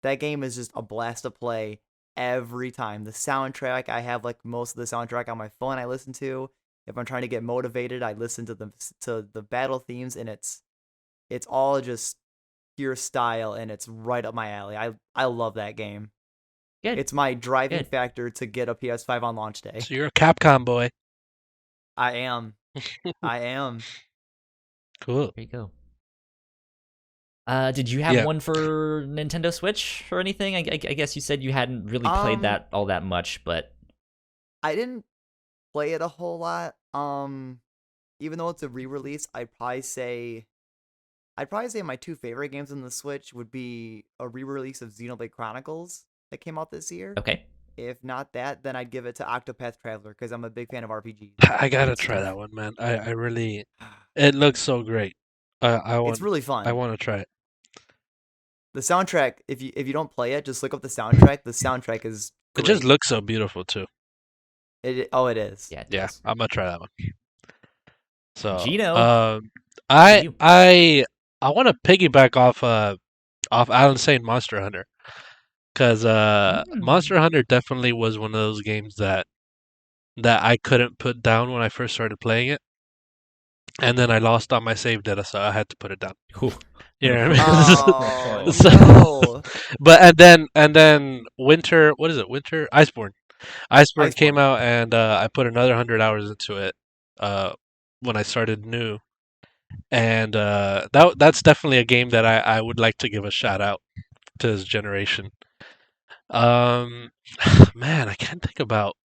That game is just a blast to play every time. The soundtrack, I have like most of the soundtrack on my phone I listen to. If I'm trying to get motivated, I listen to the battle themes, and it's all just pure style, and it's right up my alley. I love that game. Good. It's my driving Good. factor to get a PS5 on launch day. So you're a Capcom boy. I am. I am. Cool. There you go. Did you have one for Nintendo Switch or anything? I guess you said you hadn't really played that all that much, but I didn't play it a whole lot. Even though it's a re-release, I'd probably say my two favorite games on the Switch would be a re-release of Xenoblade Chronicles that came out this year. okay. If not that, then I'd give it to Octopath Traveler because I'm a big fan of RPGs. I gotta try that one, man. I really, it looks so great. It's really fun. I want to try it. The soundtrack, if you don't play it, just look up the soundtrack. The soundtrack is great. It just looks so beautiful too. It is. Yeah. It Yeah, does. I'm gonna try that one. So, Gino, I want to piggyback off Alan saying Monster Hunter, because Monster Hunter definitely was one of those games that I couldn't put down when I first started playing it, and then I lost all my save data, so I had to put it down. Ooh. You know what I mean? Oh, So- no. But and then Winter, what is it? Winter Iceborne. Iceborne came Iceborne. out, and I put another 100 hours into it when I started new, and that's definitely a game that I would like to give a shout out to this generation. Man, I can't think about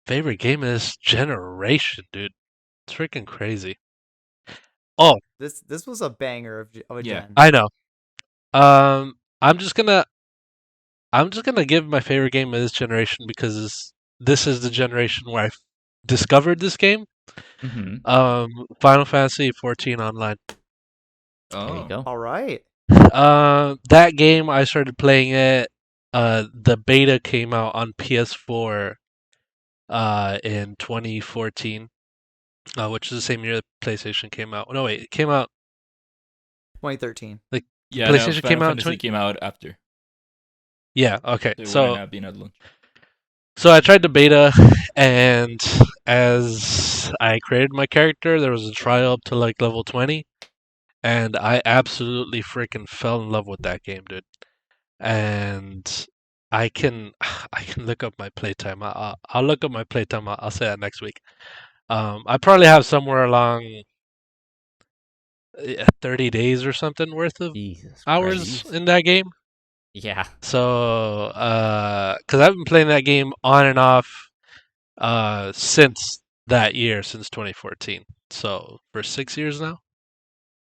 favorite game of this generation, dude. It's freaking crazy. Oh, This was a banger of a Yeah. gen. I know. I'm just gonna give my favorite game of this generation because this is the generation where I discovered this game. Mm-hmm. Final Fantasy 14 Online. There you go. All right. That game I started playing it. The beta came out on PS4 in 2014, which is the same year the PlayStation came out. No, wait, it came out. 2013. Yeah, PlayStation no, came out in Fantasy came out after. Yeah, okay. They So wouldn't have been at launch. So I tried the beta, and as I created my character, there was a trial up to like level 20, and I absolutely freaking fell in love with that game, dude. And I can look up my playtime. I'll look up my playtime. I'll say that next week. I probably have somewhere along 30 days or something worth of Jesus hours Christ. in that game. Yeah. So, because I've been playing that game on and off since that year, since 2014. So for 6 years now.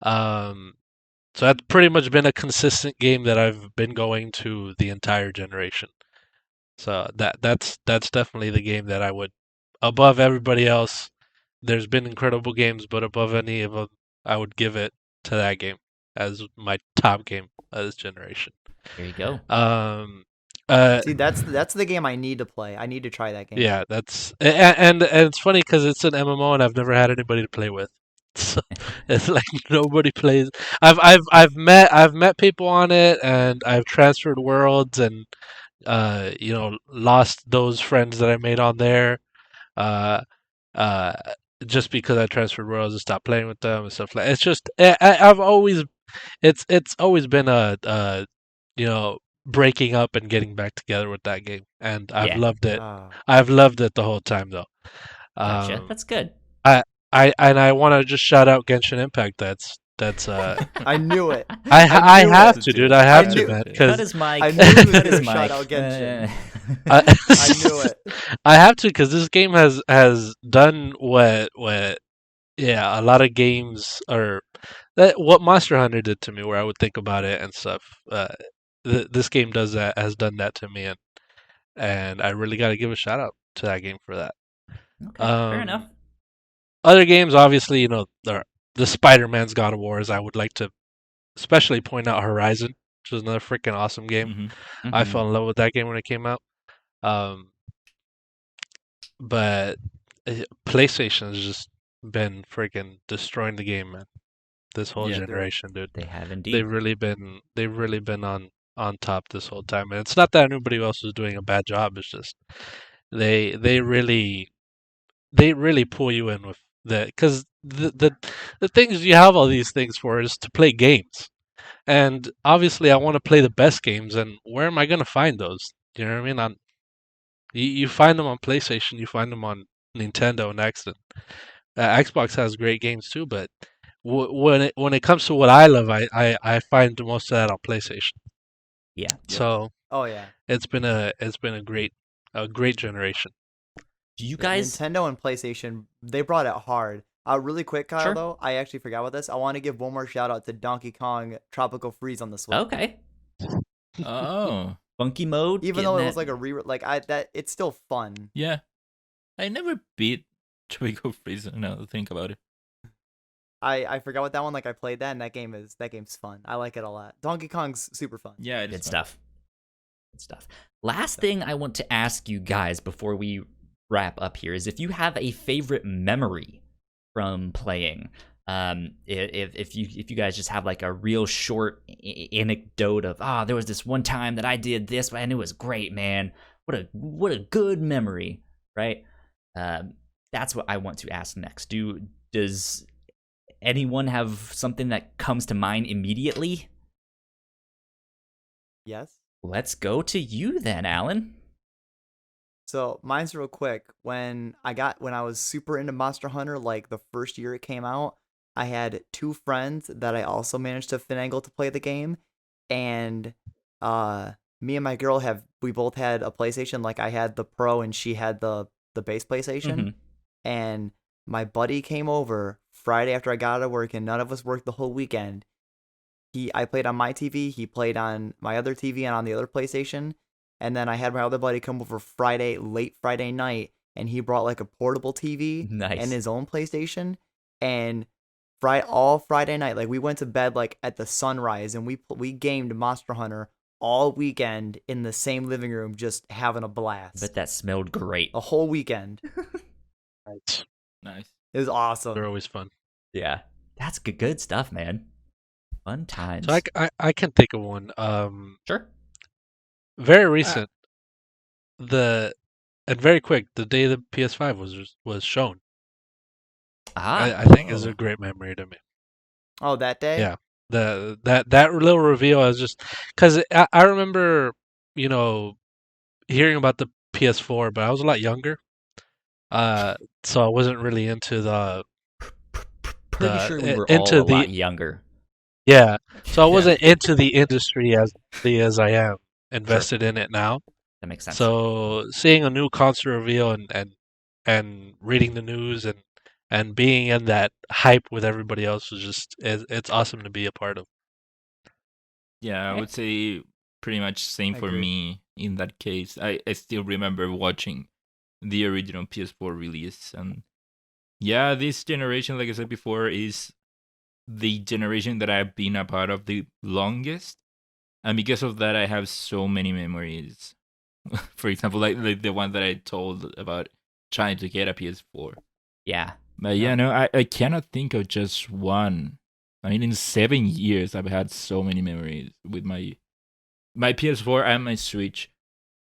So that's pretty much been a consistent game that I've been going to the entire generation. So that's definitely the game that I would, above everybody else. There's been incredible games, but above any of them, I would give it to that game as my top game of this generation. There you go. See, that's the game I need to play. I need to try that game. Yeah, that's and it's funny because it's an MMO and I've never had anybody to play with. So it's like nobody plays. I've met people on it and I've transferred worlds and lost those friends that I made on there. Uh, uh, just because I transferred worlds and stopped playing with them and stuff like. It's just I've always it's always been breaking up and getting back together with that game, and I've Yeah. loved it. Ah. I've loved it the whole time though. Gotcha. That's good. I want to just shout out Genshin Impact. That's I knew it. I knew have it. to, dude. I have to, knew- man. Cut Because his mic. I knew he was Cut gonna his shout mic. out Genshin. I I knew it. I have to, because this game has done what a lot of games are what Monster Hunter did to me, where I would think about it and stuff. This game has done that to me, and I really got to give a shout out to that game for that. Okay, fair enough. Other games, obviously, the Spider-Man's God of Wars. I would like to especially point out Horizon, which is another freaking awesome game. I Mhm. fell in love with that game when it came out. But PlayStation has just been freaking destroying the game, man. This whole Yeah. generation, dude. They have indeed. They've really been on top this whole time, and it's not that anybody else is doing a bad job. It's just they really pull you in with that, because the things you have all these things for is to play games, and obviously I want to play the best games, and where am I gonna find those? You know what I mean? You find them on PlayStation, you find them on Nintendo and X, and Xbox has great games too, but when it comes to what I love, I find most of that on PlayStation. Yeah. So Oh yeah. it's been a great generation. Do you Yeah, guys? Nintendo and PlayStation, they brought it hard. Really quick, Kyle, Sure. though, I actually forgot about this. I want to give one more shout out to Donkey Kong Tropical Freeze on the Switch. Okay. Oh, Funky mode. Even though it getting was like a it's still fun. yeah. I never beat Tropical Freeze. Now that I think about it. I forgot what that one. Like I played that, and that game's fun. I like it a lot. Donkey Kong's super fun. Yeah, it Good is fun. stuff. Good stuff. Last thing I want to ask you guys before we wrap up here is if you have a favorite memory from playing. If you guys just have like a real short anecdote of there was this one time that I did this and it was great, man. What a good memory, right? That's what I want to ask next. Does anyone have something that comes to mind immediately? Yes. Let's go to you then, Alan. So mine's real quick. When I was super into Monster Hunter, like the first year it came out, I had two friends that I also managed to finagle to play the game, and me and my girl we both had a PlayStation. Like I had the Pro and she had the base PlayStation, Mhm. and my buddy came over Friday after I got out of work, and none of us worked the whole weekend. I played on my TV, he played on my other TV and on the other PlayStation. And then I had my other buddy come over late Friday night, and he brought like a portable TV Nice. and his own PlayStation. And all Friday night, like we went to bed like at the sunrise, and we gamed Monster Hunter all weekend in the same living room, just having a blast. But that smelled great. A whole weekend. Nice. It was awesome. They're always fun. Yeah, that's good stuff, man. Fun times. So I can think of one. Sure. Very recent. And very quick, the day the PS5 was shown. I think is a great memory to me. Oh, that day? Yeah. That little reveal, I was just, because I remember, hearing about the PS4, but I was a lot younger. So I wasn't really into the Pretty sure we were into all a lot younger. yeah. So I wasn't into the industry as I am invested in it now. That makes sense. So seeing a new console reveal and reading the news and being in that hype with everybody else was just it's awesome to be a part of. Yeah, I would say pretty much same I for agree. me in that case. I still remember watching the original PS4 release, and yeah, this generation, like I said before, is the generation that I've been a part of the longest, and because of that I have so many memories. For example, like the one that I told about trying to get a PS4. Yeah. But yeah, no, I cannot think of just one. I mean, in 7 years, I've had so many memories with my PS4 and my Switch.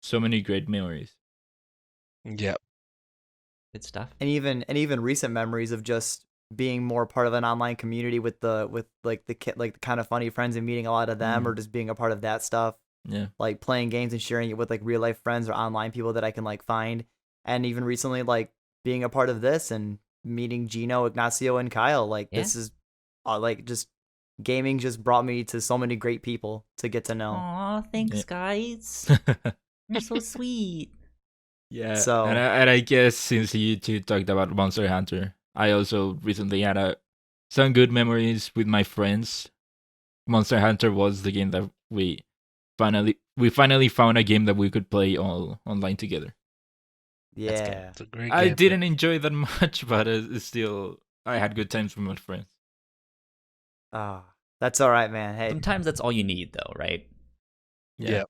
So many great memories. Yep. Good stuff. And even recent memories of just being more part of an online community with like the kind of funny friends and meeting a lot of them, or just being a part of that stuff. Yeah. Like playing games and sharing it with like real life friends or online people that I can like find. And even recently, like being a part of this and meeting Gino, Ignacio, and Kyle. Like Yeah. this is like just gaming just brought me to so many great people to get to know. Aw, thanks, Yeah. guys. You're so sweet. Yeah. So- and I guess since you two talked about Monster Hunter, I also recently had some good memories with my friends. Monster Hunter was the game that we finally found a game that we could play all online together. That's good. Yeah. It's a great I game. didn't enjoy that much, but it's still I had good times with my friends. Ah, that's all right, man. Hey, Sometimes that's all you need, though, right? Yeah.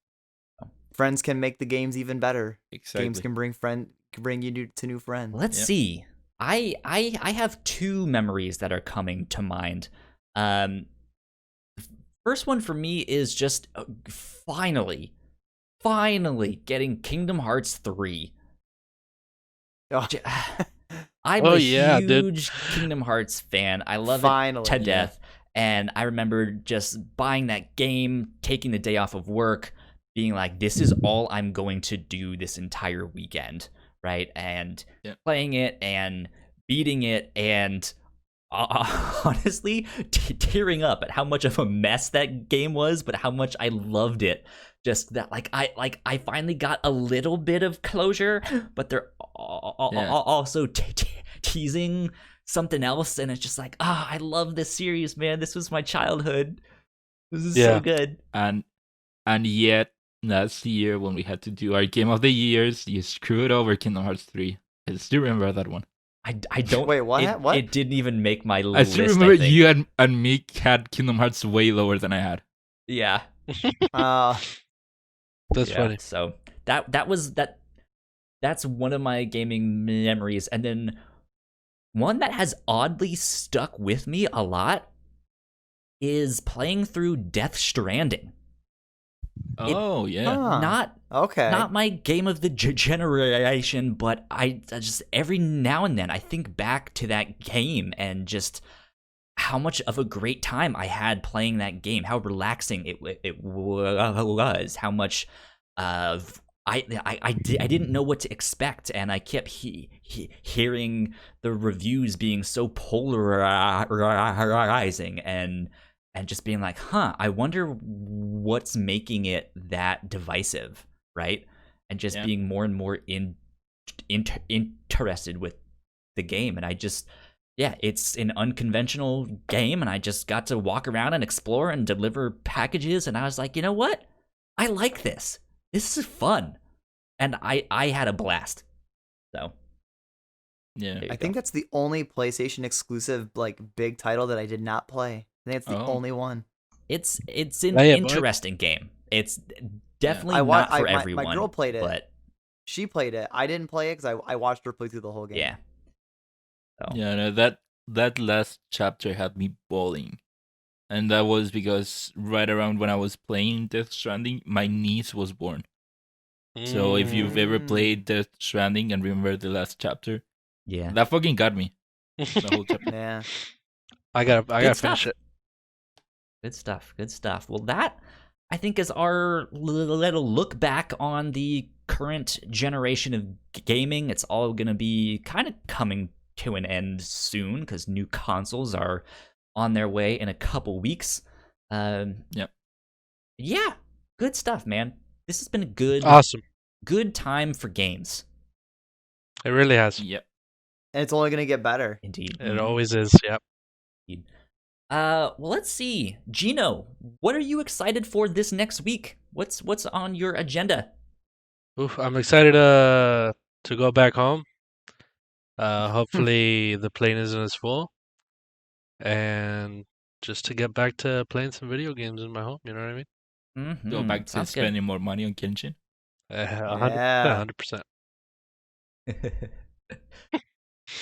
friends can make the games even better. Exactly. Games can bring you to new friends. Let's Yep. see. I have two memories that are coming to mind. First one for me is just finally getting Kingdom Hearts 3. Oh, I'm Oh, a yeah, dude. huge Kingdom Hearts fan. I love Finally, it to yeah. death. And I remember just buying that game, taking the day off of work, being like, this is all I'm going to do this entire weekend, right? And Yeah. playing it and beating it and honestly tearing up at how much of a mess that game was, but how much I loved it. Just that, I finally got a little bit of closure, but they're also teasing something else, and it's just like, I love this series, man. This was my childhood. This is so good. And yet last year when we had to do our game of the years, you screwed over Kingdom Hearts 3. I still remember that one. I don't. Wait, what? What? It didn't even make my I list. still remember I think. you and me had Kingdom Hearts way lower than I had. Yeah. That's Yeah, funny. So that's one of my gaming memories. And then one that has oddly stuck with me a lot is playing through Death Stranding. Oh yeah. Huh. Not Okay. not my game of the generation, but I just every now and then I think back to that game and just how much of a great time I had playing that game, how relaxing it was, how much I didn't know what to expect, and I kept hearing the reviews being so polarizing and just being like, I wonder what's making it that divisive, right? And just being more and more interested with the game, and I just. Yeah, it's an unconventional game, and I just got to walk around and explore and deliver packages, and I was like, you know what? I like this. This is fun. And I had a blast. So, Yeah. there you I go. think that's the only PlayStation exclusive like big title that I did not play. I think it's the only one. It's an Yeah, but- interesting game. It's definitely I wa- not for I- my- my everyone. girl played it. But She played it. I didn't play it because I watched her play through the whole game. yeah. So, Yeah, no, that last chapter had me bawling. And that was because right around when I was playing Death Stranding, my niece was born. So if you've ever played Death Stranding and remember the last chapter, yeah. that fucking got me. The whole chapter. Yeah. I gotta Good finish stuff. it. Good stuff. Good stuff. Well, that I think is our little look back on the current generation of gaming. It's all going to be kind of coming to an end soon because new consoles are on their way in a couple weeks. Yep. Yeah. Good stuff, man. This has been a good time for games. It really has. Yep. And it's only gonna get better. Indeed. It always is. Yep. Well, let's see. Gino, what are you excited for this next week? What's on your agenda? Oof, I'm excited to go back home. Hopefully the plane isn't as full, and just to get back to playing some video games in my home. You know what I mean? Mm-hmm. Go back to Sounds spending more money on Genshin. 100%. good.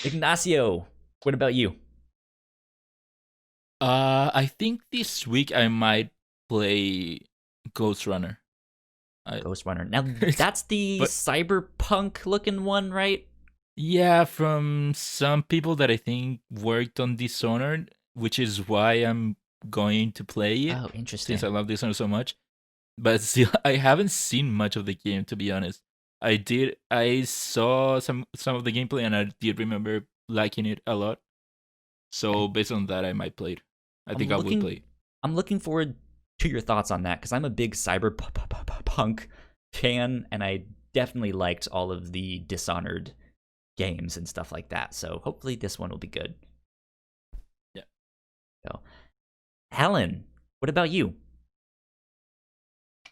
Ignacio, what about you? I think this week I might play Ghost Runner. Ghost Runner. Now that's the But- cyberpunk looking one, right? Yeah, from some people that I think worked on Dishonored, which is why I'm going to play it Oh, interesting. since I love Dishonored so much. But still, I haven't seen much of the game, to be honest. I saw some of the gameplay, and I did remember liking it a lot. So based on that, I might play it. I think I will play it. I'm looking forward to your thoughts on that because I'm a big cyberpunk fan, and I definitely liked all of the Dishonored games and stuff like that. So hopefully this one will be good. Yeah. So, Alan, what about you?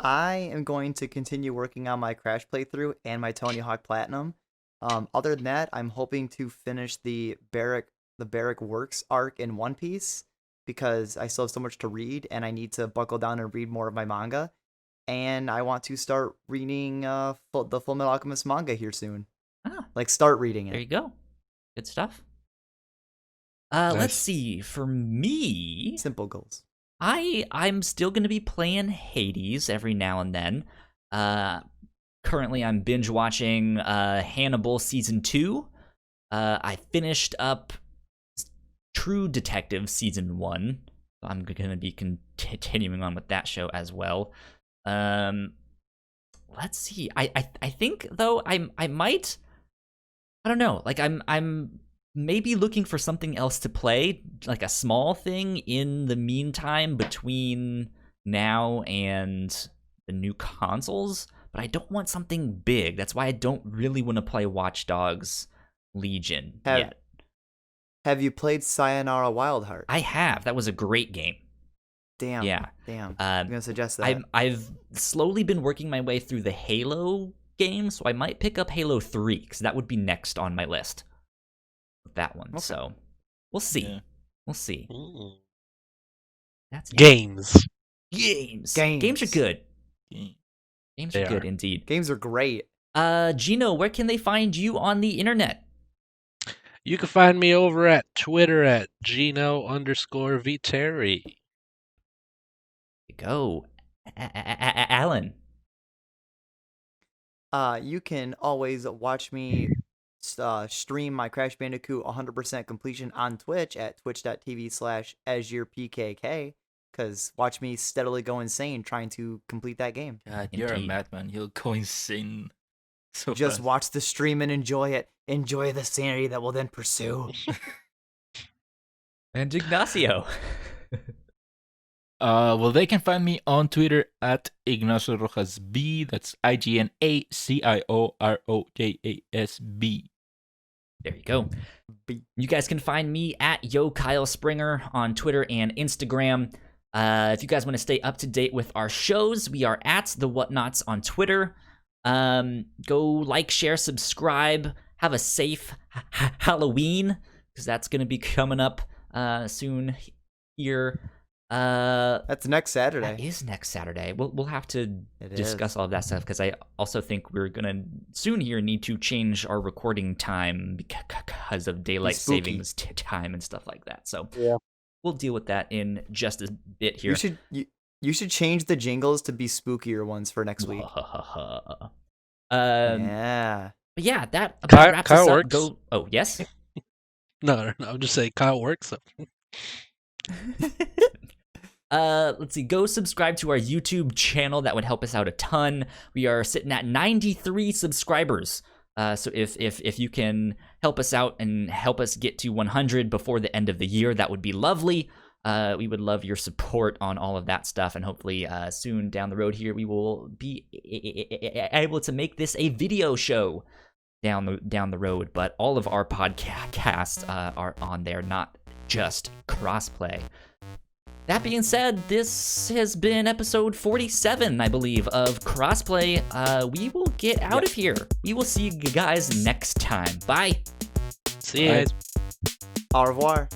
I am going to continue working on my Crash playthrough and my Tony Hawk Platinum. Other than that, I'm hoping to finish the Barrack Works arc in One Piece because I still have so much to read and I need to buckle down and read more of my manga. And I want to start reading the Full Metal Alchemist manga here soon. Like, start reading There you it. go. Good stuff. Nice. Let's see. For me, Simple goals. I'm still going to be playing Hades every now and then. Currently, I'm binge watching Hannibal Season 2. I finished up True Detective Season 1. I'm going to be continuing on with that show as well. Let's see. I think, though, I might... I don't know. Like, I'm maybe looking for something else to play, like a small thing in the meantime between now and the new consoles, but I don't want something big. That's why I don't really want to play Watch Dogs Legion yet. Have you played Sayonara Wild Heart? I have. That was a great game. Damn. Yeah. Damn. I'm going to suggest that. I've slowly been working my way through the Halo game, so I might pick up Halo 3, because that would be next on my list. That one. Okay. So we'll see. Yeah. We'll see. Mm. That's Games. Games are good. Games They are good are. indeed. Games are great. Gino, where can they find you on the internet? You can find me over at Twitter at Gino_Viteri. Go, Alan. You can always watch me stream my Crash Bandicoot 100% completion on Twitch at twitch.tv/AzurePKK, because watch me steadily go insane trying to complete that game. God, you're a Indeed. madman. You'll go insane so Just fast. watch the stream and enjoy it. Enjoy the sanity that will then pursue. And Ignacio. Well, they can find me on Twitter at Ignacio Rojas B. That's IGNACIOROJASB. There you go. You guys can find me at Yo Kyle Springer on Twitter and Instagram. If you guys want to stay up to date with our shows, we are at the Whatnauts on Twitter. Go like, share, subscribe. Have a safe Halloween, because that's going to be coming up soon here. That's next That Saturday. is next Saturday. We'll have to It discuss is. all of that stuff, because I also think we're gonna soon here need to change our recording time because of daylight spooky. savings time and stuff like that. So Yeah. we'll deal with that in just a bit here. You should change the jingles to be spookier ones for next week. Yeah. But yeah, that about Kyle- wraps Kyle us up. works. Go. Oh yes. No, I'm just saying Kyle works. So. Let's see. Go subscribe to our YouTube channel. That would help us out a ton. We are sitting at 93 subscribers. So if you can help us out and help us get to 100 before the end of the year, that would be lovely. We would love your support on all of that stuff, and hopefully soon down the road here we will be able to make this a video show down the road. But all of our podcasts are on there, not just Crossplay. That being said, this has been episode 47, I believe, of Crossplay. We will get out of here. We will see you guys next time. Bye. See you Bye. guys. Au revoir.